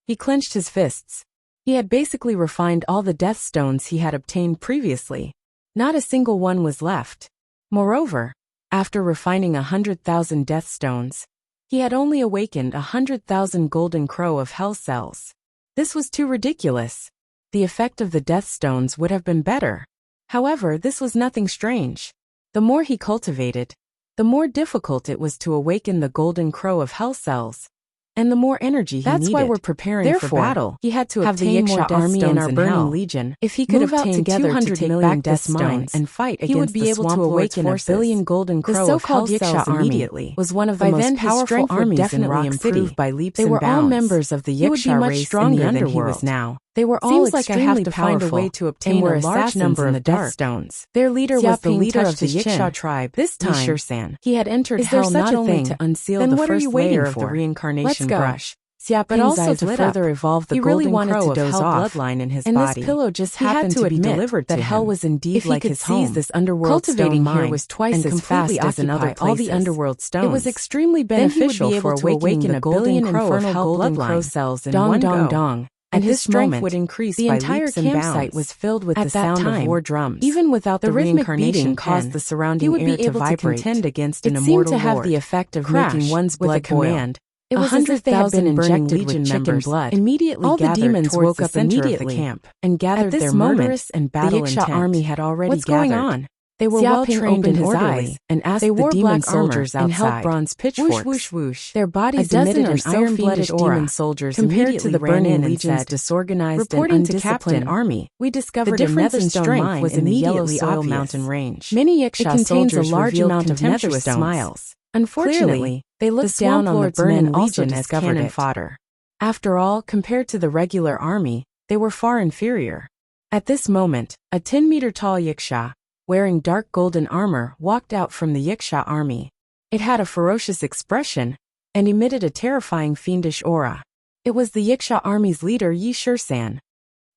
He clenched his fists. He had basically refined all the death stones he had obtained previously. Not a single one was left. Moreover, after refining 100,000 death stones, he had only awakened 100,000 golden crow of hell cells. This was too ridiculous. The effect of the death stones would have been better. However, this was nothing strange. The more he cultivated, the more difficult it was to awaken the golden crow of hell cells, and the more energy he needed. That's why we're preparing for battle. He had to have the Wuxia army in our Burning Legion. If he could obtain 200 million death stones and fight against, he would be able to awaken 1 billion golden crow of hell cells immediately. Was one of the most powerful armies in Rock City by leaps and bounds. They were all members of the Wuxia race in the underworld. Now. They were all Seems like I extremely have to find a way to obtain were a large number in of the death dark. stones. Their leader was the Xiaoping leader of touched the his Yiksha chin. tribe. This time, Yi-Shur-san. he had entered Is there hell such not a only thing? to unseal Then the what are first you waiting layer of the for? reincarnation Let's go. brush, Xiaoping's but also eyes to lit further up. evolve the He really golden wanted crow to of doze hell off. bloodline in his And body. this pillow just He had happened to to be admit delivered that to hell him. was indeed If he like could his seize home. this underworld Cultivating stone here mine was twice and as completely fast as in occupy other all the places. underworld stones, It was extremely beneficial for awakening the golden crow of hell bloodline cells in one go. And his strength would increase the by entire leaps and campsite bounds. was filled with At the that sound time, of war drums. even without the the rhythmic reincarnation beating caused pen, the surrounding he would air be able to vibrate. contend against an It seemed immortal to have lord. the effect of Crash, making one's with a blood boil. command. It was 100,000 injected Legion with chicken members blood. Immediately All the gathered demons towards woke the up center of the immediately camp and gathered At this their moment, murderous and battle the Yiksha intent. army had already What's going gathered. on? They were Xiaoping well trained opened and his orderly eyes, and asked they the wore demon black soldiers armor and held outside. bronze Whoosh, pitchforks. whoosh, whoosh. Their bodies A dozen emitted or an so iron-blooded fiendish aura. demon soldiers Compared to the immediately ran Burning in and Legion's said, disorganized reporting and to undisciplined Captain, army, we discovered the difference another in strength mine was in the yellow immediately soil obvious. mountain range. Many It Yiksha contains a soldiers large revealed amount of contemptuous nether stones. smiles. Unfortunately, Clearly, they the looked down Swamp on the Lord's Burning men also Legion as discovered cannon it. fodder. After all, compared to the regular army, they were far inferior. At this moment, a 10-meter-tall Yiksha, wearing dark golden armor, walked out from the Yiksha army. It had a ferocious expression and emitted a terrifying fiendish aura. It was the Yiksha army's leader, Yi-Shur-san.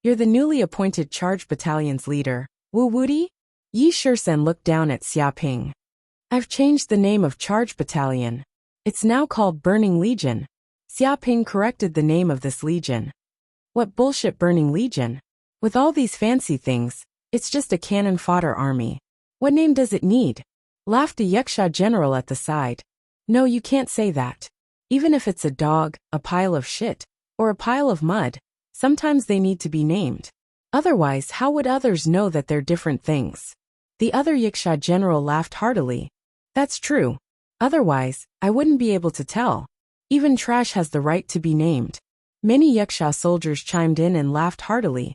You're the newly appointed charge battalion's leader, Wu Wudi? Yi-Shur-san looked down at Xiaoping. I've changed the name of charge battalion. It's now called Burning Legion. Xiaoping corrected the name of this legion. What bullshit Burning Legion? With all these fancy things, it's just a cannon fodder army. What name does it need? Laughed a Yiksha general at the side. No, you can't say that. Even if it's a dog, a pile of shit, or a pile of mud, sometimes they need to be named. Otherwise, how would others know that they're different things? The other Yiksha general laughed heartily. That's true. Otherwise, I wouldn't be able to tell. Even trash has the right to be named. Many Yiksha soldiers chimed in and laughed heartily.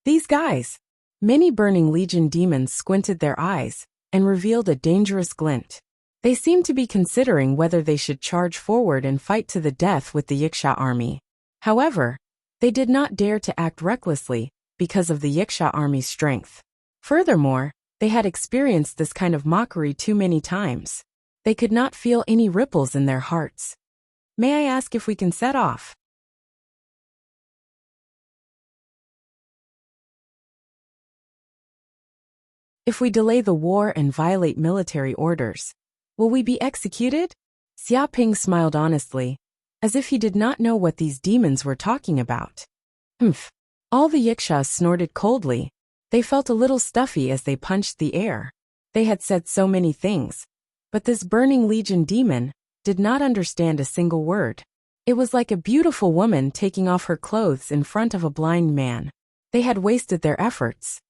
These guys. Many Burning Legion demons squinted their eyes and revealed a dangerous glint. They seemed to be considering whether they should charge forward and fight to the death with the Yiksha army. However, they did not dare to act recklessly because of the Yiksha army's strength. Furthermore, they had experienced this kind of mockery too many times. They could not feel any ripples in their hearts. May I ask if we can set off? If we delay the war and violate military orders, will we be executed? Xiaoping smiled honestly, as if he did not know what these demons were talking about. Humph. All the Yikshas snorted coldly. They felt a little stuffy as they punched the air. They had said so many things, but this Burning Legion demon did not understand a single word. It was like a beautiful woman taking off her clothes in front of a blind man. They had wasted their efforts.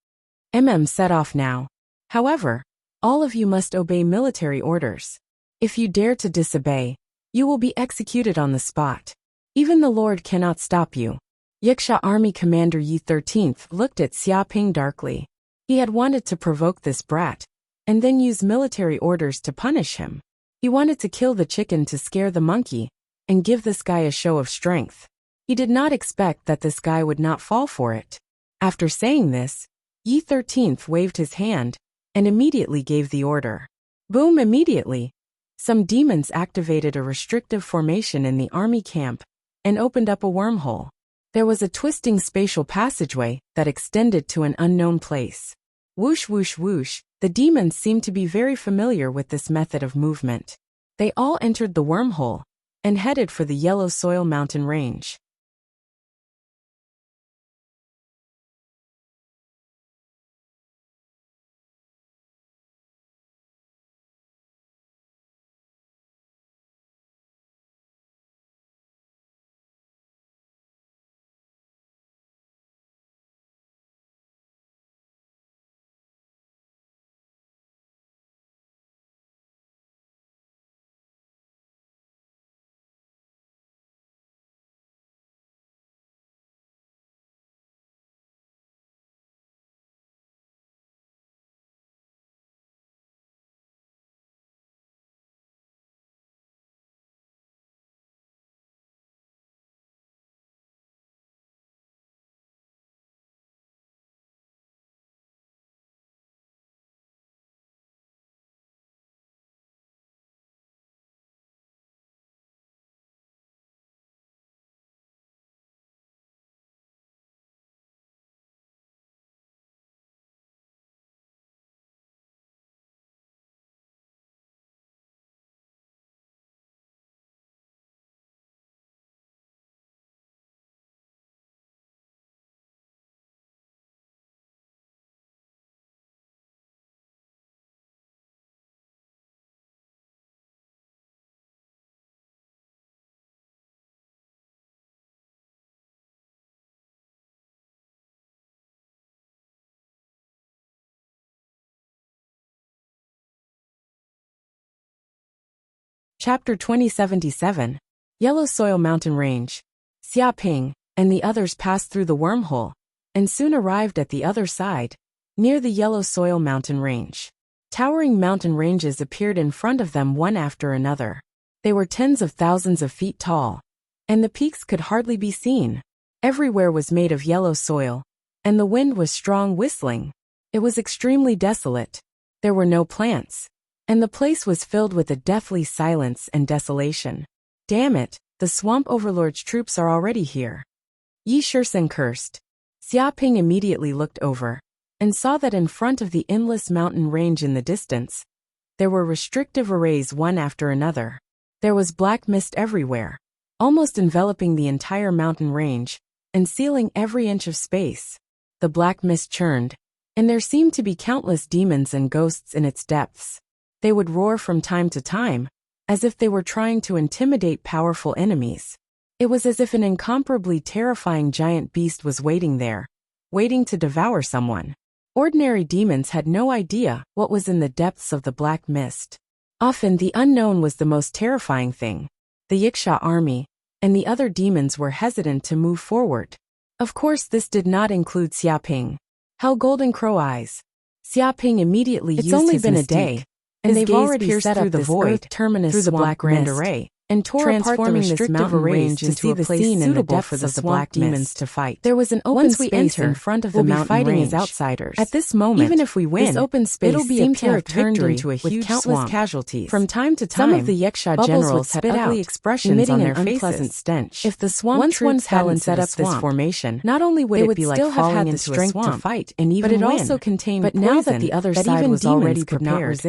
Set off now. However, all of you must obey military orders. If you dare to disobey, you will be executed on the spot. Even the Lord cannot stop you. Yiksha Army Commander Yi 13th looked at Xiaoping darkly. He had wanted to provoke this brat, and then use military orders to punish him. He wanted to kill the chicken to scare the monkey, and give this guy a show of strength. He did not expect that this guy would not fall for it. After saying this, Yi 13th waved his hand, and immediately gave the order. Boom! Immediately, some demons activated a restrictive formation in the army camp, and opened up a wormhole. There was a twisting spatial passageway that extended to an unknown place. Whoosh whoosh whoosh, the demons seemed to be very familiar with this method of movement. They all entered the wormhole, and headed for the Yellow Soil Mountain Range. Chapter 2077. Yellow Soil Mountain Range. Xia Ping and the others passed through the wormhole, and soon arrived at the other side, near the Yellow Soil Mountain Range. Towering mountain ranges appeared in front of them one after another. They were tens of thousands of feet tall, and the peaks could hardly be seen. Everywhere was made of yellow soil, and the wind was strong whistling. It was extremely desolate. There were no plants, and the place was filled with a deathly silence and desolation. Damn it, the swamp overlord's troops are already here. Yi Shursen cursed. Xia Ping immediately looked over, and saw that in front of the endless mountain range in the distance, there were restrictive arrays one after another. There was black mist everywhere, almost enveloping the entire mountain range, and sealing every inch of space. The black mist churned, and there seemed to be countless demons and ghosts in its depths. They would roar from time to time, as if they were trying to intimidate powerful enemies. It was as if an incomparably terrifying giant beast was waiting there, waiting to devour someone. Ordinary demons had no idea what was in the depths of the black mist. Often the unknown was the most terrifying thing. The Yiksha army and the other demons were hesitant to move forward. Of course, this did not include Xia Ping. Hell Golden Crow Eyes. Xia Ping immediately used his mystique. It's only been a day, and they've already set up the void terminus through the black grand array, and tore apart the restrictive range into a place suitable for the black demons to fight. There was an open space in front of the mountain range. As outsiders. At this moment, even if we win, this open space it'll be a Pyrrhic victory into a huge countless swamp. Casualties. From time to time, some of the Yiksha generals had ugly expressions on their faces. Unpleasant stench. If the swamp troops hadn't set up this formation, not only would it be like falling into a swamp to fight and even win, but it also contained poison. But now that the other side was already prepared,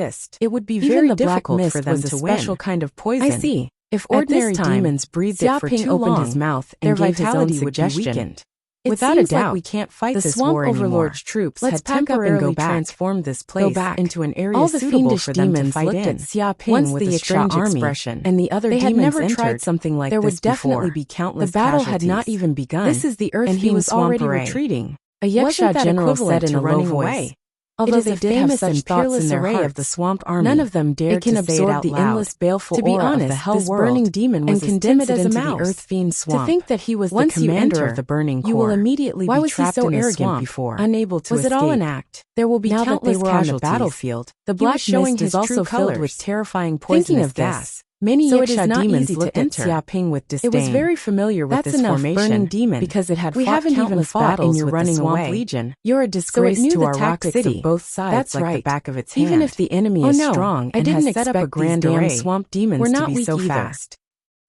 it would be very difficult for them to win. Special kind of poison. I see. If ordinary demons breathed it for too long, his mouth and their vitality would be weakened. Without a doubt, we can't fight this war anymore. The swamp overlord's troops had temporarily transformed this place into an area suitable for them to fight in. Once the Yiksha army and the other demons entered, they had never tried something like this before. There would definitely be countless casualties. The battle had not even begun. This is the Earth, and he was already retreating. A Yiksha general said in a low voice. Although they did have such thoughts in their array of the swamp army, none of them dared to say it out the endless baleful aura of the hell world, burning demon was and condemned it as a mouse. The earth fiend swamp. To think that he was the commander of the burning core, you will immediately be trapped in the swamp before, unable to escape. Was it all an act? There will be countless casualties. On the battlefield, the black mist is also filled with terrifying poisonous gas. Many Yiksha demons looked at Xia Ping with disdain. It was very familiar with this formation, burning demon, because it had fought countless battles in your running away. Legion. You're a disgrace to our rock city. Of both sides. That's like the back of its hand. Even if the enemy is strong and has set up a grand array, swamp demons to be so fast.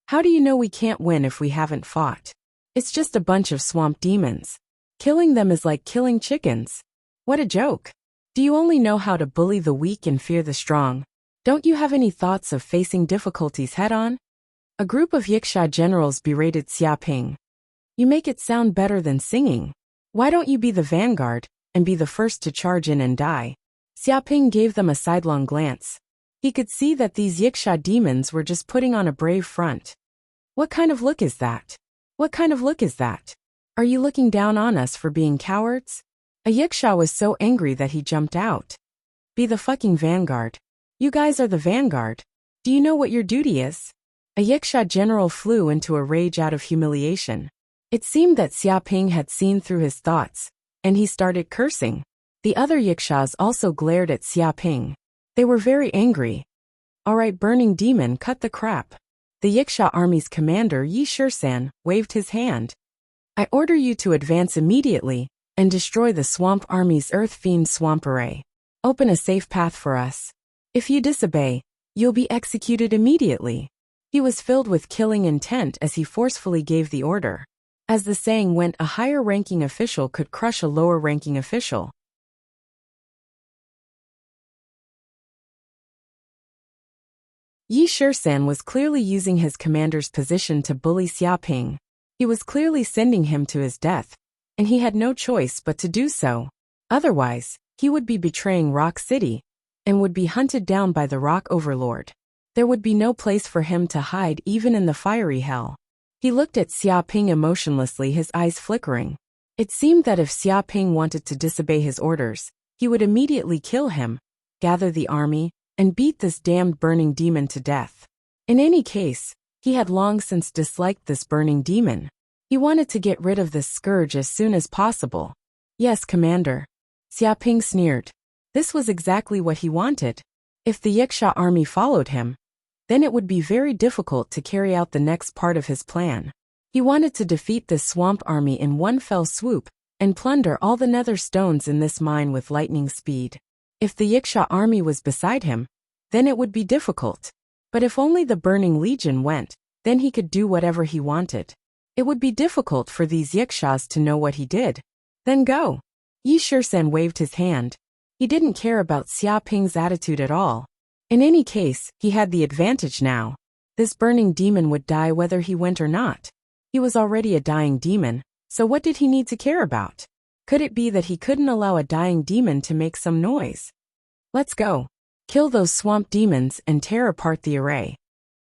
How do you know we can't win if we haven't fought? It's just a bunch of swamp demons. Killing them is like killing chickens. What a joke. Do you only know how to bully the weak and fear the strong? Don't you have any thoughts of facing difficulties head-on? A group of Yiksha generals berated Xia Ping. You make it sound better than singing. Why don't you be the vanguard, and be the first to charge in and die? Xia Ping gave them a sidelong glance. He could see that these Yiksha demons were just putting on a brave front. What kind of look is that? What kind of look is that? Are you looking down on us for being cowards? A Yiksha was so angry that he jumped out. Be the fucking vanguard. You guys are the vanguard. Do you know what your duty is? A Yiksha general flew into a rage out of humiliation. It seemed that Xia Ping had seen through his thoughts, and he started cursing. The other Yikshas also glared at Xia Ping. They were very angry. Alright, burning demon, cut the crap. The Yiksha army's commander Yi Shursen waved his hand. I order you to advance immediately and destroy the swamp army's earth fiend swamp array. Open a safe path for us. If you disobey, you'll be executed immediately. He was filled with killing intent as he forcefully gave the order. As the saying went, a higher-ranking official could crush a lower-ranking official. Yi Shursen was clearly using his commander's position to bully Xia Ping. He was clearly sending him to his death, and he had no choice but to do so. Otherwise, he would be betraying Rock City, and would be hunted down by the Rock Overlord. There would be no place for him to hide even in the fiery hell. He looked at Xia Ping emotionlessly, his eyes flickering. It seemed that if Xia Ping wanted to disobey his orders, he would immediately kill him, gather the army, and beat this damned burning demon to death. In any case, he had long since disliked this burning demon. He wanted to get rid of this scourge as soon as possible. Yes, Commander. Xiaoping sneered. This was exactly what he wanted. If the Yiksha army followed him, then it would be very difficult to carry out the next part of his plan. He wanted to defeat this swamp army in one fell swoop and plunder all the nether stones in this mine with lightning speed. If the Yiksha army was beside him, then it would be difficult. But if only the Burning Legion went, then he could do whatever he wanted. It would be difficult for these Yikshas to know what he did. Then go. Yi Shirsen waved his hand. He didn't care about Xiaoping's attitude at all. In any case, he had the advantage now. This burning demon would die whether he went or not. He was already a dying demon, so what did he need to care about? Could it be that he couldn't allow a dying demon to make some noise? Let's go. Kill those swamp demons and tear apart the array.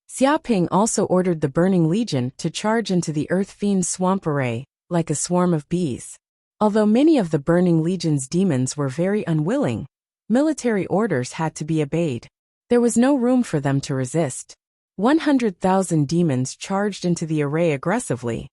Xiaoping also ordered the Burning Legion to charge into the Earth Fiend swamp array, like a swarm of bees. Although many of the Burning Legion's demons were very unwilling, military orders had to be obeyed. There was no room for them to resist. 100,000 demons charged into the array aggressively.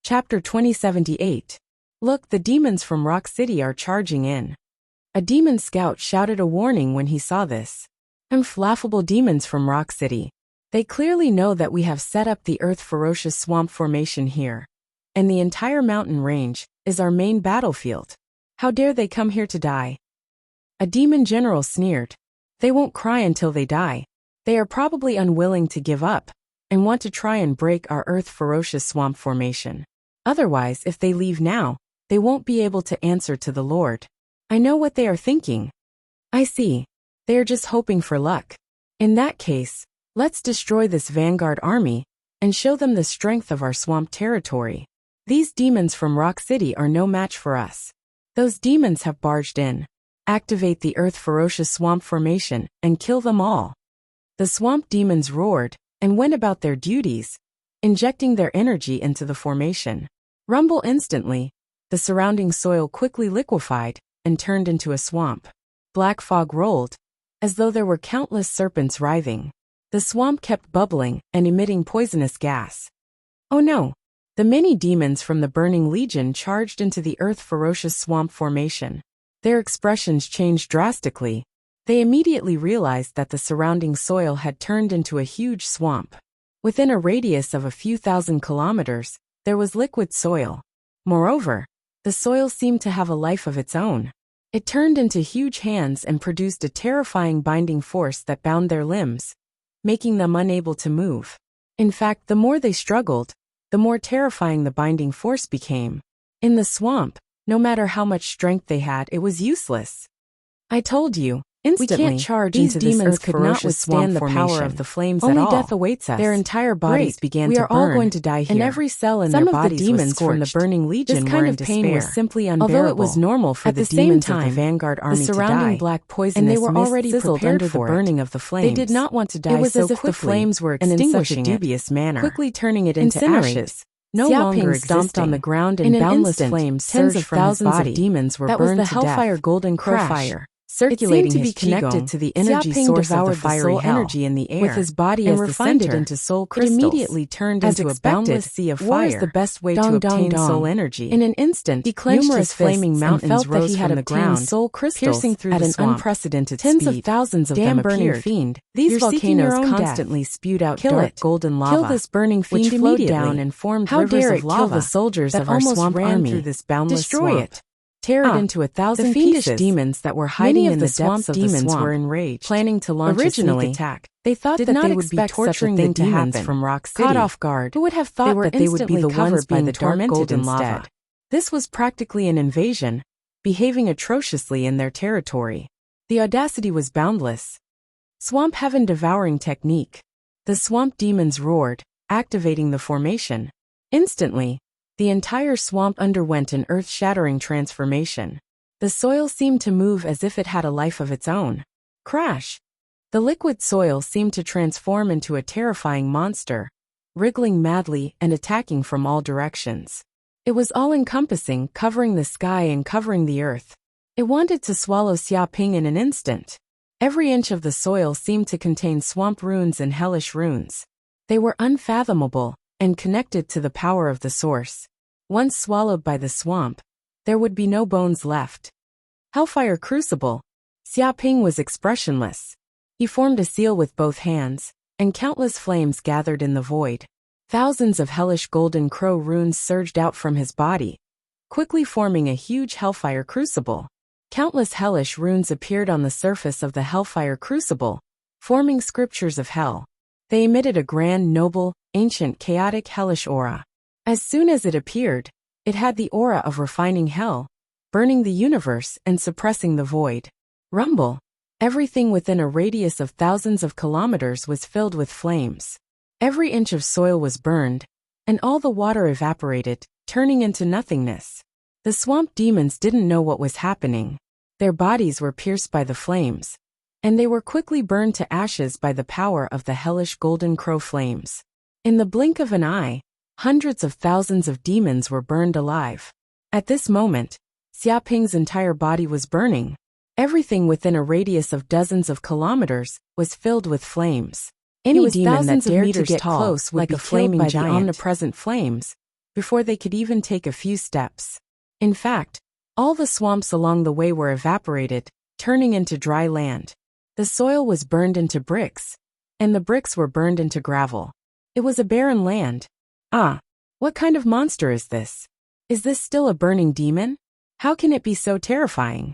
Chapter 2078. Look, the demons from Rock City are charging in. A demon scout shouted a warning when he saw this. Laughable demons from Rock City. They clearly know that we have set up the Earth Ferocious Swamp Formation here. And the entire mountain range is our main battlefield. How dare they come here to die? A demon general sneered. They won't cry until they die. They are probably unwilling to give up and want to try and break our Earth Ferocious Swamp Formation. Otherwise, if they leave now, they won't be able to answer to the Lord. I know what they are thinking. I see. They are just hoping for luck. In that case, let's destroy this vanguard army and show them the strength of our swamp territory. These demons from Rock City are no match for us. Those demons have barged in. Activate the Earth Ferocious Swamp Formation and kill them all. The swamp demons roared and went about their duties, injecting their energy into the formation. Rumble instantly, the surrounding soil quickly liquefied and turned into a swamp. Black fog rolled, as though there were countless serpents writhing. The swamp kept bubbling and emitting poisonous gas. Oh no! The many demons from the Burning Legion charged into the Earth Ferocious Swamp Formation. Their expressions changed drastically. They immediately realized that the surrounding soil had turned into a huge swamp. Within a radius of a few thousand kilometers, there was liquid soil. Moreover, the soil seemed to have a life of its own. It turned into huge hands and produced a terrifying binding force that bound their limbs, making them unable to move. In fact, the more they struggled, the more terrifying the binding force became. In the swamp, no matter how much strength they had, it was useless. I told you. Instantly, we can't charge these into demons could not withstand the power of the flames at all. Only death awaits us. Their entire bodies began to burn. We are all going to die here. And every cell in their bodies was scorched. Some of the demons from the Burning Legion were in despair. This kind of pain was simply unbearable. Although it was normal for the demons of the vanguard army to die, the surrounding black poisonous mist sizzled under the burning of the flames. They did not want to die so quickly. It was as if the flames were extinguishing it in such a dubious manner, quickly turning it into ashes. No longer stomped on the ground in boundless flames. Tens of thousands of demons were burned to death. That was the Hellfire Golden Crow Fire. circulating to be his connected qigong. to the energy Xia Ping source of the devoured the fiery soul hell, energy in the air, with his body and as the refined center. it into soul It crystals. immediately turned As into a expected, boundless sea of war fire. is the best way Dong, to dong, obtain dong. soul energy. In an instant, He clenched numerous his flaming fists mountains and felt rose that he had from the obtained ground, soul crystals piercing through at the an swamp. unprecedented Tens speed. of thousands of Damn them burning appeared. fiend! These You're seeking volcanoes your own constantly spewed out Kill dark it. golden lava. Kill this burning fiend which flowed immediately. down and formed How rivers dare of it lava kill the soldiers that of our almost swamp ran army. through this boundless Destroy swamp. it. Tear it into 1,000 the fiendish pieces. demons that were hiding Many in of the the swamp depths of the demons swamp were enraged, planning to launch Originally, a sneak attack. They thought Did that not they would be expect such a torturing thing the to demons happen. from Rock City. Caught off guard, Who would have thought were that they would be the instantly covered ones by being the tormented tormented in instead. lava? This was practically an invasion, behaving atrociously in their territory. The audacity was boundless. Swamp Heaven devouring technique. The swamp demons roared, activating the formation. Instantly, the entire swamp underwent an earth-shattering transformation. The soil seemed to move as if it had a life of its own. Crash! The liquid soil seemed to transform into a terrifying monster, wriggling madly and attacking from all directions. It was all-encompassing, covering the sky and covering the earth. It wanted to swallow Xia Ping in an instant. Every inch of the soil seemed to contain swamp runes and hellish runes. They were unfathomable and connected to the power of the source. Once swallowed by the swamp, there would be no bones left. Hellfire Crucible. Xia Ping was expressionless. He formed a seal with both hands, and countless flames gathered in the void. Thousands of hellish golden crow runes surged out from his body, quickly forming a huge hellfire crucible. Countless hellish runes appeared on the surface of the hellfire crucible, forming scriptures of hell. They emitted a grand, noble, ancient, chaotic, hellish aura. As soon as it appeared, it had the aura of refining hell, burning the universe and suppressing the void. Rumble. Everything within a radius of thousands of kilometers was filled with flames. Every inch of soil was burned, and all the water evaporated, turning into nothingness. The swamp demons didn't know what was happening. Their bodies were pierced by the flames, and they were quickly burned to ashes by the power of the hellish golden crow flames. In the blink of an eye, hundreds of thousands of demons were burned alive. At this moment, Xia Ping's entire body was burning. Everything within a radius of dozens of kilometers was filled with flames. Any demon that dared to get close would be killed by the omnipresent flames before they could even take a few steps. In fact, all the swamps along the way were evaporated, turning into dry land. The soil was burned into bricks, and the bricks were burned into gravel. It was a barren land. Ah, what kind of monster is this? Is this still a burning demon? How can it be so terrifying?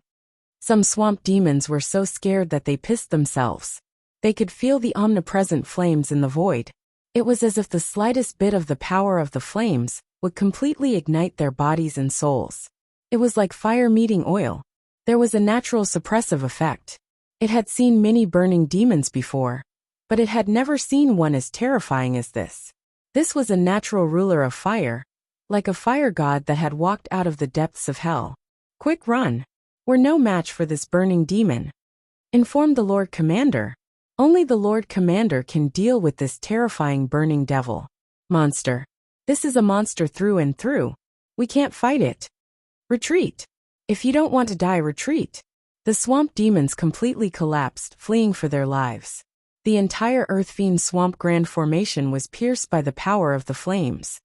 Some swamp demons were so scared that they pissed themselves. They could feel the omnipresent flames in the void. It was as if the slightest bit of the power of the flames would completely ignite their bodies and souls. It was like fire meeting oil. There was a natural suppressive effect. It had seen many burning demons before, but it had never seen one as terrifying as this. This was a natural ruler of fire, like a fire god that had walked out of the depths of hell. Quick run! We're no match for this burning demon. Informed the Lord Commander. Only the Lord Commander can deal with this terrifying burning devil. Monster. This is a monster through and through. We can't fight it. Retreat. If you don't want to die, retreat. The swamp demons completely collapsed, fleeing for their lives. The entire Earth Fiend Swamp Grand Formation was pierced by the power of the flames.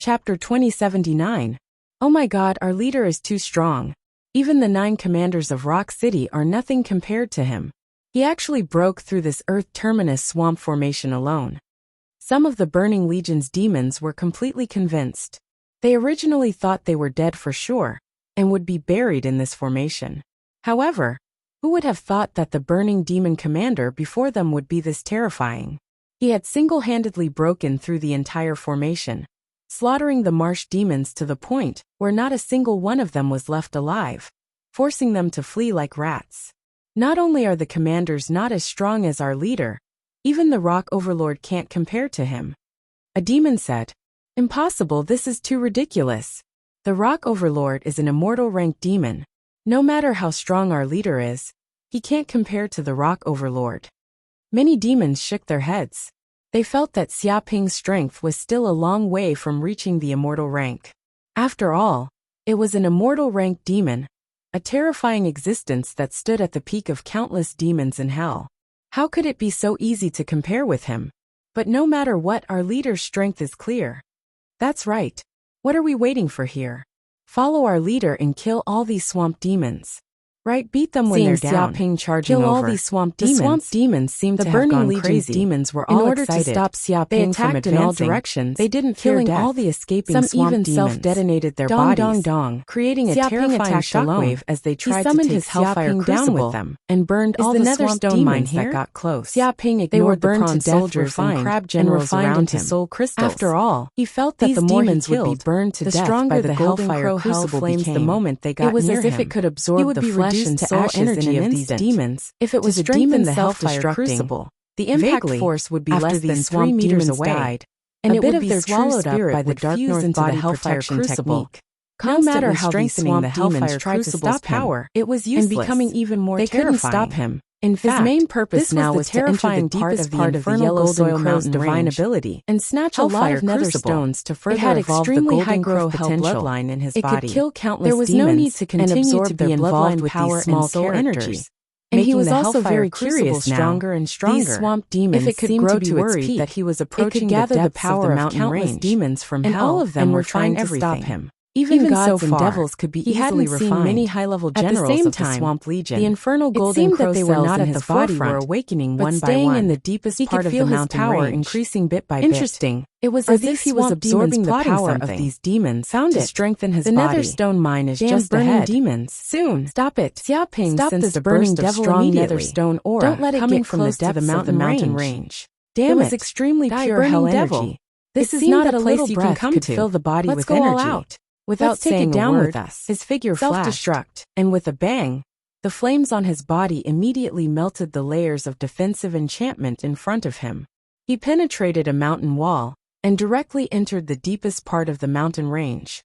Chapter 2079. Oh my god, our leader is too strong. Even the 9 commanders of Rock City are nothing compared to him. He actually broke through this Earth Terminus swamp formation alone. Some of the Burning Legion's demons were completely convinced. They originally thought they were dead for sure, and would be buried in this formation. However, who would have thought that the Burning Demon Commander before them would be this terrifying? He had single-handedly broken through the entire formation, slaughtering the marsh demons to the point where not a single one of them was left alive, forcing them to flee like rats. Not only are the commanders not as strong as our leader, even the Rock Overlord can't compare to him. A demon said, "Impossible, this is too ridiculous. The Rock Overlord is an immortal ranked demon. No matter how strong our leader is, he can't compare to the Rock Overlord." Many demons shook their heads. They felt that Xiaoping's strength was still a long way from reaching the immortal rank. After all, it was an immortal ranked demon, a terrifying existence that stood at the peak of countless demons in hell. How could it be so easy to compare with him? But no matter what, our leader's strength is clear. That's right. What are we waiting for here? Follow our leader and kill all these swamp demons. Right, beat them when they're down. Xiaoping charging Kill over. all these swamp demons. The swamp demons seemed to have Burning gone Legion's crazy. demons were In all order excited. to stop Xiaoping They from attacked in all advancing, directions. they didn't killing fear death. all the escaping Some swamp even demons. self-detonated their Dong, bodies, dong, dong. creating a Xiaoping terrifying attacked shockwave alone. as they He tried to summoned take his hellfire Xiaoping down crucible with them and burned all the the nether swamp stone demons mine that here? got close. Xiaoping They were ignored the burned to bronze death, soldiers refined, and crab and generals refined around into him. soul crystals. After all, he felt that these the more demons he would be killed, burned to the death stronger by the the golden Hellfire crow crucible flames became. the moment they got It was near as if him. it could absorb He would the be flesh reduced and to soul ashes energy in of an these instant. demons. If it was To a demon strengthen the self-destructing, crucible, the impact vaguely, force would be after less than these 3 swamp meters demons away, died, and a it bit would of be their true swallowed up spirit by the would dark fuse north into the body Hellfire protection crucible. technique. No matter how these strengthening swamp the Hellfire demons tried to crucible's stop him, power, it was and useless. becoming even more They couldn't terrifying. stop him. In fact, His main purpose this now was was the to enter the terrifying deepest part part of the infernal Yellow Golden Soil Crow's Mountain divine range ability and snatch a lot Hellfire of nether crucible. stones to It further had evolve the extremely golden crow high-growth potential. bloodline in his It body. could kill countless There was demons no need to continue and absorb to their be involved bloodline with power these small and soul characters. energy. And he Making was the also Hellfire very crucible curious now. stronger and stronger. These swamp demons if it could seemed grow to be to its worried peak, that he was it approaching could gather the depths power of of mountain countless range, demons from and hell, all of them and were were trying trying to to stop stop him. Even Even gods so and far, devils could be he easily hadn't seen refined. many high-level At the generals same of the time, Swamp Legion. the infernal It golden seemed crow that they were cells not in at his the forefront, body were awakening but one by staying one. in the deepest He part could of the feel his mountain power range. increasing bit by Interesting. It was Are as if these he was swamp absorbing demons the plotting power of something? these demons Found to it. strengthen his The body. nether stone mine is Damn just burning ahead. demons. Soon. Stop it. Xiaoping Stop sensed this a burning burst of devil strong nether immediately. stone aura Don't let it coming get from close the to the depths of the mountain range. Damn It it. was extremely Die pure burning hell devil. energy. This It is seemed not that a a place little you can breath come could to. fill the body Let's with go all energy. out. Without Let's take saying it a down word, with us. his figure Self-destruct. flashed, and with a bang, the flames on his body immediately melted the layers of defensive enchantment in front of him. He penetrated a mountain wall and directly entered the deepest part of the mountain range.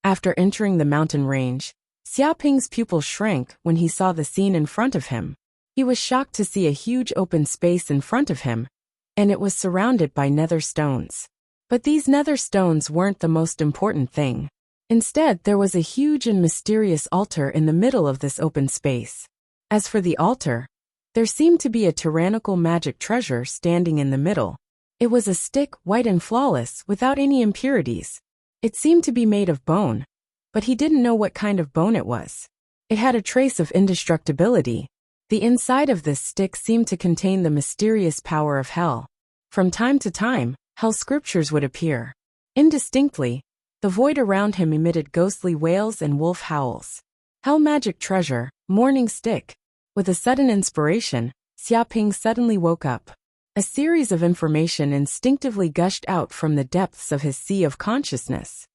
After entering the mountain range, Xiaoping's pupil shrank when he saw the scene in front of him. He was shocked to see a huge open space in front of him, and it was surrounded by nether stones. But these nether stones weren't the most important thing. Instead, there was a huge and mysterious altar in the middle of this open space. As for the altar, there seemed to be a tyrannical magic treasure standing in the middle. It was a stick, white and flawless, without any impurities. It seemed to be made of bone, but he didn't know what kind of bone it was. It had a trace of indestructibility. The inside of this stick seemed to contain the mysterious power of hell. From time to time, hell scriptures would appear. Indistinctly, the void around him emitted ghostly wails and wolf howls. Hell magic treasure, morning stick. With a sudden inspiration, Xiaoping suddenly woke up. A series of information instinctively gushed out from the depths of his sea of consciousness.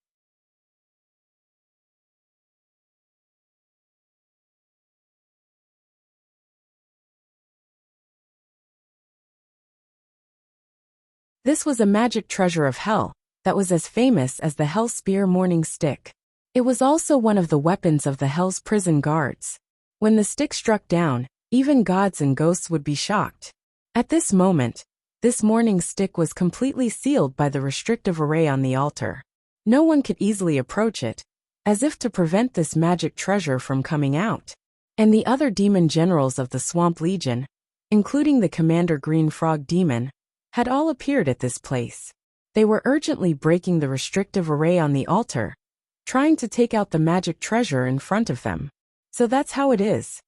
This was a magic treasure of hell that was as famous as the Hell Spear morning stick. It was also one of the weapons of the Hell's prison guards. When the stick struck down, even gods and ghosts would be shocked. At this moment, this morning stick was completely sealed by the restrictive array on the altar. No one could easily approach it, as if to prevent this magic treasure from coming out. And the other demon generals of the Swamp Legion, including the Commander Green Frog Demon, had all appeared at this place. They were urgently breaking the restrictive array on the altar, trying to take out the magic treasure in front of them. So that's how it is.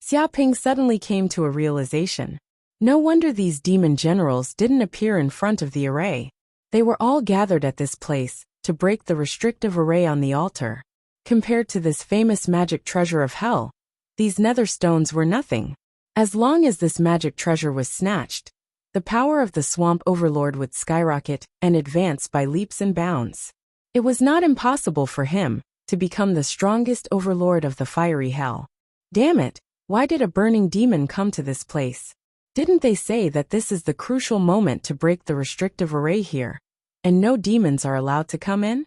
Xiaoping suddenly came to a realization. No wonder these demon generals didn't appear in front of the array. They were all gathered at this place to break the restrictive array on the altar. Compared to this famous magic treasure of hell, these nether stones were nothing. As long as this magic treasure was snatched, the power of the swamp overlord would skyrocket and advance by leaps and bounds. It was not impossible for him to become the strongest overlord of the fiery hell. Damn it, why did a burning demon come to this place? Didn't they say that this is the crucial moment to break the restrictive array here, and no demons are allowed to come in?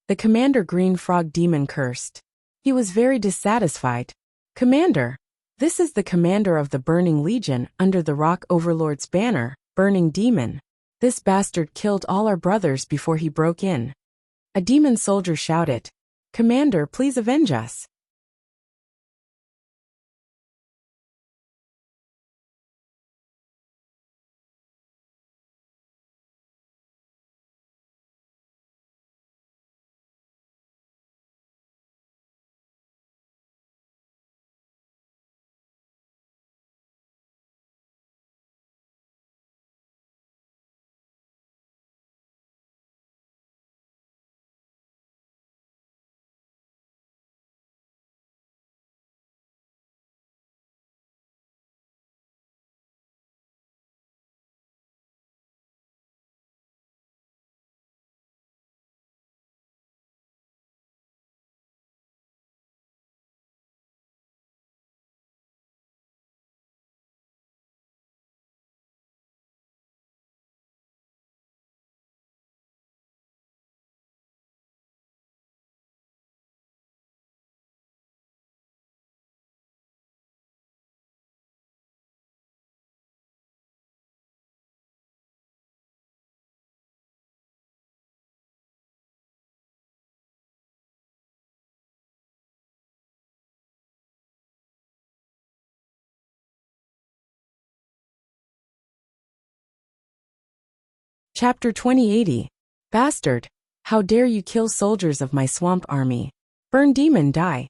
The Commander Green Frog Demon cursed. He was very dissatisfied. Commander, this is the commander of the Burning Legion under the Rock Overlord's banner, Burning Demon. This bastard killed all our brothers before he broke in. A demon soldier shouted, Commander, please avenge us. Chapter 2080. Bastard, how dare you kill soldiers of my swamp army? Burn demon, die.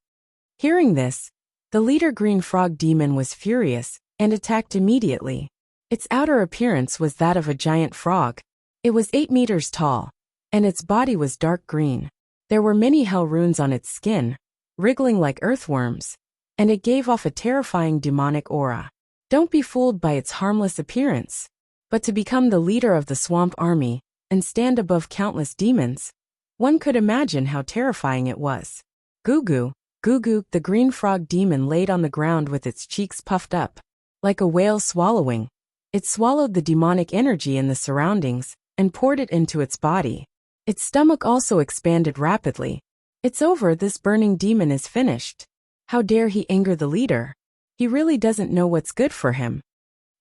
Hearing this, the leader Green Frog Demon was furious and attacked immediately. Its outer appearance was that of a giant frog. It was 8 meters tall, and its body was dark green. There were many hell runes on its skin, wriggling like earthworms, and it gave off a terrifying demonic aura. Don't be fooled by its harmless appearance. But to become the leader of the swamp army and stand above countless demons, one could imagine how terrifying it was. Goo goo, the green frog demon laid on the ground with its cheeks puffed up. Like a whale swallowing, it swallowed the demonic energy in the surroundings and poured it into its body. Its stomach also expanded rapidly. It's over, this burning demon is finished. How dare he anger the leader? He really doesn't know what's good for him.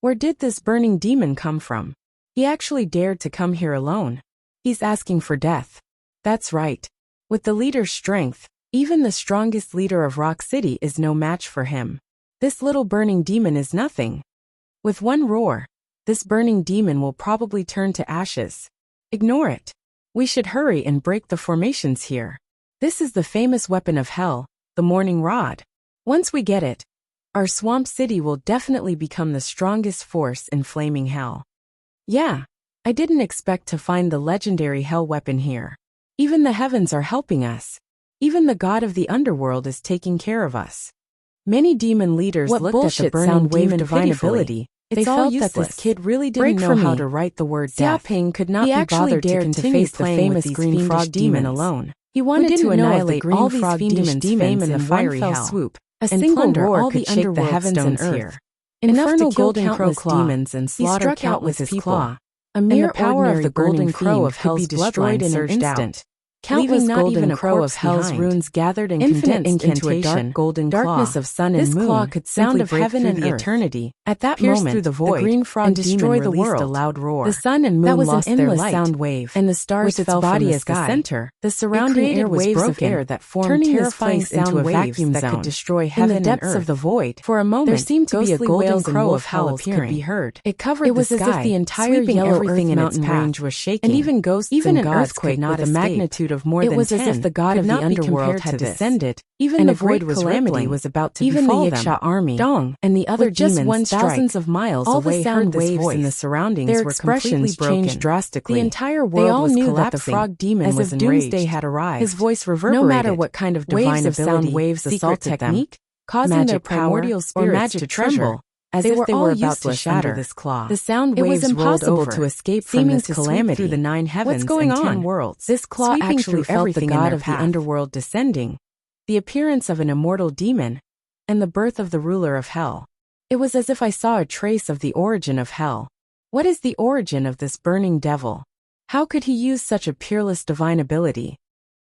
Where did this burning demon come from? He actually dared to come here alone. He's asking for death. That's right. With the leader's strength, even the strongest leader of Rock City is no match for him. This little burning demon is nothing. With one roar, this burning demon will probably turn to ashes. Ignore it. We should hurry and break the formations here. This is the famous weapon of hell, the Morning Rod. Once we get it, our swamp city will definitely become the strongest force in flaming hell. Yeah, I didn't expect to find the legendary hell weapon here. Even the heavens are helping us. Even the god of the underworld is taking care of us. Many demon leaders looked at the burning demon divine ability. They felt that this kid really didn't know how to write the word death. Xiaoping could not be bothered to continue face the famous green frog demon alone. He wanted to annihilate all these fiendish demons in a fiery hell swoop. A single roar could shake the heavens and earth. Infernal golden crow demons and slaughter countless people. A mere power of the golden crow of hell's bloodline surged out. Countless leaving not golden even a crow corpse of hell's behind. runes gathered and Infinite condensed into a incantation, dark golden darkness claw. of sun and This moon, claw could sound simply of break heaven through and the earth. eternity. At that Pierce moment, through the void, the green frog and demon destroy the released world. a loud roar. The sun and moon that was an lost their endless light, sound wave, and the stars with its fell body from the as sky. the center. The surrounding created air was waves broken, of air that formed turning terrifying this place into sound a waves vacuum that zone. could destroy In heaven the and depths earth. of the void, For a moment, there seemed to be a ghostly golden wails and crow wolf of hell howls could appearing. be heard. It covered It was the as sky, if the entire sweeping yellow everything earth in mountain its path. range was shaking, And even ghosts even and an gods earthquake could not with a escape. magnitude of more It than was as 10 if the god could of the not be underworld compared had to this. descended, Even and the a great void was calamity rippling. was about to Even the befall Yiksha them. army, Dong, and the other with just demons one strike, thousands of miles all away the sound heard this waves voice. in the surroundings Their were expressions completely broken. changed drastically. The entire They world all was knew that the collapsing, frog demon as was if doomsday enraged. had arrived. His voice reverberated. No matter what kind of divine Waves of sound ability, waves secret assaulted them, technique, causing magic their primordial power, or spirits magic to treasure, tremble, as they if were they all were about to useless shatter. under this claw. The sound It was waves rolled impossible over, to escape from seeming this to calamity. sweep through the 9 heavens What's going and 10 on? worlds. This claw Sweeping actually through felt the everything in god their of the path. underworld descending, the appearance of an immortal demon, and the birth of the ruler of hell. It was as if I saw a trace of the origin of hell. What is the origin of this burning devil? How could he use such a peerless divine ability?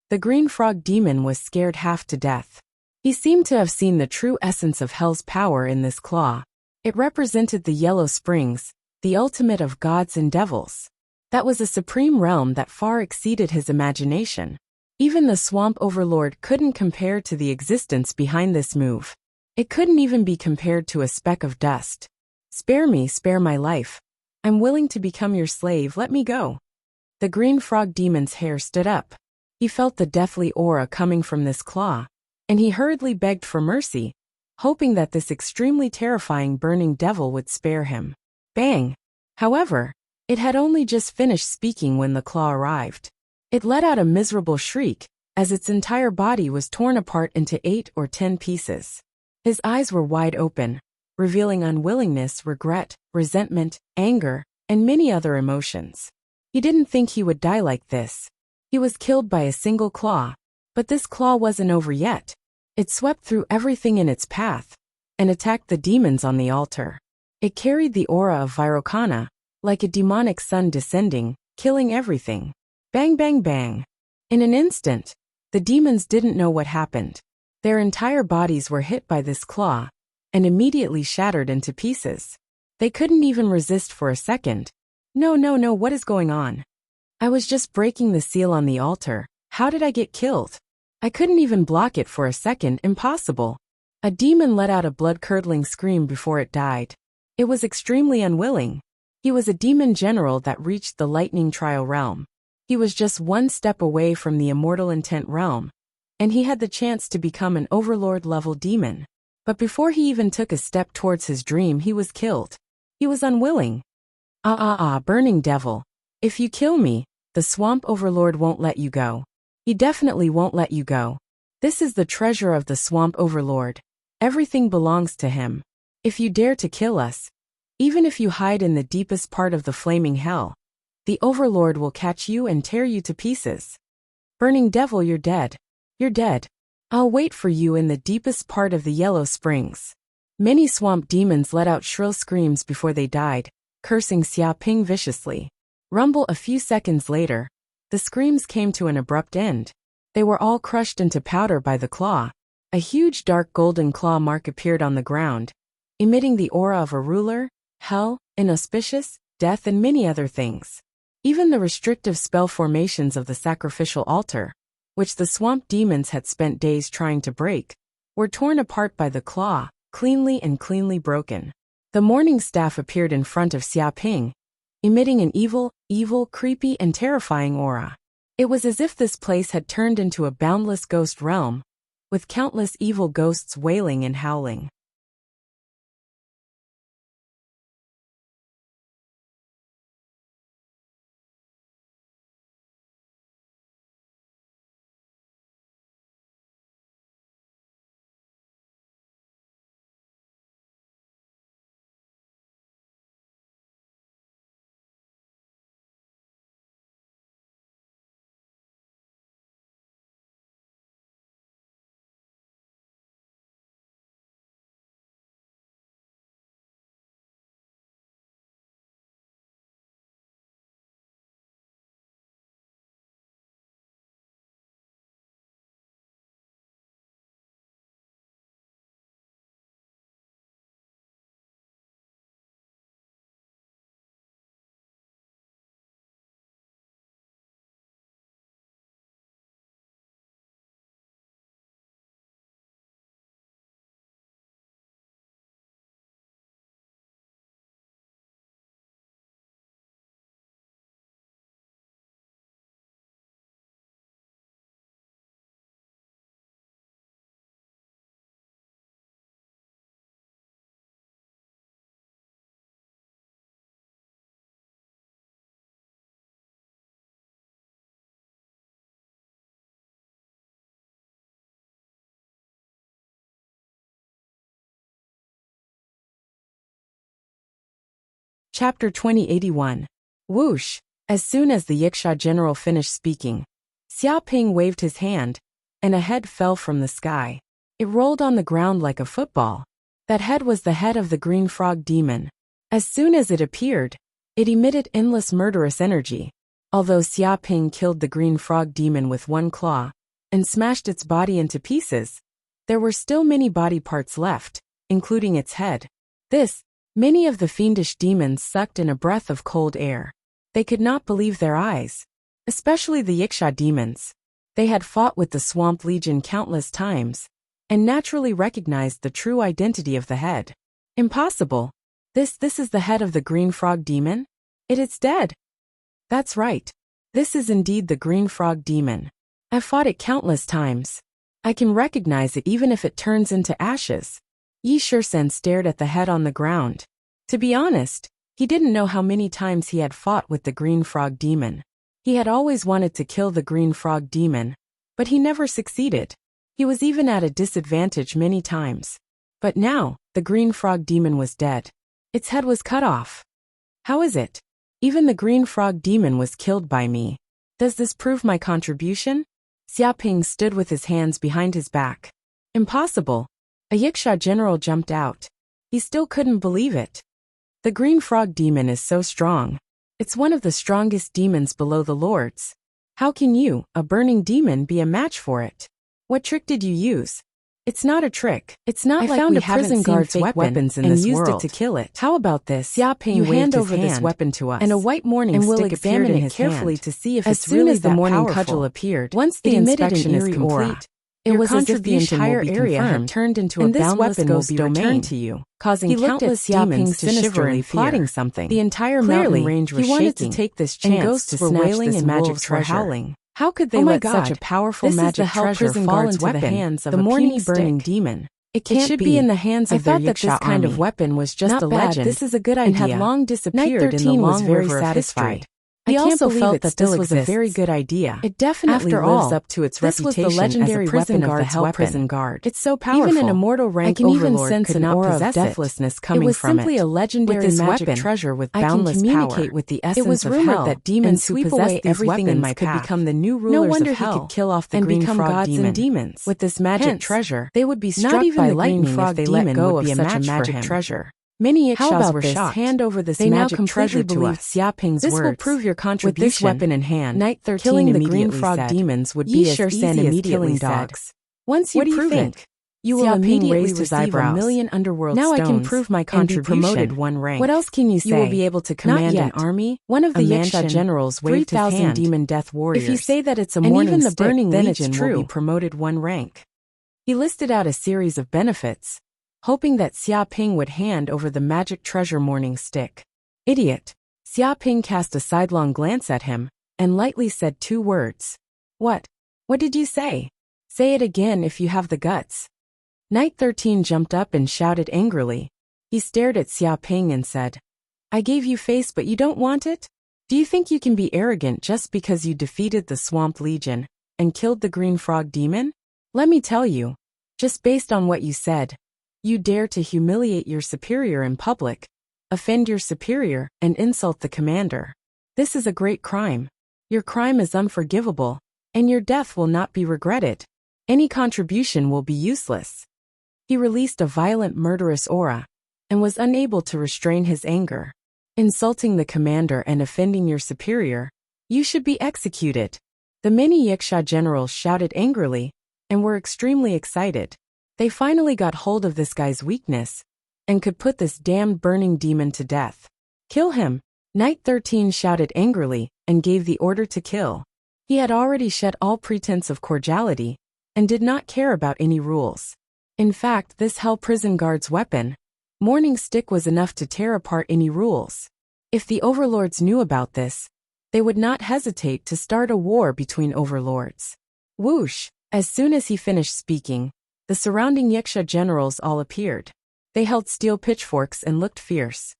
The green frog demon was scared half to death. He seemed to have seen the true essence of hell's power in this claw. It represented the yellow springs, the ultimate of gods and devils. That was a supreme realm that far exceeded his imagination. Even the swamp overlord couldn't compare to the existence behind this move. It couldn't even be compared to a speck of dust. Spare me, spare my life. I'm willing to become your slave, let me go. The green frog demon's hair stood up. He felt the deathly aura coming from this claw, and he hurriedly begged for mercy, hoping that this extremely terrifying burning devil would spare him. Bang! However, it had only just finished speaking when the claw arrived. It let out a miserable shriek, as its entire body was torn apart into 8 or 10 pieces. His eyes were wide open, revealing unwillingness, regret, resentment, anger, and many other emotions. He didn't think he would die like this. He was killed by a single claw, but this claw wasn't over yet. It swept through everything in its path and attacked the demons on the altar. It carried the aura of Vairocana, like a demonic sun descending, killing everything. Bang, bang, bang. In an instant, the demons didn't know what happened. Their entire bodies were hit by this claw and immediately shattered into pieces. They couldn't even resist for a second. No, no, no, what is going on? I was just breaking the seal on the altar. How did I get killed? I couldn't even block it for a second, impossible. A demon let out a blood-curdling scream before it died. It was extremely unwilling. He was a demon general that reached the lightning trial realm. He was just one step away from the immortal intent realm, and he had the chance to become an overlord-level demon. But before he even took a step towards his dream, he was killed. He was unwilling. Burning devil. If you kill me, the swamp overlord won't let you go. He definitely won't let you go. This is the treasure of the swamp overlord. Everything belongs to him. If you dare to kill us, even if you hide in the deepest part of the flaming hell, the overlord will catch you and tear you to pieces. Burning devil, you're dead. You're dead. I'll wait for you in the deepest part of the yellow springs. Many swamp demons let out shrill screams before they died, cursing Xiaoping viciously. Rumble a few seconds later, the screams came to an abrupt end. They were all crushed into powder by the claw. A huge dark golden claw mark appeared on the ground, emitting the aura of a ruler, hell, inauspicious, death, and many other things. Even the restrictive spell formations of the sacrificial altar, which the swamp demons had spent days trying to break, were torn apart by the claw, cleanly broken. The morning staff appeared in front of Xiaoping, emitting an evil, creepy, and terrifying aura. It was as if this place had turned into a boundless ghost realm, with countless evil ghosts wailing and howling. Chapter 2081. Whoosh! As soon as the Yiksha general finished speaking, Xia Ping waved his hand, and a head fell from the sky. It rolled on the ground like a football. That head was the head of the green frog demon. As soon as it appeared, it emitted endless murderous energy. Although Xia Ping killed the green frog demon with one claw and smashed its body into pieces, there were still many body parts left, including its head. Many of the fiendish demons sucked in a breath of cold air. They could not believe their eyes. Especially the Yiksha demons. They had fought with the Swamp Legion countless times, and naturally recognized the true identity of the head. Impossible. This is the head of the green frog demon? It's dead. That's right. This is indeed the green frog demon. I've fought it countless times. I can recognize it even if it turns into ashes. Yi Shursen stared at the head on the ground. To be honest, he didn't know how many times he had fought with the green frog demon. He had always wanted to kill the green frog demon, but he never succeeded. He was even at a disadvantage many times. But now, the green frog demon was dead. Its head was cut off. How is it? Even the green frog demon was killed by me. Does this prove my contribution? Xia Ping stood with his hands behind his back. Impossible. A Yiksha general jumped out. He still couldn't believe it. The green frog demon is so strong. It's one of the strongest demons below the lords. How can you, a burning demon, be a match for it? What trick did you use? It's not a trick. It's not like we haven't seen fake weapons in this world. And used it to kill it. How about this? Xia Ping you hand over this weapon to us, and a white morning stick examine it carefully to see if it's really that powerful. As soon as the morning cudgel appeared, once the inspection is complete, it was as if the entire area had turned into a boundless ghost domain to you, causing countless demons to shiver and plotting something. The entire mountain range was shaking. He wanted to take this chance, and ghosts were wailing and wolves were howling. How could they let such a powerful magic treasure fall into the hands of a puny burning demon? It should be in the hands of their Yiksha army. I thought that this kind of weapon was just a legend. This is a good idea. And had long disappeared in the long river of history. He also felt that this was a very good idea. It definitely lives up to its reputation as a legendary weapon of the Hell Prison Guard. It's so powerful. Even an immortal rank overlord could not possess it. It was simply a legendary magic treasure with boundless power. I can communicate with the essence of hell, that demons who possess everything in my path could become the new rulers of hell. No wonder he could kill off the green frog demon. And demons. With this magic treasure, they would be struck by lightning if they let go of such a magic treasure. Many Yikshas were shocked. Hand over this magic treasure to us. Xia Ping's words. This will prove your contribution. With this weapon in hand, Night 13 killing the green frog demons would be as easy as killing dogs. Once you prove it, you will immediately receive a million underworld stones. Now I can prove my contribution. And be promoted one rank. What else can you say? You will be able to command an army. One of the Yiksha generals waved his hand. 3,000 demon death warriors. If you say that it's a morning stick, then it's true. Will be promoted one rank. He listed out a series of benefits, hoping that Xia Ping would hand over the magic treasure morning stick. Idiot. Xia Ping cast a sidelong glance at him, and lightly said 2 words. What? What did you say? Say it again if you have the guts. Night 13 jumped up and shouted angrily. He stared at Xia Ping and said, I gave you face but you don't want it? Do you think you can be arrogant just because you defeated the Swamp Legion and killed the green frog demon? Let me tell you, just based on what you said, you dare to humiliate your superior in public, offend your superior, and insult the commander. This is a great crime. Your crime is unforgivable, and your death will not be regretted. Any contribution will be useless. He released a violent murderous aura, and was unable to restrain his anger. Insulting the commander and offending your superior, you should be executed. The many Yiksha generals shouted angrily, and were extremely excited. They finally got hold of this guy's weakness, and could put this damned burning demon to death. Kill him! Night 13 shouted angrily, and gave the order to kill. He had already shed all pretense of cordiality, and did not care about any rules. In fact, this Hell Prison Guard's weapon, Morning Stick, was enough to tear apart any rules. If the overlords knew about this, they would not hesitate to start a war between overlords. Whoosh! As soon as he finished speaking, the surrounding Yiksha generals all appeared. They held steel pitchforks and looked fierce.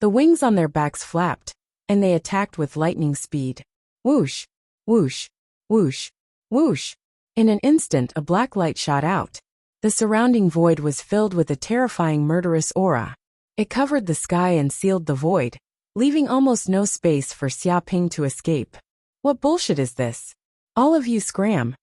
The wings on their backs flapped, and they attacked with lightning speed. Whoosh! Whoosh! Whoosh! Whoosh! In an instant a black light shot out, The surrounding void was filled with a terrifying murderous aura. It covered the sky and sealed the void, leaving almost no space for Xiaoping to escape. What bullshit is this? All of you scram.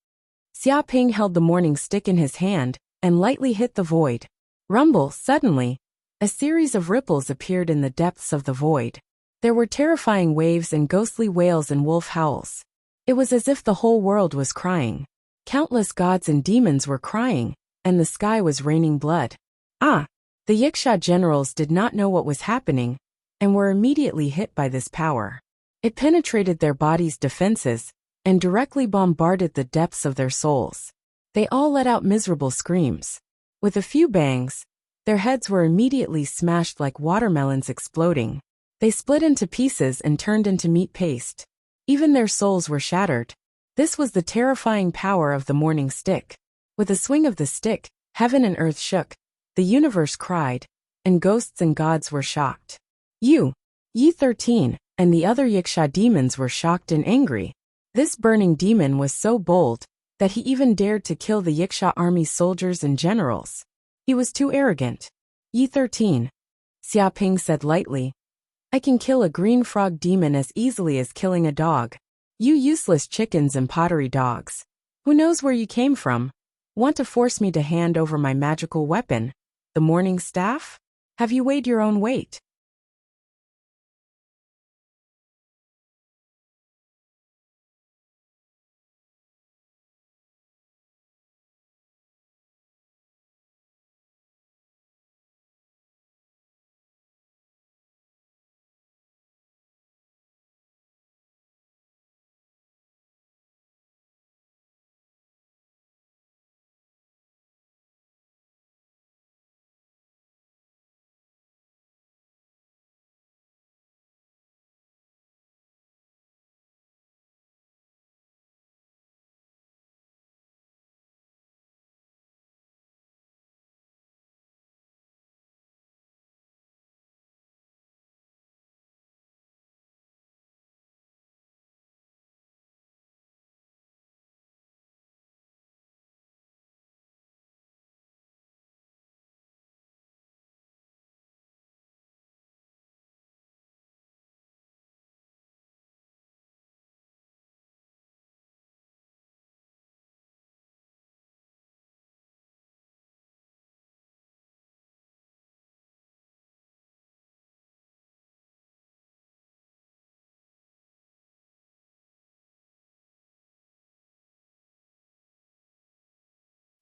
Xiaoping held the morning stick in his hand and lightly hit the void. Rumble, suddenly, a series of ripples appeared in the depths of the void. There were terrifying waves and ghostly wails and wolf howls. It was as if the whole world was crying. Countless gods and demons were crying, and the sky was raining blood. The Yiksha generals did not know what was happening, and were immediately hit by this power. It penetrated their bodies' defenses, and directly bombarded the depths of their souls. They all let out miserable screams. With a few bangs, their heads were immediately smashed like watermelons exploding. They split into pieces and turned into meat paste. Even their souls were shattered. This was the terrifying power of the morning stick. With a swing of the stick, heaven and earth shook, the universe cried, and ghosts and gods were shocked. Yi 13, and the other Yiksha demons were shocked and angry. This burning demon was so bold that he even dared to kill the Yiksha army's soldiers and generals. He was too arrogant. Yi 13. Xiaoping said lightly. I can kill a green frog demon as easily as killing a dog. You useless chickens and pottery dogs. Who knows where you came from? Want to force me to hand over my magical weapon, the morning staff? Have you weighed your own weight?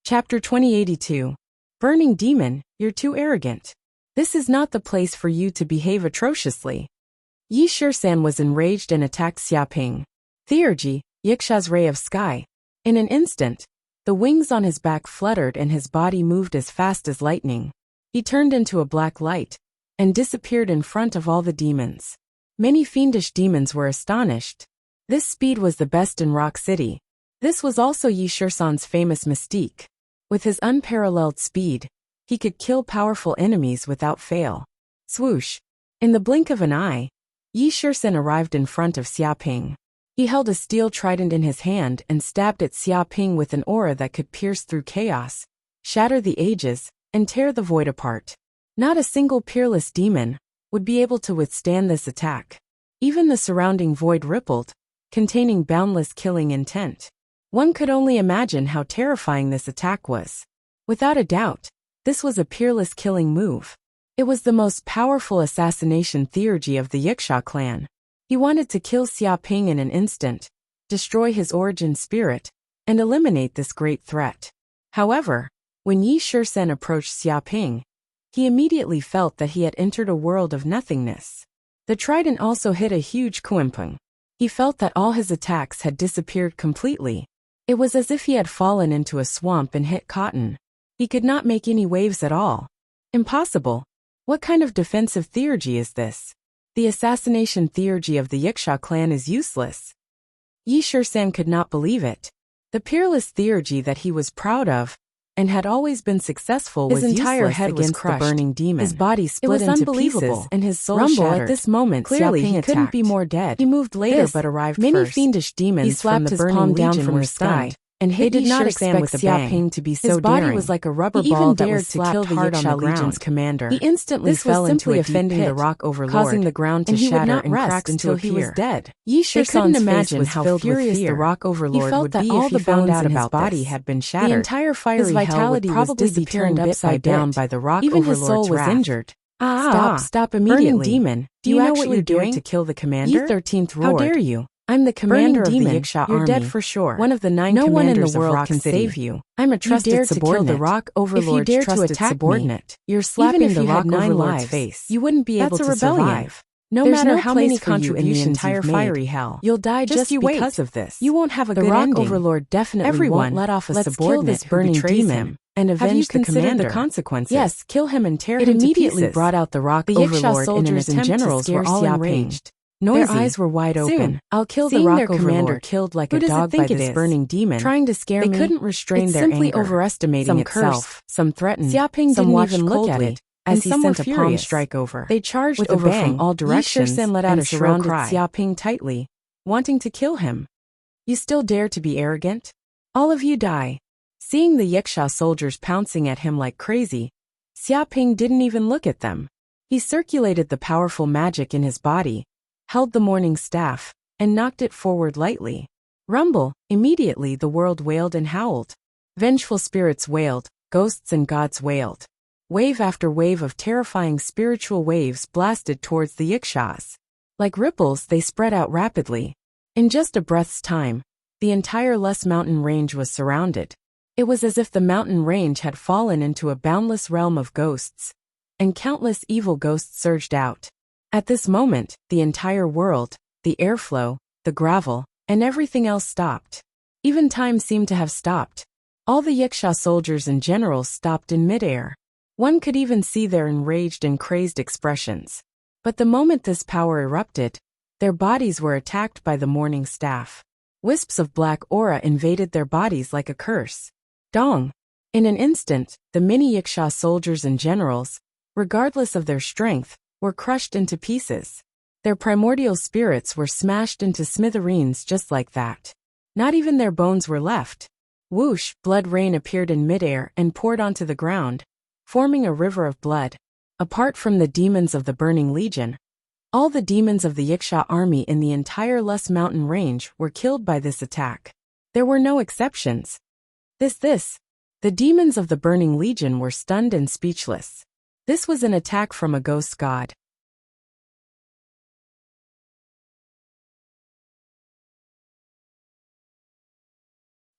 Chapter 2082. Burning Demon, you're too arrogant. This is not the place for you to behave atrociously. Yi Shisan was enraged and attacked Xiaoping. Theurgy, Yiksha's ray of sky. In an instant, the wings on his back fluttered and his body moved as fast as lightning. He turned into a black light and disappeared in front of all the demons. Many fiendish demons were astonished. This speed was the best in Rock City. This was also Yi Shisan's famous mystique. With his unparalleled speed, he could kill powerful enemies without fail. Swoosh! In the blink of an eye, Yi Shisan arrived in front of Xiaoping. He held a steel trident in his hand and stabbed at Xiaoping with an aura that could pierce through chaos, shatter the ages, and tear the void apart. Not a single peerless demon would be able to withstand this attack. Even the surrounding void rippled, containing boundless killing intent. One could only imagine how terrifying this attack was. Without a doubt, this was a peerless killing move. It was the most powerful assassination theurgy of the Yiksha clan. He wanted to kill Xiaoping in an instant, destroy his origin spirit, and eliminate this great threat. However, when Yi Shisan approached Xiaoping, he immediately felt that he had entered a world of nothingness. The trident also hit a huge kuimpung. He felt that all his attacks had disappeared completely. It was as if he had fallen into a swamp and hit cotton. He could not make any waves at all. Impossible. What kind of defensive theurgy is this? The assassination theurgy of the Yiksha clan is useless. Yi Shisan could not believe it. The peerless theurgy that he was proud of and had always been successful was his entire useless head was against crushed. the burning demon. His body split into unbelievable. pieces and his soul Rumble shattered. at this moment. Clearly, Xiaoping he couldn't attacked. be more dead. He moved later This, but arrived many first. fiendish demons He slapped from the his burning palm down legion from were the sky, stunned. and hit They did not Shan expect with a bang. Xiaoping to be so His body daring. was like a rubber He ball even that dared was to kill slapped the hard on the Yiksha Legion's ground. commander. He instantly This was fell into simply a offending deep the pit, rock overlord, causing the ground to and he would shatter not and rest crack until he was appear. dead. Yi They couldn't Shisan's face imagine was how filled with furious fear. the rock overlord He felt would that be all if he the found bones out in his about body this. had been The shattered. entire fiery His hell would vitality was probably be disappearing turned bit upside by down bit. by the rock Even his overlord's soul was wrath. injured. Stop Burning immediately. demon, Do you know what actually you're dared doing? to kill the Yi commander? 13th How roared. dare you? I'm the commander of the Demon, Yiksha you're army. dead for sure. One of the 9 No one in commanders the world of Rock can City. save you. I'm a You trusted dared to kill subordinate. the rock overlord's If you dare to trusted attack subordinate. me, you're Even slapping if the you rock had 9 overlord's lives, face. you wouldn't be able That's to a rebellion. survive. No There's matter no how place many for you in the contributions entire you've fiery made, hell. you'll die just you wait. because of this. You won't have a the good rock ending. overlord definitely Everyone, won't let off a let's subordinate kill this who burning betrays demon him and Have you avenge the considered commander. the consequences? Yes, kill him and tear It him to immediately pieces. brought out the rock The Yiksha overlord in an soldiers and attempt to generals scare were all Xiaoping. enraged. Noisy. Their eyes were wide open. Soon, I'll kill the Seeing rock their commander overlord. killed like Who a does it dog think by it this is? burning demon, Trying to scare they me? couldn't restrain It's their simply anger. overestimating Some itself. cursed, some threatened, Xiaoping some didn't watched even look coldly, at it as and he some sent were a palm furious. strike over. They charged With over a bang, from all directions Yi Shisan let out and a shrill surrounded cry. Xiaoping tightly, Wanting to kill him. You still dare to be arrogant? all of you die. Seeing the Yiksha soldiers pouncing at him like crazy, Xiaoping didn't even look at them. He circulated the powerful magic in his body, held the morning staff, and knocked it forward lightly. Rumble! Immediately the world wailed and howled. Vengeful spirits wailed, ghosts and gods wailed. Wave after wave of terrifying spiritual waves blasted towards the Yikshas. Like ripples, they spread out rapidly. In just a breath's time, the entire Lus mountain range was surrounded. It was as if the mountain range had fallen into a boundless realm of ghosts, and countless evil ghosts surged out. At this moment, the entire world, the airflow, the gravel, and everything else stopped. Even time seemed to have stopped. All the Yiksha soldiers and generals stopped in midair. One could even see their enraged and crazed expressions. But the moment this power erupted, their bodies were attacked by the morning staff. Wisps of black aura invaded their bodies like a curse. Dong! In an instant, the many Yiksha soldiers and generals, regardless of their strength, were crushed into pieces. Their primordial spirits were smashed into smithereens just like that. Not even their bones were left. Whoosh! Blood rain appeared in midair and poured onto the ground, forming a river of blood. Apart from the demons of the Burning Legion, all the demons of the Yiksha army in the entire Lus mountain range were killed by this attack. There were no exceptions. The demons of the Burning Legion were stunned and speechless. This was an attack from a ghost god.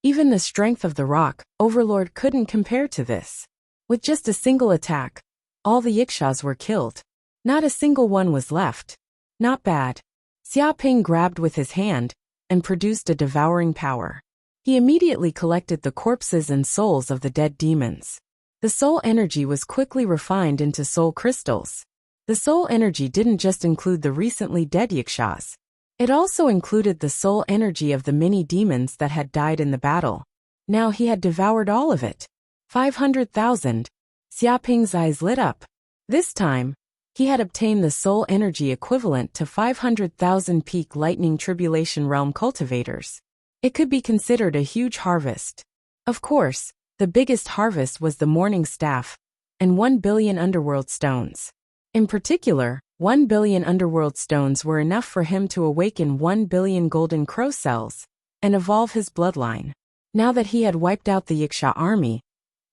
Even the strength of the rock overlord couldn't compare to this. With just a single attack, all the Yikshas were killed. Not a single one was left. Not bad. Xiaoping grabbed with his hand and produced a devouring power. He immediately collected the corpses and souls of the dead demons. The soul energy was quickly refined into soul crystals. The soul energy didn't just include the recently dead Yikshas. It also included the soul energy of the many demons that had died in the battle. Now he had devoured all of it. 500,000. Xiaoping's eyes lit up. This time, he had obtained the soul energy equivalent to 500,000 peak lightning tribulation realm cultivators. It could be considered a huge harvest. Of course, the biggest harvest was the morning staff and 1 billion underworld stones. In particular, 1 billion underworld stones were enough for him to awaken 1 billion golden crow cells and evolve his bloodline. Now that he had wiped out the Yiksha army,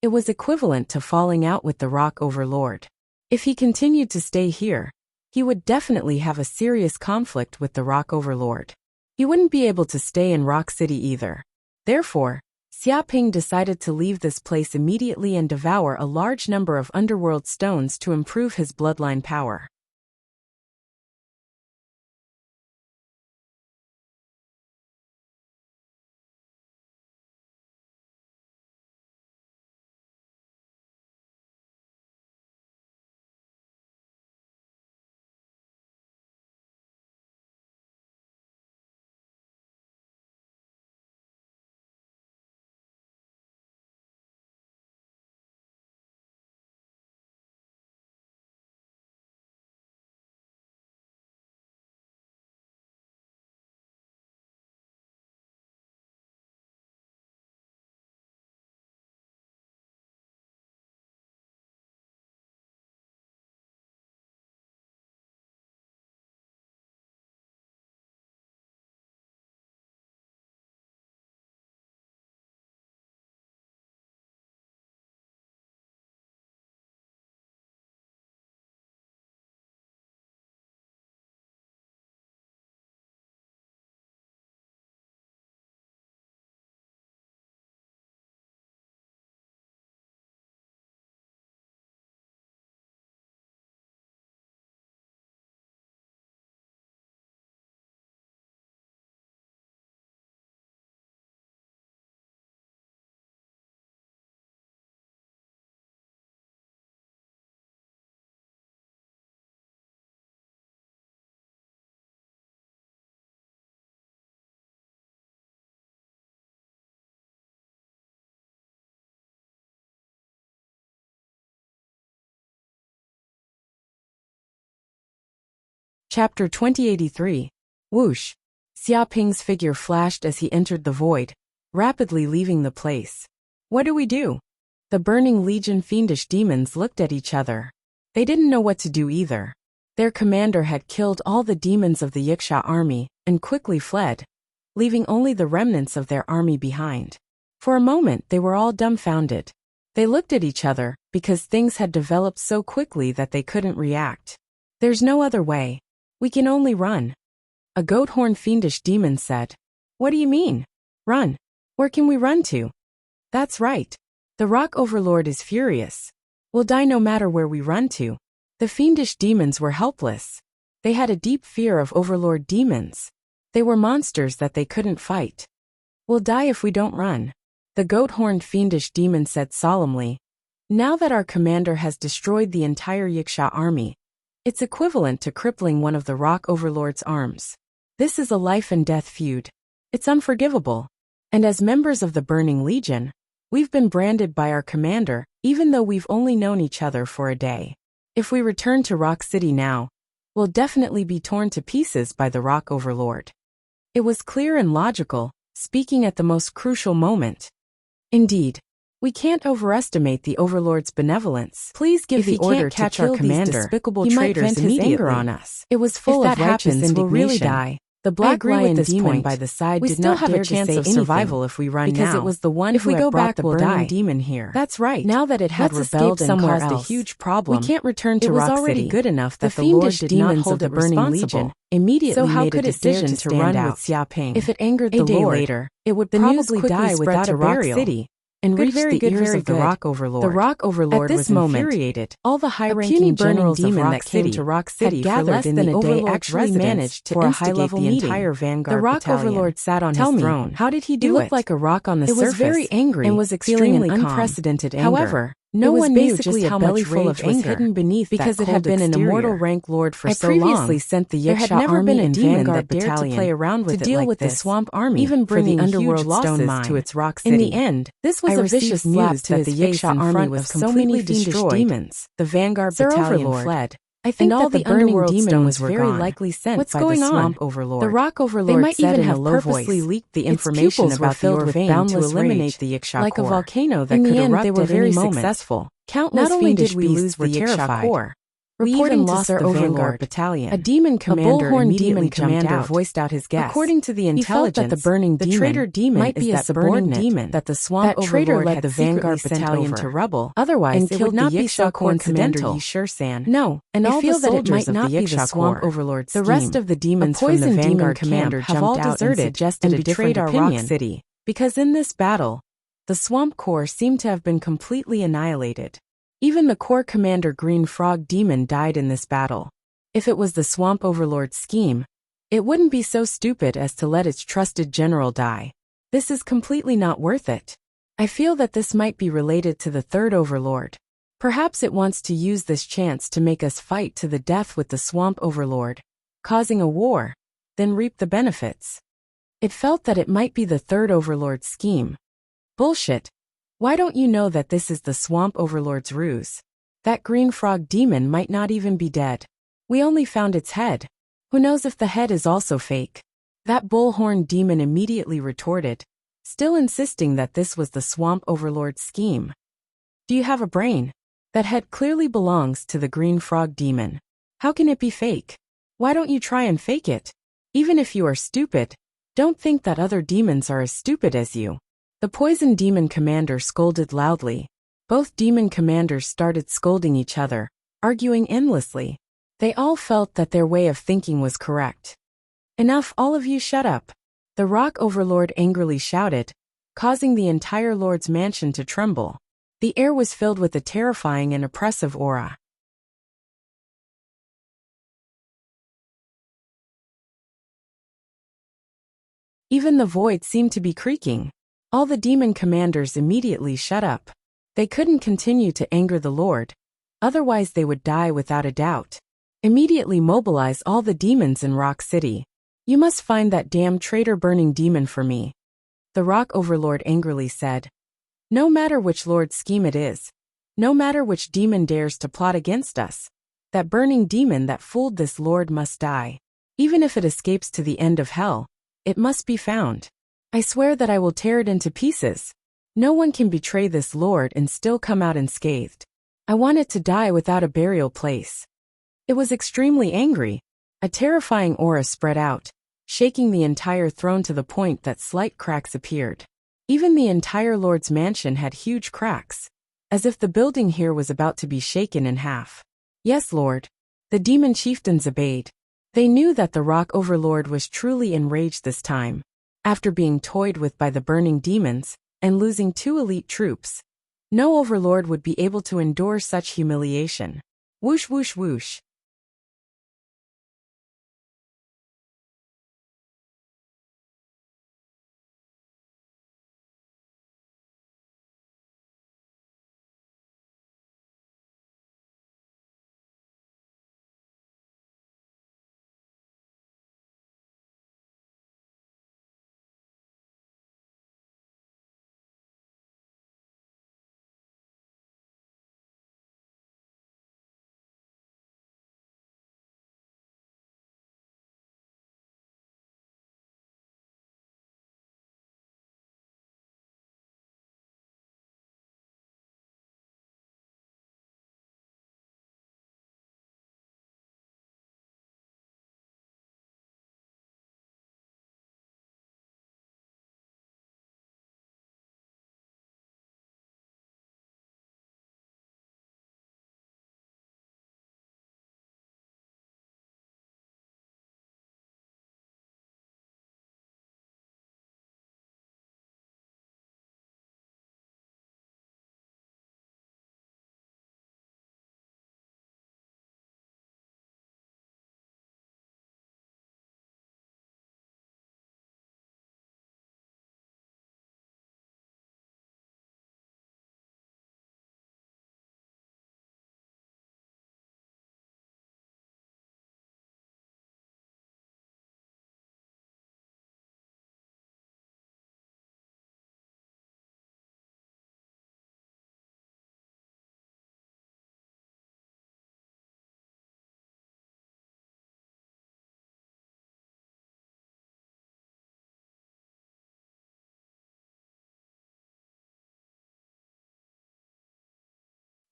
it was equivalent to falling out with the rock overlord. If he continued to stay here, he would definitely have a serious conflict with the rock overlord. He wouldn't be able to stay in Rock City either. Therefore, Xiaoping decided to leave this place immediately and devour a large number of underworld stones to improve his bloodline power. Chapter 2083. Whoosh. Xiaoping's figure flashed as he entered the void, rapidly leaving the place. What do we do? The Burning Legion fiendish demons looked at each other. They didn't know what to do either. Their commander had killed all the demons of the Yiksha army and quickly fled, leaving only the remnants of their army behind. For a moment they were all dumbfounded. They looked at each other because things had developed so quickly that they couldn't react. There's no other way. We can only run. A goat horn fiendish demon said. What do you mean? Run. Where can we run to? That's right. The rock overlord is furious. We'll die no matter where we run to. The fiendish demons were helpless. They had a deep fear of overlord demons. They were monsters that they couldn't fight. We'll die if we don't run. The goat-horned fiendish demon said solemnly. Now that our commander has destroyed the entire Yiksha army, it's equivalent to crippling one of the rock overlord's arms. This is a life and death feud. It's unforgivable. And as members of the Burning Legion, we've been branded by our commander, even though we've only known each other for a day. If we return to Rock City now, we'll definitely be torn to pieces by the rock overlord. It was clear and logical, speaking at the most crucial moment. Indeed, we can't overestimate the overlord's benevolence. Please give the order to kill our commander. These despicable traitors immediately. On us. It was full of righteous indignation. We'll really die. The black lion demon by the side did not have a chance of survival if we run now, because it was the one who had brought the burning demon here. That's right. Now that it had rebelled and caused a huge problem, we can't return to Rock City. It was already good enough that the Lord did not hold the Burning Legion. Immediately made a decision to run with Xiaoping. If it angered the Lord, later, it would probably die without a burial. City. And reached the ears of the Rock Overlord. The Rock Overlord was infuriated. All the high-ranking generals of Rock City to Rock City had gathered in the Overlord's actually managed to instigate the entire Vanguard battalion. The Rock Overlord sat on his throne. How did he do it? He looked like a rock on the surface. It was very angry and was extremely unprecedented anger. However, no one knew just how much rage was hidden beneath because it had been an immortal rank lord for so long. I previously sent the Yiksha army and Vanguard battalion to play around with it deal with the swamp army, even bringing underworld losses to its Rock City. In the end, this was a vicious slap that the Yiksha army was completely destroyed. Demons. The Vanguard battalion fled. I think all the burning demons were very likely sent by the swamp overlord. The rock overlord might even have purposely leaked the information about the Orvain to eliminate the Yiksha like a volcano that could erupt. They were very successful. Countless not only did we lose the Yiksha core, we even lost the Vanguard battalion. A demon commander immediately jumped out, voiced out his guess. According to the intelligence, he felt that the burning demon, traitor demon, might be a subordinate demon that the swamp overlord led the Vanguard battalion to rebel. Otherwise, it would not be so coincidental. Sure-san. No, and I feel that it might not be the swamp overlord's scheme. The rest of the demons from the Vanguard camp have all deserted and betrayed our Rock City. Because in this battle, the swamp core seemed to have been completely annihilated. Even the core commander Green Frog Demon died in this battle. If it was the Swamp Overlord's scheme, it wouldn't be so stupid as to let its trusted general die. This is completely not worth it. I feel that this might be related to the third Overlord. Perhaps it wants to use this chance to make us fight to the death with the Swamp Overlord, causing a war, then reap the benefits. It felt that it might be the third Overlord's scheme. Bullshit. Why don't you know that this is the Swamp Overlord's ruse? That green frog demon might not even be dead. We only found its head. Who knows if the head is also fake? That bullhorn demon immediately retorted, still insisting that this was the Swamp Overlord's scheme. Do you have a brain? That head clearly belongs to the green frog demon. How can it be fake? Why don't you try and fake it? Even if you are stupid, don't think that other demons are as stupid as you. The poison demon commander scolded loudly. Both demon commanders started scolding each other, arguing endlessly. They all felt that their way of thinking was correct. Enough, all of you shut up. The Rock Overlord angrily shouted, causing the entire Lord's mansion to tremble. The air was filled with a terrifying and oppressive aura. Even the void seemed to be creaking. All the demon commanders immediately shut up. They couldn't continue to anger the Lord, otherwise they would die without a doubt. Immediately mobilize all the demons in Rock City. You must find that damn traitor burning demon for me. The Rock Overlord angrily said. No matter which Lord's scheme it is, no matter which demon dares to plot against us, That burning demon that fooled this lord must die. Even if it escapes to the end of hell, it must be found. I swear that I will tear it into pieces. No one can betray this lord and still come out unscathed. I want it to die without a burial place. It was extremely angry. A terrifying aura spread out, shaking the entire throne to the point that slight cracks appeared. Even the entire lord's mansion had huge cracks, as if the building here was about to be shaken in half. Yes, Lord. The demon chieftains obeyed. They knew that the rock overlord was truly enraged this time. After being toyed with by the burning demons, and losing 2 elite troops, no overlord would be able to endure such humiliation. Whoosh whoosh whoosh.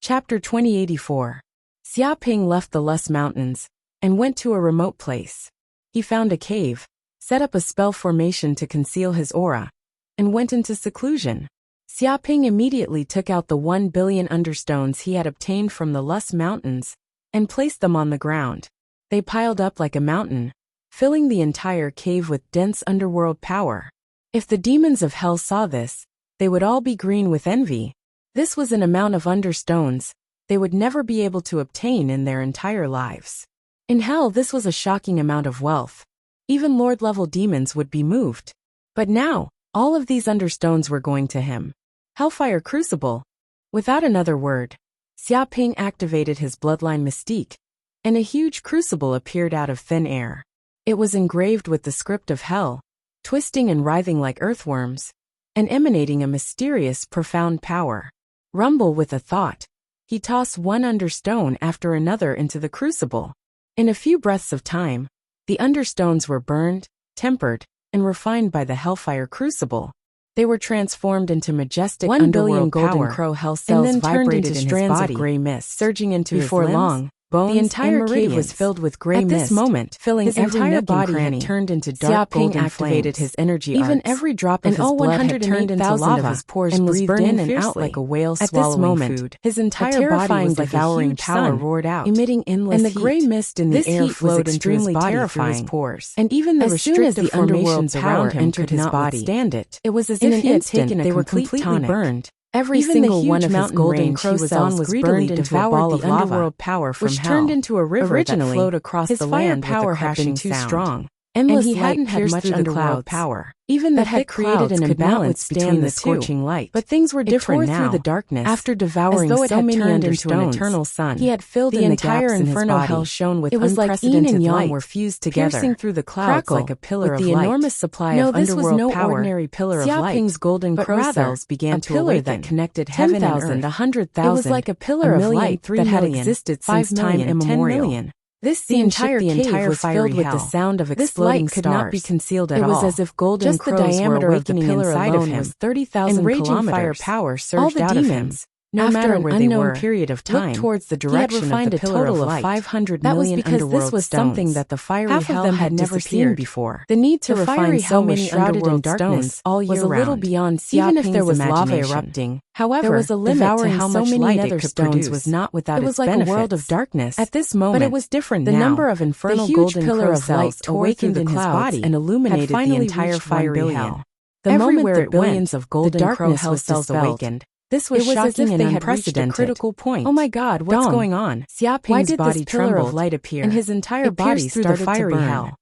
Chapter 2084. Xia Ping left the Lus Mountains and went to a remote place. He found a cave, set up a spell formation to conceal his aura, and went into seclusion. Xia Ping immediately took out the 1 billion understones he had obtained from the Lus Mountains and placed them on the ground. They piled up like a mountain, filling the entire cave with dense underworld power. If the demons of hell saw this, they would all be green with envy. This was an amount of understones they would never be able to obtain in their entire lives. In hell, this was a shocking amount of wealth. Even lord-level demons would be moved. But now, all of these understones were going to him. Hellfire Crucible. Without another word, Xia Ping activated his bloodline mystique, and a huge crucible appeared out of thin air. It was engraved with the script of hell, twisting and writhing like earthworms, and emanating a mysterious, profound power. Rumble with a thought, he tossed one understone after another into the crucible. In a few breaths of time, the understones were burned, tempered, and refined by the Hellfire Crucible. They were transformed into majestic 1 billion underworld golden power, crow hell cells and then turned vibrated into in his strands body, of gray mist, surging into before his limbs, long. bones, The entire and cave was meridians. filled with gray At mist, this moment, filling his every entire nook and body cranny. had turned into Xia dark Ping golden activated flames. his energy Even arts, every drop and of his all blood had turned into 108,000 lava of his pores and was breathed burning in and out fiercely. like a whale At swallowing this moment, food. his entire terrifying body was like a devouring huge power sun, roared out, emitting endless and the heat. gray mist in the This air heat flowed was into his extremely body terrifying, through his pores, and even the as soon as restrictive the underworld formations power around him entered could his not body, withstand it. it was as In if an he had instant, taken a they were complete completely tonic. burned. Every Even single the one huge of his mountain golden range crow he was cells on greedily burned into a devoured ball the of lava, underworld power from which hell, turned into a river Originally, that flowed across his the land firepower with a had been crashing too sound. strong, Endless he light hadn't had pierced much through the underworld clouds. power. Even the That had thick created clouds an could not imbalance withstand between the the scorching light. But things were different now. through the darkness. After devouring as though it so had many turned under into an stones, eternal sun. he had filled the in the entire gaps in his inferno body. hell shone with It was like yin unprecedented and yang light, were fused together, piercing through the clouds crackle, like a pillar with of the light. enormous supply No, of this was underworld no power. ordinary pillar of Xiaoping's light, golden but crow rather cells began a to pillar awaken. that connected heaven and 10,000, earth. 100,000. It was like a pillar a of million, light 3 that had million, existed 5 since time million, 10 immemorial. million. This The scene entire shook the cave entire was filled with the hell. sound of This exploding light could not be stars. concealed at It all. was as if golden Just the crows diameter were of the awakening pillar inside alone of him. was 30,000 and raging kilometers. fire power surged All the out of him. demons, no After matter an where they unknown were, period of time, looked towards the he had direction of refined the a pillar total of of light. 500 That was million because this underworld was something stones. that the fiery Half of hell them had had never never seen seen before. The need to The refine fiery so hell many was shrouded in underworld darkness stones all was year a little round. beyond Even if there Xiaoping's was lava imagination. erupting, However, there was a limit to devouring how so much many light nether it could stones produce. was not without It was its like benefits. a world of darkness. At this moment, but it was different the now. number of infernal the huge golden pillar crow of light cells awakened awakened in in his his body body and illuminated had finally the entire reached fiery 1 billion. hell. The Everywhere moment that it went, billions of golden the crow darkness hell was cells dispelled. awakened. This was It was as shocking if and they had reached a unprecedented. critical point. Oh my God, what's Dawn. going on? Xiaoping's Why did body this pillar of trembled, light appear? and his entire It body pierced through the started fiery to burn. hell.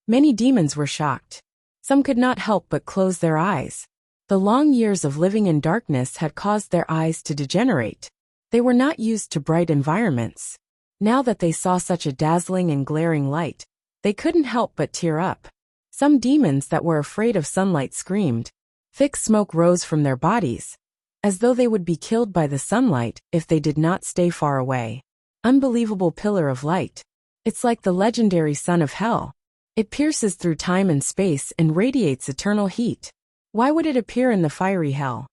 Many demons were shocked. Some could not help but close their eyes. The long years of living in darkness had caused their eyes to degenerate. They were not used to bright environments. Now that they saw such a dazzling and glaring light, they couldn't help but tear up. Some demons that were afraid of sunlight screamed. Thick smoke rose from their bodies, as though they would be killed by the sunlight if they did not stay far away. Unbelievable pillar of light. It's like the legendary sun of hell. It pierces through time and space and radiates eternal heat. Why would it appear in the fiery hell?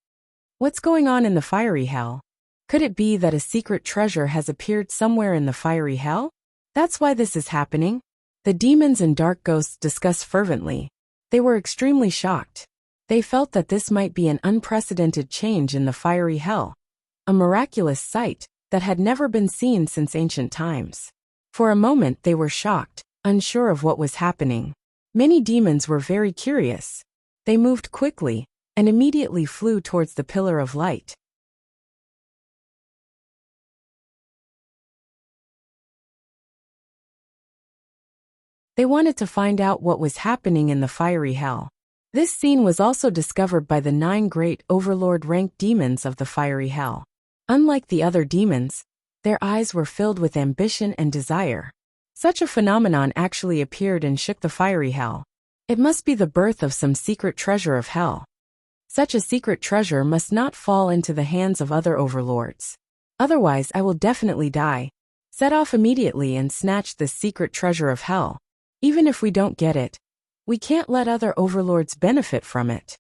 What's going on in the fiery hell? Could it be that a secret treasure has appeared somewhere in the fiery hell? That's why this is happening. The demons and dark ghosts discussed fervently. They were extremely shocked. They felt that this might be an unprecedented change in the fiery hell, a miraculous sight that had never been seen since ancient times. For a moment they were shocked, unsure of what was happening. Many demons were very curious. They moved quickly and immediately flew towards the pillar of light. They wanted to find out what was happening in the fiery hell. This scene was also discovered by the 9 great overlord-ranked demons of the fiery hell. Unlike the other demons, their eyes were filled with ambition and desire. Such a phenomenon actually appeared and shook the fiery hell. It must be the birth of some secret treasure of hell. Such a secret treasure must not fall into the hands of other overlords. Otherwise I will definitely die. Set off immediately and snatch this secret treasure of hell. Even if we don't get it, we can't let other overlords benefit from it.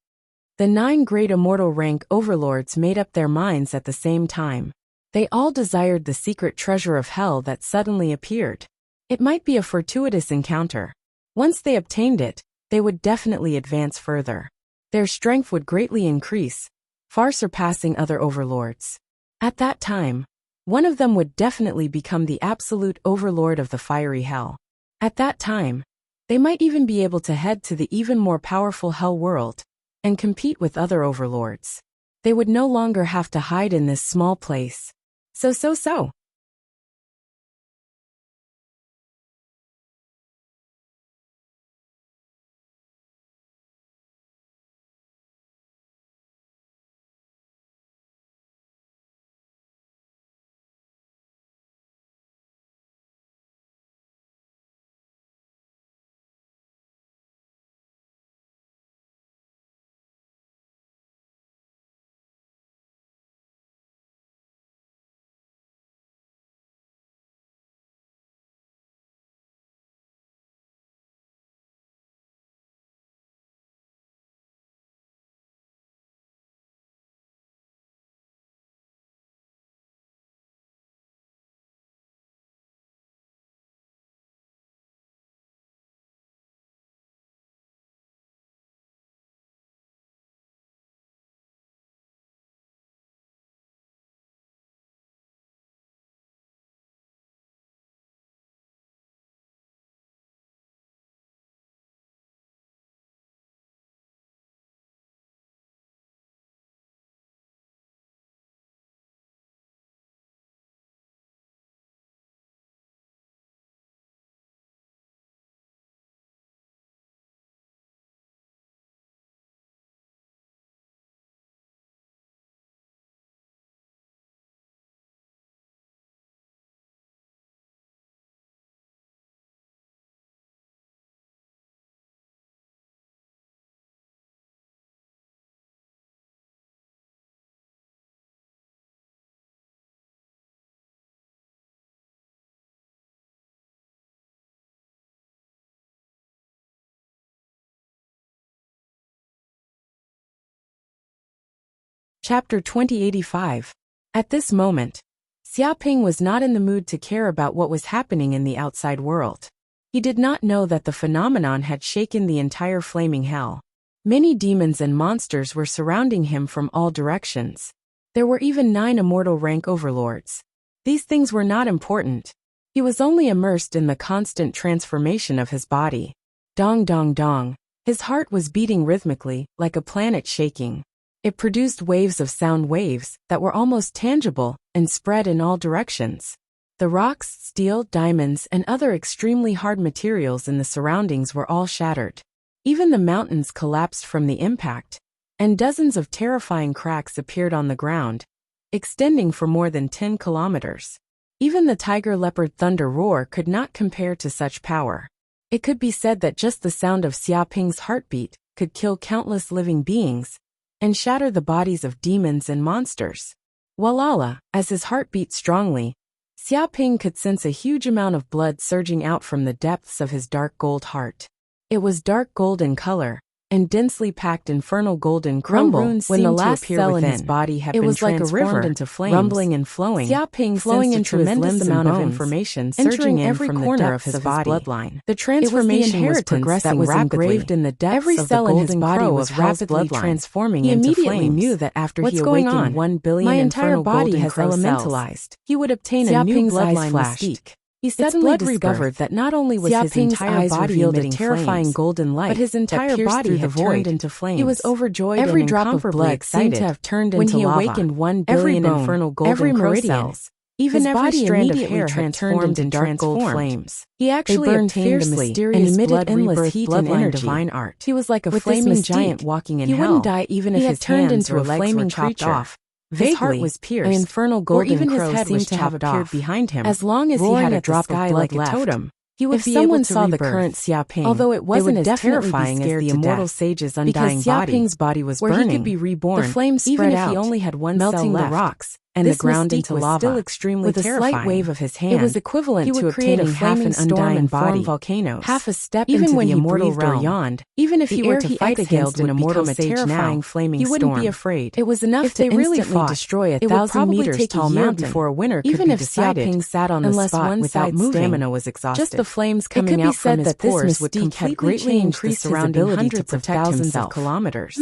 The 9 great immortal rank overlords made up their minds at the same time. They all desired the secret treasure of hell that suddenly appeared. It might be a fortuitous encounter. Once they obtained it, they would definitely advance further. Their strength would greatly increase, far surpassing other overlords. At that time, one of them would definitely become the absolute overlord of the fiery hell. At that time, they might even be able to head to the even more powerful hell world and compete with other overlords. They would no longer have to hide in this small place. So. Chapter 2085. At this moment, Xiaoping was not in the mood to care about what was happening in the outside world. He did not know that the phenomenon had shaken the entire flaming hell. Many demons and monsters were surrounding him from all directions. There were even 9 immortal rank overlords. These things were not important. He was only immersed in the constant transformation of his body. Dong dong dong. His heart was beating rhythmically, like a planet shaking. It produced waves of sound waves that were almost tangible and spread in all directions. The rocks, steel, diamonds, and other extremely hard materials in the surroundings were all shattered. Even the mountains collapsed from the impact, and dozens of terrifying cracks appeared on the ground, extending for more than 10 kilometers. Even the tiger-leopard thunder roar could not compare to such power. It could be said that just the sound of Xiaoping's heartbeat could kill countless living beings and shatter the bodies of demons and monsters. Walala, as his heart beat strongly, Xiaoping could sense a huge amount of blood surging out from the depths of his dark gold heart. It was dark gold in color, and densely packed infernal golden crumble when the last cell in his body had been transformed into flames, rumbling and flowing, flowing into his limbs amount of information surging in every corner of his body. Bloodline. The transformation was progressing that was engraved in the depths every of cell the golden in his body was rapidly transforming he into flames. He immediately knew that after he awakened 1 billion infernal golden crow cells, he would obtain a new bloodline mystique. He suddenly discovered that not only was his entire body emitting terrifying golden light, but his entire body had turned into flames. He was overjoyed every and drop of blood seemed to have turned into lava. When he awakened 1 billion infernal golden crow cells, even every strand of hair had turned into dark gold flames. He actually burned fiercely and emitted endless heat and energy. Divine art. He was like a flaming giant walking in hell. He wouldn't die even if his turned into a flaming creature. His heart was pierced, an infernal golden crow seemed to have appeared behind him. As long as he had a drop of blood like a totem, he would be able to saw rebirth. The current Xiaoping, although it wasn't as terrifying as the immortal sage's undying body, Xiaoping's body was burning, where he could be reborn. The flames spread even if he only had 1 cell melting left. The rocks and the ground into lava. Still extremely with terrifying. A slight wave of his hand, it was equivalent to obtaining half an undying body, volcanoes, half a step even into when the immortal realm. Beyond, even if he were to fight against an immortal sage terrifying flaming storm, he wouldn't be afraid. It was enough to really destroy 1,000 meters tall mountain before a winner could be decided. Even if Xiaoping sat on the spot without stamina was exhausted, just the flames coming out from his pores would completely increase his ability to protect thousands of kilometers.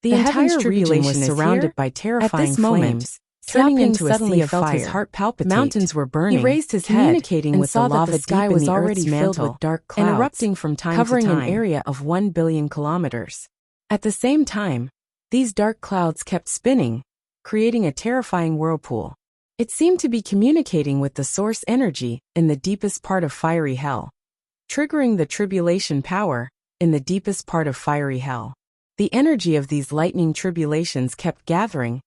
The entire region was surrounded by terrifying flames. Turning into suddenly a felt his heart palpitate. Mountains were burning. He raised his head and with saw the lava that the sky was already filled with dark clouds and erupting from time covering to time, an area of 1 billion kilometers. At the same time, these dark clouds kept spinning, creating a terrifying whirlpool. It seemed to be communicating with the source energy in the deepest part of fiery hell, triggering the tribulation power in the deepest part of fiery hell. The energy of these lightning tribulations kept gathering,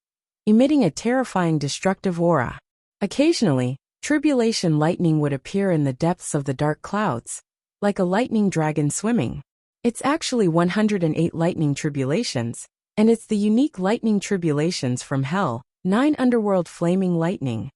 emitting a terrifying destructive aura. Occasionally, tribulation lightning would appear in the depths of the dark clouds, like a lightning dragon swimming. It's actually 108 lightning tribulations, and it's the unique lightning tribulations from hell, 9 underworld flaming lightning.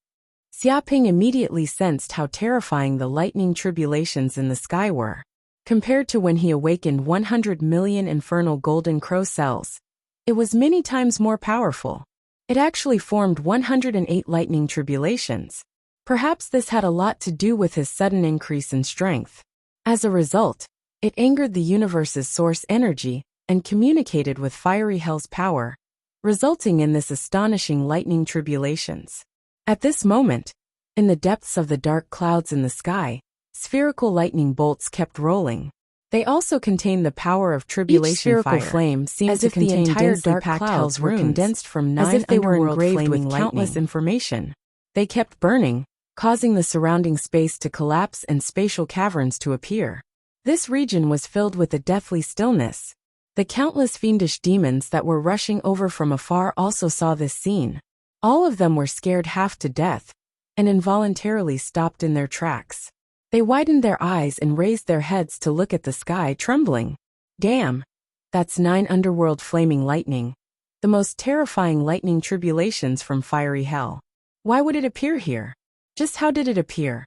Xiaoping immediately sensed how terrifying the lightning tribulations in the sky were. Compared to when he awakened 100 million infernal golden crow cells, it was many times more powerful. It actually formed 108 lightning tribulations. Perhaps this had a lot to do with his sudden increase in strength. As a result, it angered the universe's source energy and communicated with fiery hell's power, resulting in this astonishing lightning tribulations. At this moment, in the depths of the dark clouds in the sky, spherical lightning bolts kept rolling. They also contain the power of tribulation fire. Flame seemed as to if contain the entire dark clouds were condensed from 9 as if they were engraved with countless information. They kept burning, causing the surrounding space to collapse and spatial caverns to appear. This region was filled with a deathly stillness. The countless fiendish demons that were rushing over from afar also saw this scene. All of them were scared half to death and involuntarily stopped in their tracks. They widened their eyes and raised their heads to look at the sky, trembling. Damn! That's 9 underworld flaming lightning. The most terrifying lightning tribulations from fiery hell. Why would it appear here? Just how did it appear?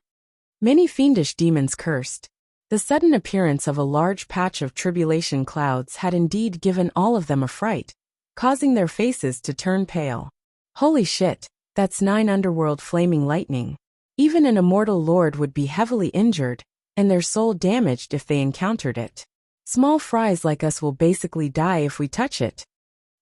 Many fiendish demons cursed. The sudden appearance of a large patch of tribulation clouds had indeed given all of them a fright, causing their faces to turn pale. Holy shit, that's 9 underworld flaming lightning. Even an immortal lord would be heavily injured, and their soul damaged if they encountered it. Small fries like us will basically die if we touch it.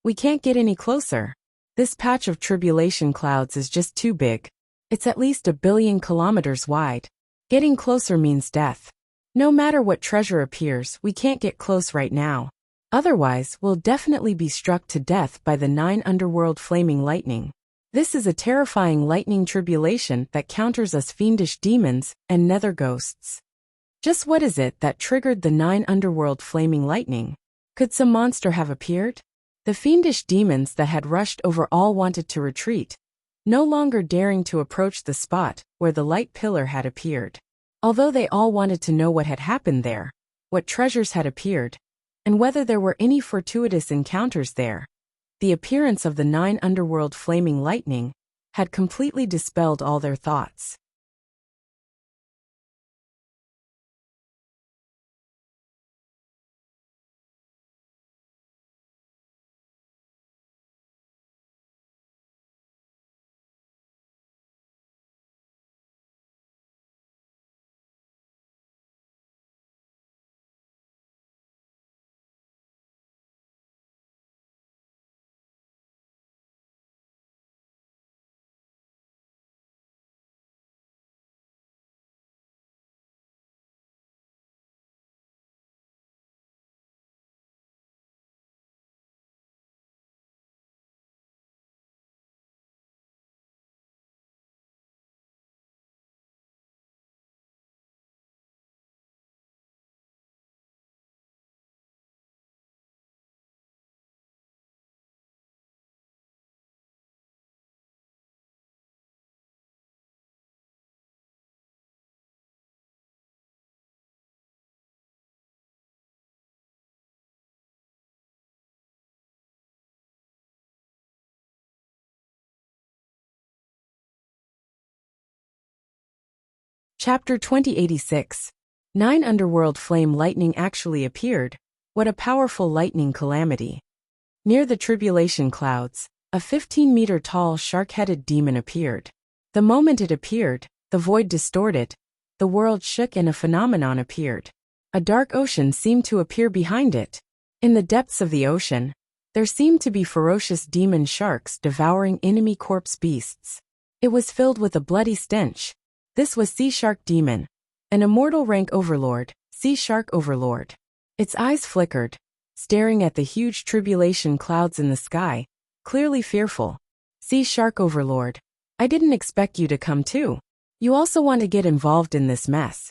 We can't get any closer. This patch of tribulation clouds is just too big. It's at least 1 billion kilometers wide. Getting closer means death. No matter what treasure appears, we can't get close right now. Otherwise, we'll definitely be struck to death by the 9 underworld flaming lightning. This is a terrifying lightning tribulation that counters us fiendish demons and nether ghosts. Just what is it that triggered the 9 underworld flaming lightning? Could some monster have appeared? The fiendish demons that had rushed over all wanted to retreat, no longer daring to approach the spot where the light pillar had appeared. Although they all wanted to know what had happened there, what treasures had appeared, and whether there were any fortuitous encounters there, the appearance of the 9 underworld flaming lightning had completely dispelled all their thoughts. Chapter 2086. 9 underworld flame lightning actually appeared. What a powerful lightning calamity. Near the tribulation clouds, a 15-meter tall shark-headed demon appeared. The moment it appeared, the void distorted, the world shook and a phenomenon appeared. A dark ocean seemed to appear behind it. In the depths of the ocean, there seemed to be ferocious demon sharks devouring enemy corpse beasts. It was filled with a bloody stench. This was Sea Shark Demon, an immortal rank overlord, Sea Shark Overlord. Its eyes flickered, staring at the huge tribulation clouds in the sky, clearly fearful. Sea Shark Overlord, I didn't expect you to come too. You also want to get involved in this mess.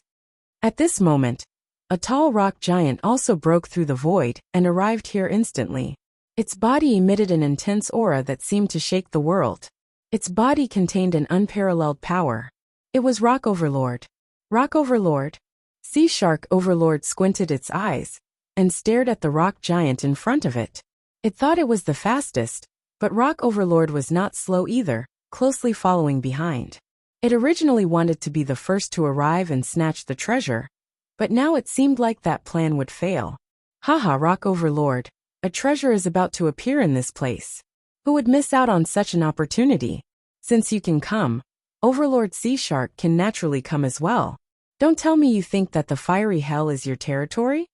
At this moment, a tall rock giant also broke through the void and arrived here instantly. Its body emitted an intense aura that seemed to shake the world. Its body contained an unparalleled power. It was Rock Overlord. Rock Overlord? Sea Shark Overlord squinted its eyes and stared at the rock giant in front of it. It thought it was the fastest, but Rock Overlord was not slow either, closely following behind. It originally wanted to be the first to arrive and snatch the treasure, but now it seemed like that plan would fail. Haha, Rock Overlord, a treasure is about to appear in this place. Who would miss out on such an opportunity? Since you can come, Overlord Sea Shark can naturally come as well. Don't tell me you think that the fiery hell is your territory?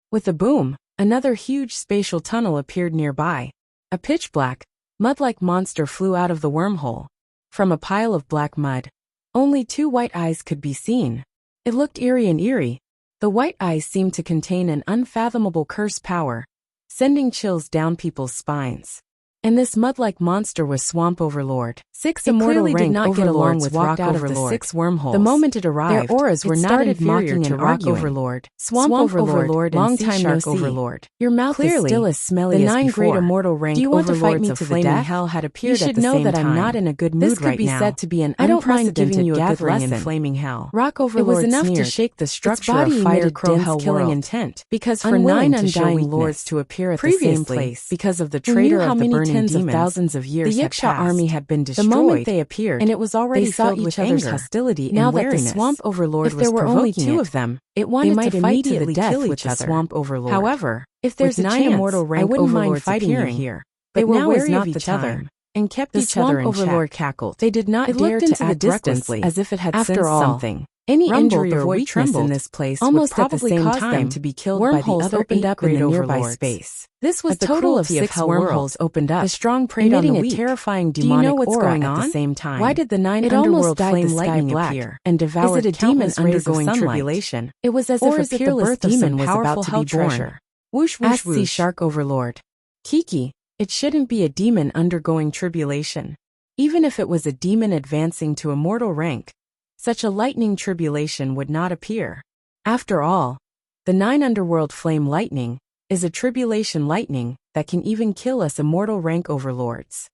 With a boom, another huge spatial tunnel appeared nearby. A pitch-black, mud-like monster flew out of the wormhole. From a pile of black mud, only 2 white eyes could be seen. It looked eerie and eerie. The white eyes seemed to contain an unfathomable curse power, sending chills down people's spines. And this mud-like monster was Swamp Overlord. 6 immortal rank did not get along with Rock out Overlord. Of the 6 wormholes. The moment it arrived, their auras were not inferior to Rock Overlord, Swamp Overlord, and Sea Shark Overlord. Your mouth Clearly, is still as smelly as before. The 9 great immortal rank Do you want to fight me to the death? Hell had appeared. You should know that I'm not in a good mood right now. This could be said to be an unprecedented gathering in flaming hell. Rock Overlord It was enough to shake the structure of Fire Crow Hell killing intent, because for 9 undying lords to appear at the same place, because of the traitor of the burning tens of thousands of years the Wuxia army had been destroyed. The moment they appeared, and it was already filled with other's hostility now and wariness. That the Swamp Overlord was provoking only 2 of them, it wanted to fight to the death with the Swamp Overlord. However, if there's 9 immortal rank I wouldn't mind fighting you here. They were now is wary not of the each other time. and kept The each other swamp in overlord check. cackled. They did not It dare looked to into the act distance recklessly, as if it had after sensed all, something. Any Rumbled injury the or void weakness in trembled. this place Almost would at the probably same cause time, them to be killed by the wormholes other opened 8 up in great the nearby overlords. space. This was As the total of cruelty of 6 hell wormholes wormholes opened up, the strong preyed on the emitting a weak. terrifying Do you know demonic what's aura going at on? the same time. Why did the 9 It almost underworld dyed flame the sky lightning black appear and devoured Is it a demon countless rays of undergoing sunlight? tribulation? It was as Or if a is it the peerless birth of demon some was about powerful to hell be born. treasure? Whoosh whoosh Asked whoosh. Sea Shark Overlord. Kiki, it shouldn't be a demon undergoing tribulation. Even if it was a demon advancing to immortal rank, such a lightning tribulation would not appear. After all, the 9 underworld flame lightning is a tribulation lightning that can even kill us immortal rank overlords.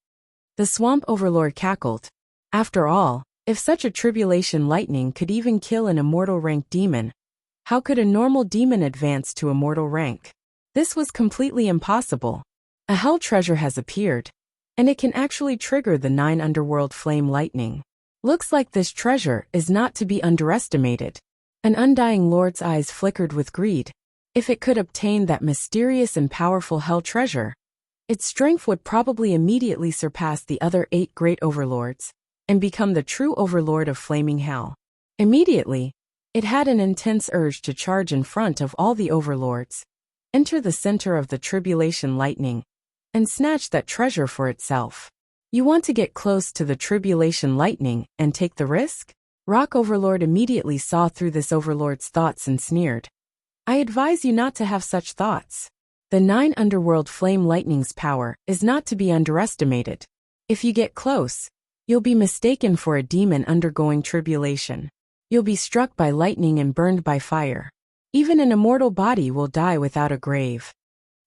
The swamp overlord cackled. After all, if such a tribulation lightning could even kill an immortal rank demon, how could a normal demon advance to immortal rank? This was completely impossible. A hell treasure has appeared, and it can actually trigger the 9 underworld flame lightning. Looks like this treasure is not to be underestimated. An undying lord's eyes flickered with greed. If it could obtain that mysterious and powerful hell treasure, its strength would probably immediately surpass the other 8 great overlords and become the true overlord of flaming hell. Immediately, it had an intense urge to charge in front of all the overlords, enter the center of the tribulation lightning, and snatch that treasure for itself. You want to get close to the tribulation lightning and take the risk? Rock Overlord immediately saw through this overlord's thoughts and sneered. I advise you not to have such thoughts. The 9 underworld flame lightning's power is not to be underestimated. If you get close, you'll be mistaken for a demon undergoing tribulation. You'll be struck by lightning and burned by fire. Even an immortal body will die without a grave.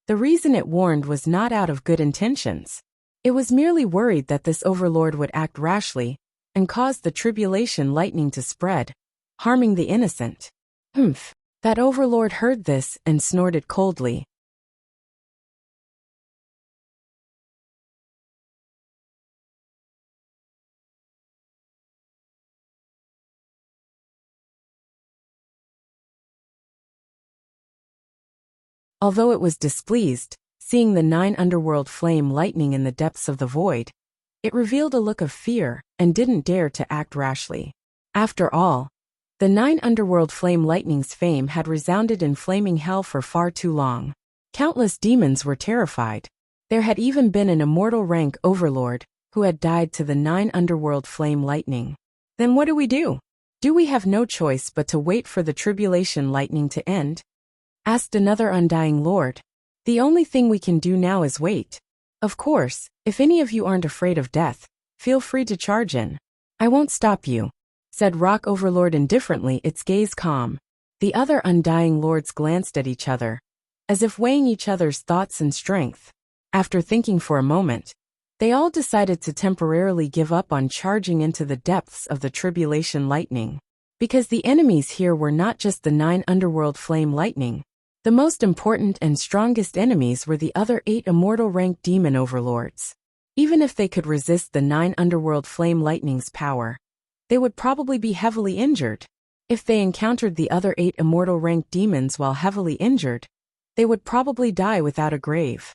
The reason it warned was not out of good intentions. It was merely worried that this overlord would act rashly and cause the tribulation lightning to spread, harming the innocent. Humph. That overlord heard this and snorted coldly. Although it was displeased, seeing the 9 underworld flame lightning in the depths of the void, it revealed a look of fear and didn't dare to act rashly. After all, the 9 underworld flame lightning's fame had resounded in flaming hell for far too long. Countless demons were terrified. There had even been an immortal rank overlord who had died to the 9 underworld flame lightning. Then what do? Do we have no choice but to wait for the tribulation lightning to end? Asked another undying lord. The only thing we can do now is wait. Of course, if any of you aren't afraid of death, feel free to charge in. I won't stop you, said Rock Overlord indifferently, its gaze calm. The other undying lords glanced at each other, as if weighing each other's thoughts and strength. After thinking for a moment, they all decided to temporarily give up on charging into the depths of the tribulation lightning. Because the enemies here were not just the 9 underworld flame lightning. The most important and strongest enemies were the other 8 immortal rank demon overlords. Even if they could resist the 9 underworld flame lightning's power, they would probably be heavily injured. If they encountered the other 8 immortal rank demons while heavily injured, they would probably die without a grave.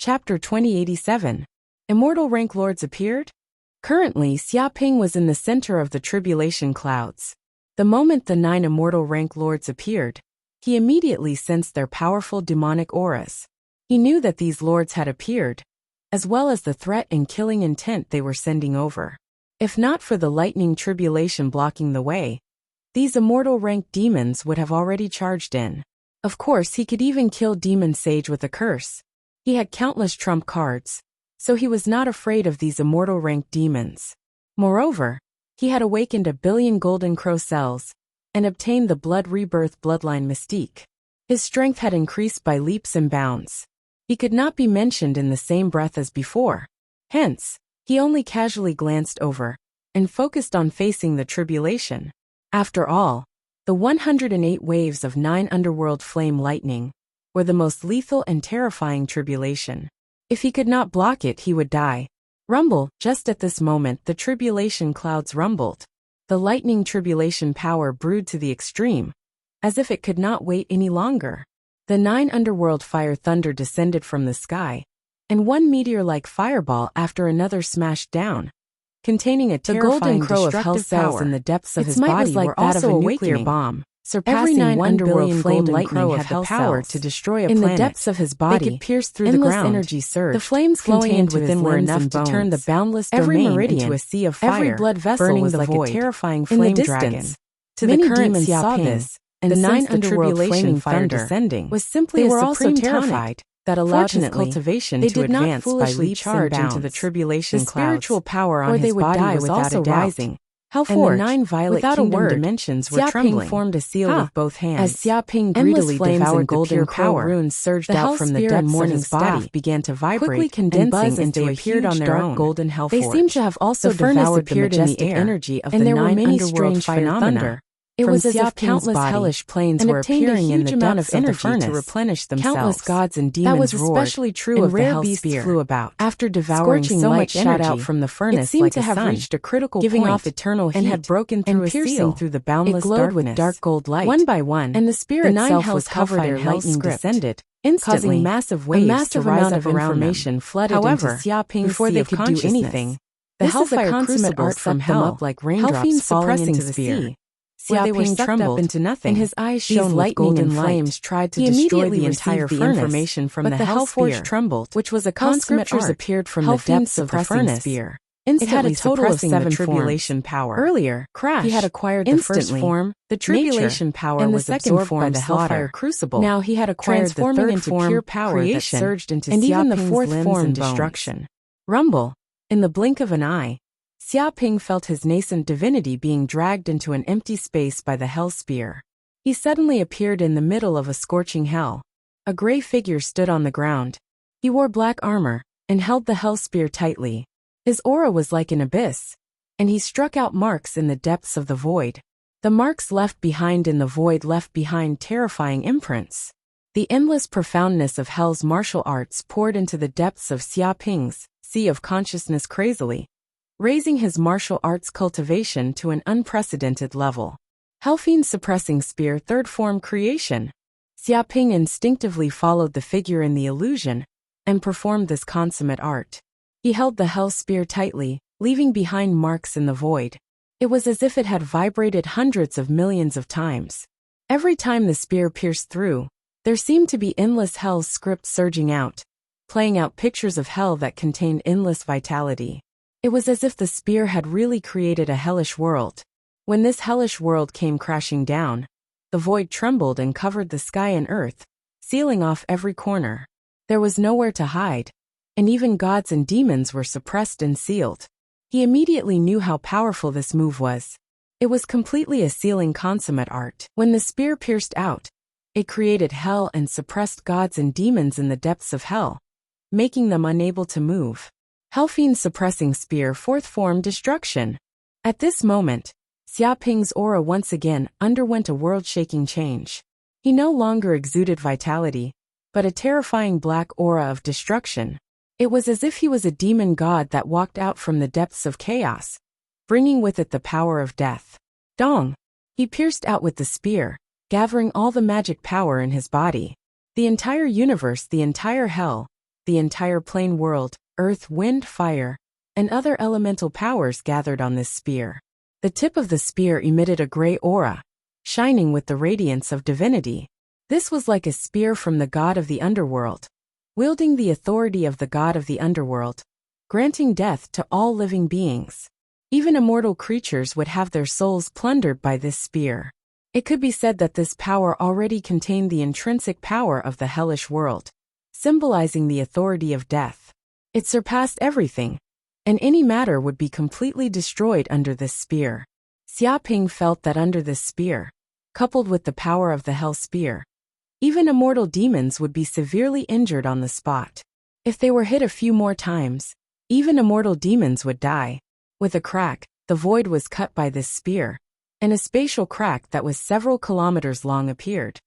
Chapter 2087. Immortal rank lords appeared? Currently, Xiaping was in the center of the tribulation clouds. The moment the 9 immortal rank lords appeared, he immediately sensed their powerful demonic auras. He knew that these lords had appeared, as well as the threat and killing intent they were sending over. If not for the lightning tribulation blocking the way, these immortal rank demons would have already charged in. Of course, he could even kill Demon Sage with a curse. He had countless trump cards, so he was not afraid of these immortal rank demons. Moreover, he had awakened 1 billion golden crow cells and obtained the blood rebirth bloodline mystique. His strength had increased by leaps and bounds. He could not be mentioned in the same breath as before. Hence, he only casually glanced over and focused on facing the tribulation. After all, the 108 waves of 9 underworld flame lightning were the most lethal and terrifying tribulation. If he could not block it, he would die. Rumble, just at this moment the tribulation clouds rumbled. The lightning tribulation power brewed to the extreme, as if it could not wait any longer. The 9 underworld fire thunder descended from the sky, and one meteor-like fireball after another smashed down, containing a terrifying crow of destructive hell cells power. In the depths of Its his might body was like were that also of a a nuclear nuclear bomb. Surpassing Every 9 one underworld billion flame golden lightning crow had of the hell power cells. to destroy a In planet. the depths of his They body, could pierce through the endless ground. energy surged. The flames flowing contained into his within were limbs enough and to bones. turn the boundless Every domain meridian, into a sea of fire. every blood vessel burning was the like void. a terrifying In the flame distance, dragon. To Many the current demons saw Xiaping, this, and and the since 9 the underworld tribulation flaming fire thunder descending was simply they a were also supreme terrified. tonic that allowed his Fortunately, cultivation they to did not advance by foolishly leaps charge and into the bounds. tribulation The clouds, spiritual power on or they his would body die was without also a doubt. rising. And the Hellforged, 9 violet without a kingdom word, dimensions were Xiaping trembling. formed a seal with both hands. As Xiaping Endless greedily flames devoured and the golden pure crow power, runes surged the out hell from the spear depths and of morning his staff body, began to vibrate quickly and condensing buzz as into they a appeared huge on their dark own. golden They hellforge. seemed to have also The furnace devoured the appeared in the majestic air, energy of and the there were 9 many underworld strange fire phenomena. thunder. It From was as if Xiaping's countless body, hellish planes and were obtained a appearing in huge the amount depths of of the energy furnace. to replenish themselves. Countless gods and That demons was roared, especially true and of the rare hell beasts spear. flew about. After devouring Scorching so light much shot energy, out from the it furnace seemed like to a have sun, reached a critical giving point off eternal heat and had broken through and a piercing seal. through the boundless It glowed darkness. with dark gold light. One by one, and the spear the 9 itself hells was covered in hellfire lightning script, descended, instantly causing massive waves massive to rise amount up of around information them. flooded However, into Xiaping's before sea they of could do consciousness. anything, the This is a hellfire consummate crucible art from sucked them hell. up like raindrops Hellfiend falling suppressing into the spear, sea, where Xiaping they were sucked trembled up into nothing, and his eyes These shone with lightning golden and light. flames tried to He destroy immediately the entire received the furnace, information from but the the hellforge hellforge trembled, which was a hell consummate scriptures art. appeared from the Hellfiend depths of the suppressing furnace, spear, instantly it had a total of suppressing 7 the forms. tribulation power. Earlier, Crash, he had acquired the first instantly, form, the tribulation nature, power and the was second absorbed form, by the slaughter. hellfire crucible. Now he had acquired the transforming third into form, pure power creation, that surged into and even the Xiaping's fourth limbs form, and destruction. Rumble. In the blink of an eye, Xiaping felt his nascent divinity being dragged into an empty space by the hell spear. He suddenly appeared in the middle of a scorching hell. A gray figure stood on the ground. He wore black armor and held the hell spear tightly. His aura was like an abyss, and he struck out marks in the depths of the void. The marks left behind in the void left behind terrifying imprints. The endless profoundness of hell's martial arts poured into the depths of Xiaping's sea of consciousness crazily, raising his martial arts cultivation to an unprecedented level. Hellfiend suppressing spear third form creation. Xiaping instinctively followed the figure in the illusion and performed this consummate art. He held the hell spear tightly, leaving behind marks in the void. It was as if it had vibrated hundreds of millions of times. Every time the spear pierced through, there seemed to be endless hell's script surging out, playing out pictures of hell that contained endless vitality. It was as if the spear had really created a hellish world. When this hellish world came crashing down, the void trembled and covered the sky and earth, sealing off every corner. There was nowhere to hide, and even gods and demons were suppressed and sealed. He immediately knew how powerful this move was. It was completely a sealing consummate art. When the spear pierced out, it created hell and suppressed gods and demons in the depths of hell, making them unable to move. Hellfiend suppressing spear fourth form destruction. At this moment, Xiaping's aura once again underwent a world-shaking change. He no longer exuded vitality, but a terrifying black aura of destruction. It was as if he was a demon god that walked out from the depths of chaos, bringing with it the power of death. Dong! He pierced out with the spear, gathering all the magic power in his body. The entire universe, the entire hell, the entire plane world, earth, wind, fire, and other elemental powers gathered on this spear. The tip of the spear emitted a gray aura, shining with the radiance of divinity. This was like a spear from the god of the underworld, wielding the authority of the god of the underworld, granting death to all living beings. Even immortal creatures would have their souls plundered by this spear. It could be said that this power already contained the intrinsic power of the hellish world, symbolizing the authority of death. It surpassed everything, and any matter would be completely destroyed under this spear. Xiaoping felt that under this spear, coupled with the power of the hell spear, even immortal demons would be severely injured on the spot. If they were hit a few more times, even immortal demons would die. With a crack, the void was cut by this spear, and a spatial crack that was several kilometers long appeared.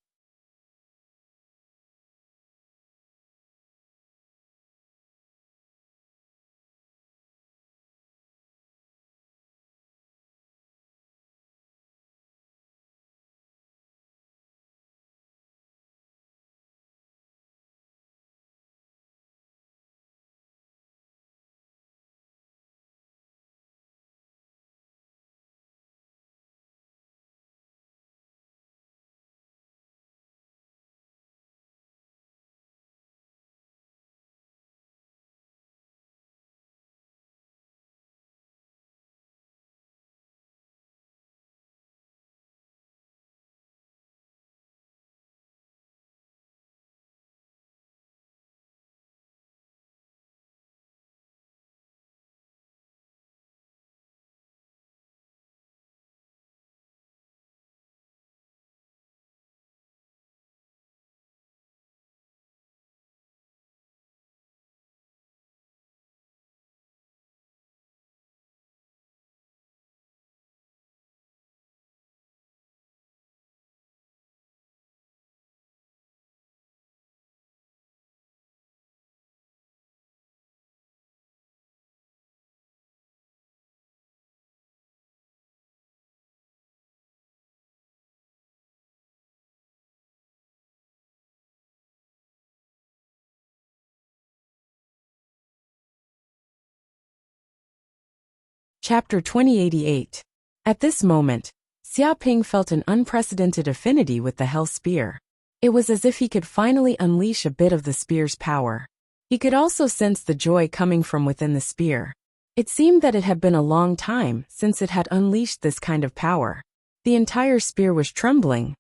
Chapter 2088. At this moment, Xiaoping felt an unprecedented affinity with the hell spear. It was as if he could finally unleash a bit of the spear's power. He could also sense the joy coming from within the spear. It seemed that it had been a long time since it had unleashed this kind of power. The entire spear was trembling.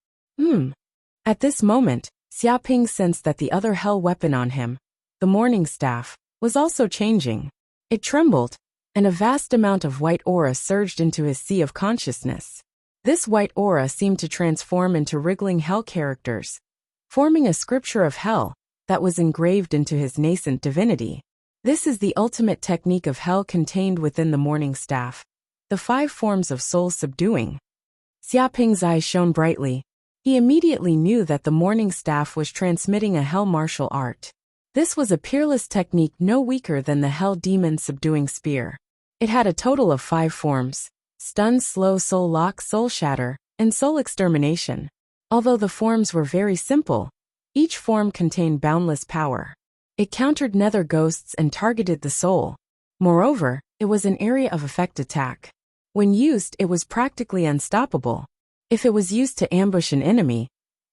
At this moment, Xiaoping sensed that the other hell weapon on him, the morning staff, was also changing. It trembled, and a vast amount of white aura surged into his sea of consciousness. This white aura seemed to transform into wriggling hell characters, forming a scripture of hell that was engraved into his nascent divinity. This is the ultimate technique of hell contained within the morning staff, the 5 forms of soul subduing. Xiaoping's eyes shone brightly. He immediately knew that the morning staff was transmitting a hell martial art. This was a peerless technique no weaker than the hell demon subduing spear. It had a total of 5 forms: stun, slow, soul lock, soul shatter, and soul extermination. Although the forms were very simple, each form contained boundless power. It countered nether ghosts and targeted the soul. Moreover, it was an area of effect attack. When used, it was practically unstoppable. If it was used to ambush an enemy,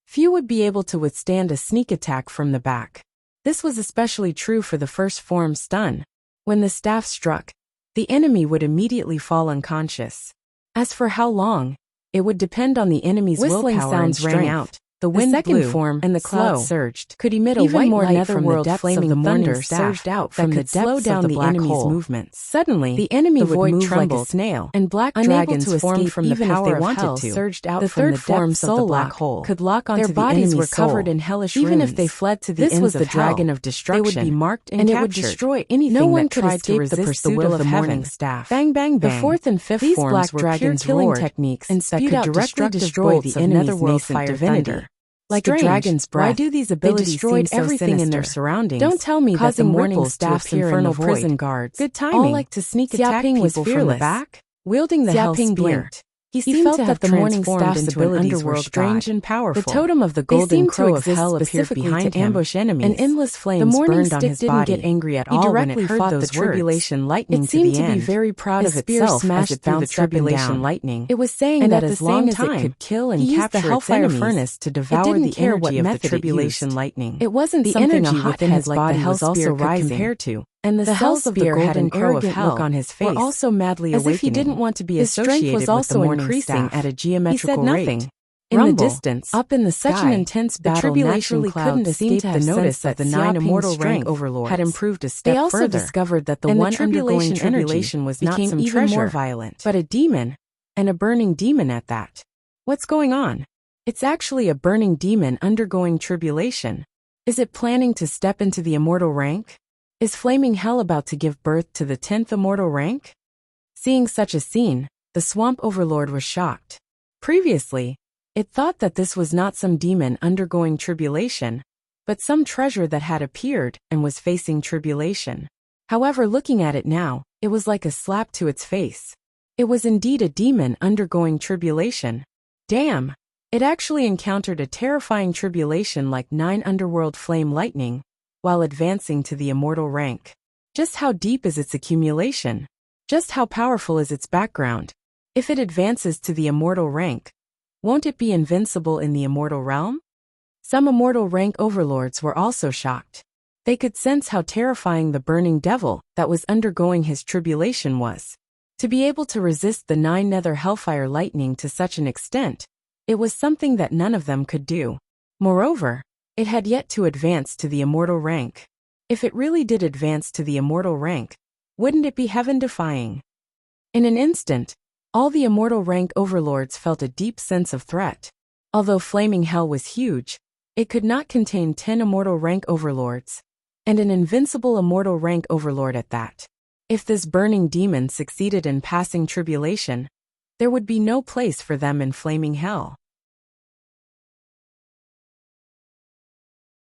few would be able to withstand a sneak attack from the back. This was especially true for the first form, stun. When the staff struck, the enemy would immediately fall unconscious. As for how long, it would depend on the enemy's Whistling willpower sounds and strength. rang out. The The wind second blew, form, and the cloud slow, surged, could emit a even white more light netherworld from the depths flaming of the thunder morning staff surged out that from the could slow depths down of the the black enemy's hole. movements. Suddenly, The enemy the would void move like a trembled, snail, and black unable dragons to formed escape from the even if power they of wanted hell to. surged out The from third the form, depths of the soul black lock, hole. could lock onto Their the bodies enemy's were covered soul. in hellish Even runes. if they fled to the This ends was of the hell, dragon of destruction, they would be marked and it would captured. destroy anything No one that could tried to escape the resist the pursuit will of of morning heaven. staff. Bang, bang, bang. The fourth and fifth These forms black were pure dragons killing roared techniques and that spewed could out directly destructive destroy bolts the of enemy's netherworld nascent fire divinity. thunder. Like Strange, a dragon's breath, why do these they abilities destroyed seem so everything in their sinister? surroundings. Don't tell me that the causing morning ripples to staff's appear in infernal the prison void. guards, Good timing. all like to sneak attack Xiaoping people was from the fearless. back, wielding the hell Xiaoping spear. blinked. He He seemed felt to have that the morning transformed staff's into an abilities underworld were strange god. and powerful. The totem of the They golden seemed crow to of hell exist appeared specifically behind to him, ambush enemies. and endless The flames morning burned on stick his didn't body. get angry at He all when it directly heard fought those the tribulation words. lightning It to the seemed to be end. very proud His of spear itself as smashed it through the bounced up and tribulation down. lightning. It was saying And that at the as long same as it time, could kill and he used the capture its hellfire enemies, furnace to it devour didn't the care what energy of the method it tribulation used. lightning. It wasn't The something energy a within hothead his like the body was hell spear also could rising, compare to, and the hell cells of the spear had golden an crow of arrogant hell look on his were face, also madly as if he awakening. didn't want to be His strength associated was with the also morning increasing staff. at a He geometrical said rate. nothing. In Rumble, the distance, up in the such sky, an intense the battle tribulation naturally clouds couldn't seemed escape to the have notice sensed that the that 9 Xia immortal Ping's rank strength overlords had improved a step They also further, discovered that the and the one undergoing tribulation tribulation was not became some even more treasure, violent, but a demon, and a burning demon at that. What's going on? It's actually a burning demon undergoing tribulation. Is it planning to step into the immortal rank? Is flaming hell about to give birth to the 10th immortal rank? Seeing such a scene, the swamp overlord was shocked. Previously, it thought that this was not some demon undergoing tribulation, but some treasure that had appeared and was facing tribulation. However, looking at it now, it was like a slap to its face. It was indeed a demon undergoing tribulation. Damn! It actually encountered a terrifying tribulation like 9 underworld flame lightning, while advancing to the immortal rank. Just how deep is its accumulation? Just how powerful is its background? If it advances to the immortal rank, won't it be invincible in the immortal realm? Some immortal rank overlords were also shocked. They could sense how terrifying the burning devil that was undergoing his tribulation was. To be able to resist the 9 nether hellfire lightning to such an extent, it was something that none of them could do. Moreover, it had yet to advance to the immortal rank. If it really did advance to the immortal rank, wouldn't it be heaven-defying? In an instant, all the immortal rank overlords felt a deep sense of threat. Although flaming hell was huge, it could not contain 10 immortal rank overlords, and an invincible immortal rank overlord at that. If this burning demon succeeded in passing tribulation, there would be no place for them in flaming hell.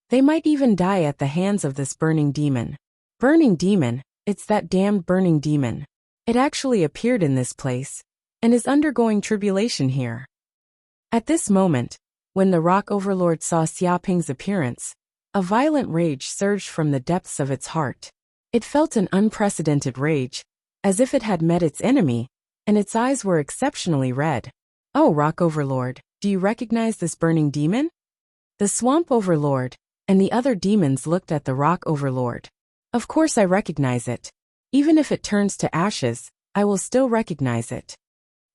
They might even die at the hands of this burning demon. Burning demon, it's that damned burning demon. It actually appeared in this place, and is undergoing tribulation here. At this moment, when the rock overlord saw Xiaoping's appearance, a violent rage surged from the depths of its heart. It felt an unprecedented rage, as if it had met its enemy, and its eyes were exceptionally red. Oh, rock overlord, do you recognize this burning demon? The swamp overlord and the other demons looked at the rock overlord. Of course I recognize it. Even if it turns to ashes, I will still recognize it.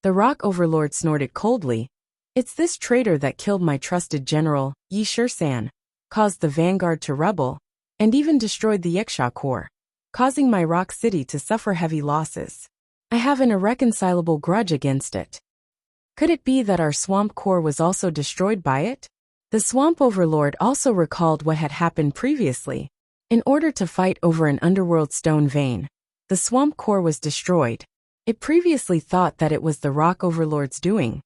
The rock overlord snorted coldly. It's this traitor that killed my trusted general, Yi Shisan, caused the vanguard to rebel, and even destroyed the Yiksha Corps, causing my rock city to suffer heavy losses. I have an irreconcilable grudge against it. Could it be that our swamp core was also destroyed by it? The swamp overlord also recalled what had happened previously. In order to fight over an underworld stone vein, the swamp core was destroyed. It previously thought that it was the rock overlord's doing,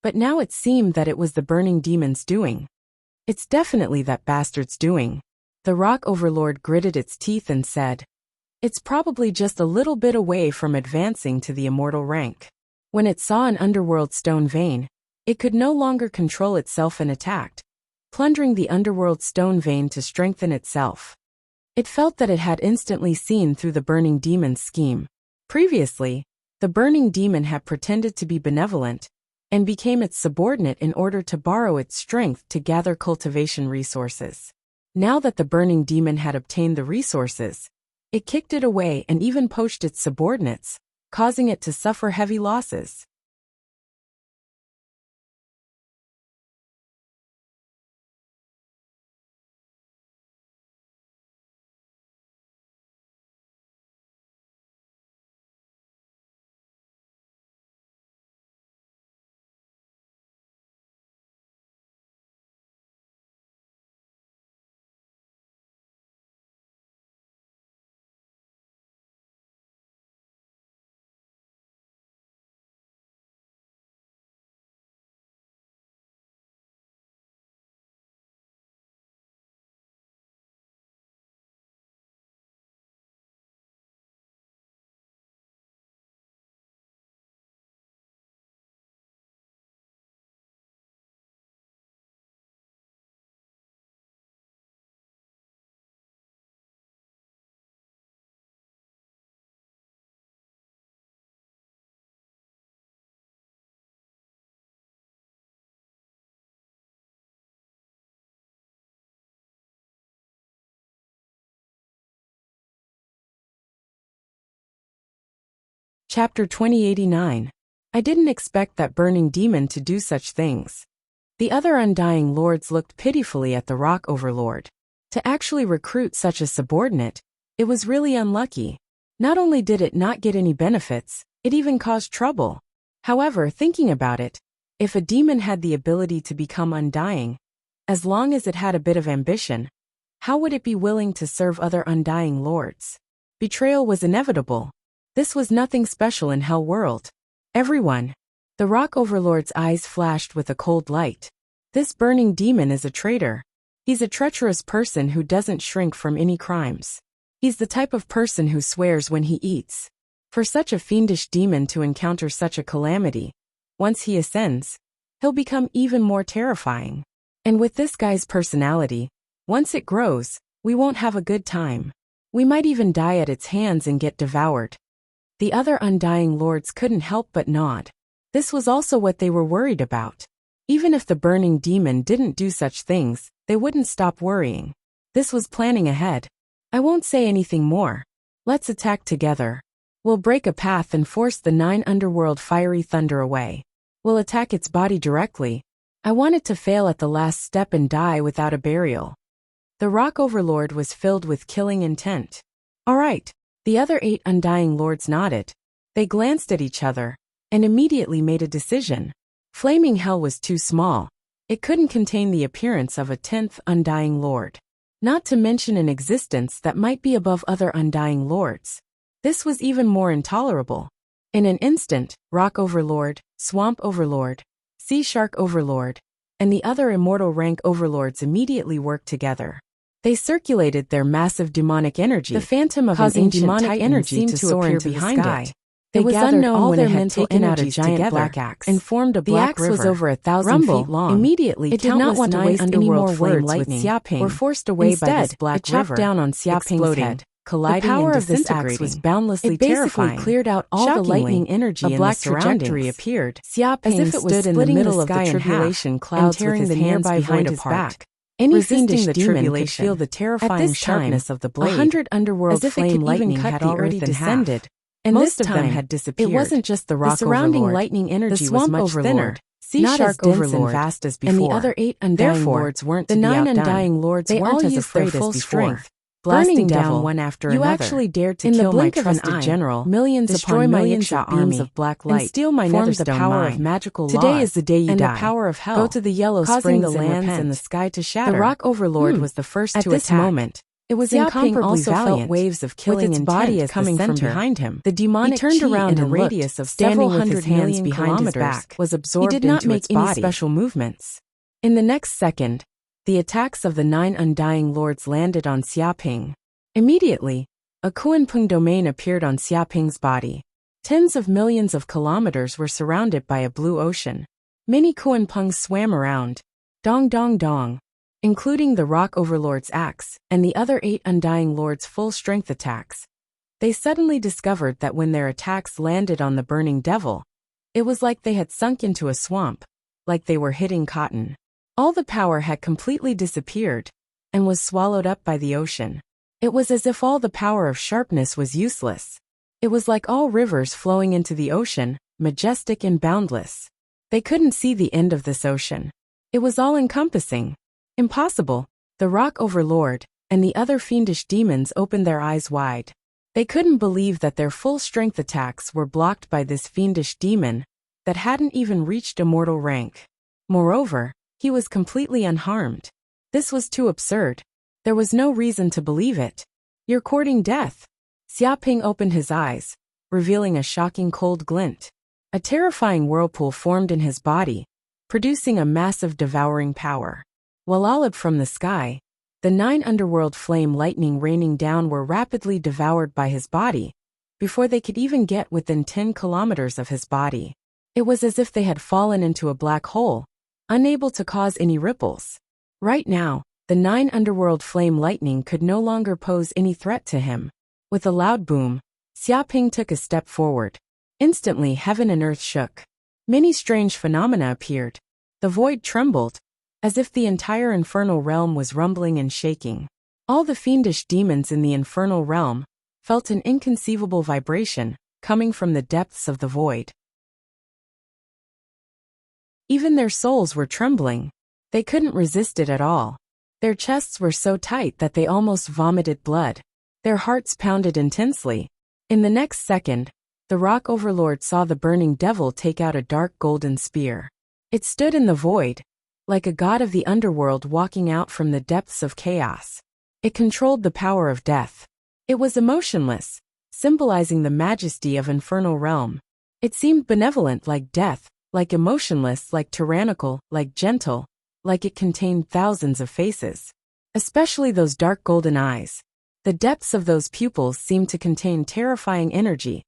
but now it seemed that it was the burning demon's doing. It's definitely that bastard's doing. The rock overlord gritted its teeth and said, it's probably just a little bit away from advancing to the immortal rank. When it saw an underworld stone vein, it could no longer control itself and attacked, plundering the underworld stone vein to strengthen itself. It felt that it had instantly seen through the burning demon's scheme. Previously, the burning demon had pretended to be benevolent and became its subordinate in order to borrow its strength to gather cultivation resources. Now that the burning demon had obtained the resources, it kicked it away and even poached its subordinates, causing it to suffer heavy losses. Chapter 2089. I didn't expect that burning demon to do such things. The other Undying Lords looked pitifully at the Rock Overlord. To actually recruit such a subordinate, it was really unlucky. Not only did it not get any benefits, it even caused trouble. However, thinking about it, if a demon had the ability to become undying, as long as it had a bit of ambition, how would it be willing to serve other Undying Lords? Betrayal was inevitable. This was nothing special in Hell World. Everyone. The Rock Overlord's eyes flashed with a cold light. This burning demon is a traitor. He's a treacherous person who doesn't shrink from any crimes. He's the type of person who swears when he eats. For such a fiendish demon to encounter such a calamity, once he ascends, he'll become even more terrifying. And with this guy's personality, once it grows, we won't have a good time. We might even die at its hands and get devoured. The other Undying Lords couldn't help but nod. This was also what they were worried about. Even if the burning demon didn't do such things, they wouldn't stop worrying. This was planning ahead. I won't say anything more. Let's attack together. We'll break a path and force the 9 underworld fiery thunder away. We'll attack its body directly. I want it to fail at the last step and die without a burial. The Rock Overlord was filled with killing intent. All right. The other 8 Undying Lords nodded. They glanced at each other and immediately made a decision. Flaming Hell was too small. It couldn't contain the appearance of a 10th Undying Lord. Not to mention an existence that might be above other Undying Lords. This was even more intolerable. In an instant, Rock Overlord, Swamp Overlord, Sea Shark Overlord, and the other immortal rank overlords immediately worked together. They circulated their massive demonic energy, the phantom of an ancient demonic energy seemed to soar into behind it. It was unknown all when it had taken out a giant black axe and formed a black river. The axe was over 1,000 feet long. Immediately, it did not want to waste any more words with Xiaping. Were forced away by this black river. It chopped down on Xiaping's head, colliding and disintegrating. The power of this axe was boundlessly terrifying. It basically cleared out all the lightning energy. A black trajectory appeared, as if it was stood in the middle of the tribulation clouds with his hands behind his back. Any fiendish demon could feel the terrifying sharpness of the blade. 100 underworld flame lightning had already descended, and most of them had disappeared. It wasn't just the Rock surrounding Overlord. Lightning energy was much thinner, Sea Shark Overlord, and vast as before. And the other 8 Undying Lords weren't the 9 Undying Lords weren't as afraid as before. Blasting down one after another. You actually dared to kill my trusted general, millions upon millions of beams of black light, and steal my netherstone power of magical laws. Today is the day you die. And the power of hell. Go to the yellow springs the lands and the sky to shatter. The Rock Overlord was the first to attack. At this moment, it was incomparably also valiant. Felt waves of killing with its body as coming from behind him. The demonic he turned around in a radius of several hundred hands behind his back was absorbed into its body. He did not make any special movements. In the next second, the attacks of the 9 Undying Lords landed on Xiaping. Immediately, a Kuanpeng domain appeared on Xiaping's body. Tens of millions of kilometers were surrounded by a blue ocean. Many Kuanpengs swam around, dong dong dong, including the Rock Overlord's axe and the other 8 Undying Lords' full-strength attacks. They suddenly discovered that when their attacks landed on the burning devil, it was like they had sunk into a swamp, like they were hitting cotton. All the power had completely disappeared and was swallowed up by the ocean. It was as if all the power of sharpness was useless. It was like all rivers flowing into the ocean, majestic and boundless. They couldn't see the end of this ocean. It was all-encompassing. Impossible. The Rock Overlord and the other fiendish demons opened their eyes wide. They couldn't believe that their full-strength attacks were blocked by this fiendish demon that hadn't even reached immortal rank. Moreover, he was completely unharmed. This was too absurd. There was no reason to believe it. You're courting death. Xiaping opened his eyes, revealing a shocking cold glint. A terrifying whirlpool formed in his body, producing a massive devouring power. While from the sky, the 9 underworld flame lightning raining down were rapidly devoured by his body, before they could even get within 10 kilometers of his body. It was as if they had fallen into a black hole, unable to cause any ripples. Right now, the 9 underworld flame lightning could no longer pose any threat to him. With a loud boom, Xiaping took a step forward. Instantly, heaven and earth shook. Many strange phenomena appeared. The void trembled, as if the entire infernal realm was rumbling and shaking. All the fiendish demons in the infernal realm felt an inconceivable vibration, coming from the depths of the void. Even their souls were trembling. They couldn't resist it at all. Their chests were so tight that they almost vomited blood. Their hearts pounded intensely. In the next second, the rock overlord saw the burning devil take out a dark golden spear. It stood in the void, like a god of the underworld walking out from the depths of chaos. It controlled the power of death. It was emotionless, symbolizing the majesty of infernal realm. It seemed benevolent like death, like emotionless like tyrannical, like gentle, like it contained thousands of faces. Especially those dark golden eyes. The depths of those pupils seemed to contain terrifying energy,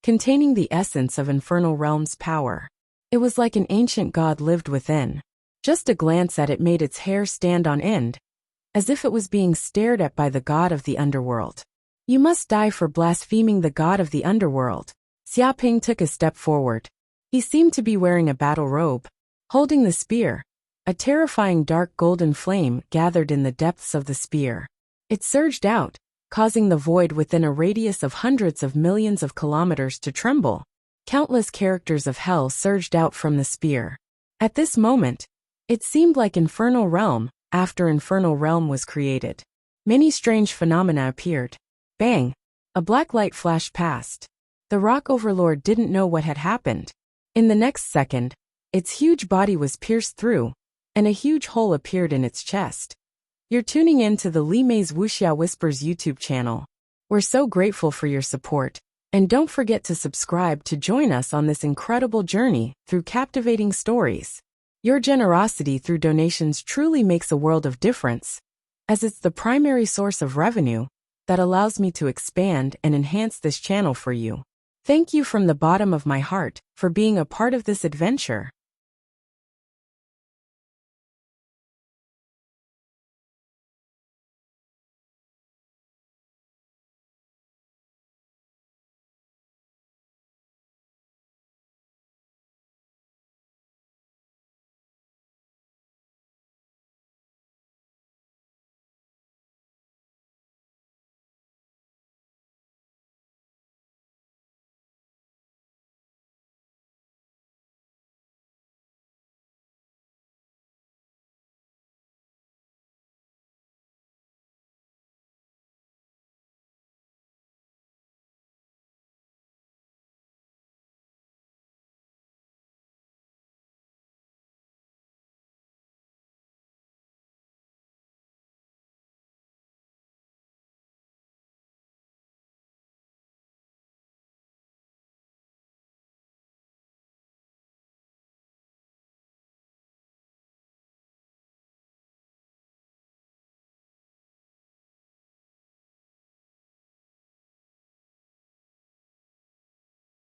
containing the essence of infernal realm's power. It was like an ancient god lived within. Just a glance at it made its hair stand on end, as if it was being stared at by the god of the underworld. You must die for blaspheming the god of the underworld. Xiaoping took a step forward. He seemed to be wearing a battle robe, holding the spear. A terrifying dark golden flame gathered in the depths of the spear. It surged out, causing the void within a radius of hundreds of millions of kilometers to tremble. Countless characters of hell surged out from the spear. At this moment, it seemed like Infernal Realm, after Infernal Realm was created. Many strange phenomena appeared. Bang! A black light flashed past. The rock overlord didn't know what had happened. In the next second, its huge body was pierced through, and a huge hole appeared in its chest. You're tuning in to the Li Mei's Wuxia Whispers YouTube channel. We're so grateful for your support, and don't forget to subscribe to join us on this incredible journey through captivating stories. Your generosity through donations truly makes a world of difference, as it's the primary source of revenue that allows me to expand and enhance this channel for you. Thank you from the bottom of my heart for being a part of this adventure.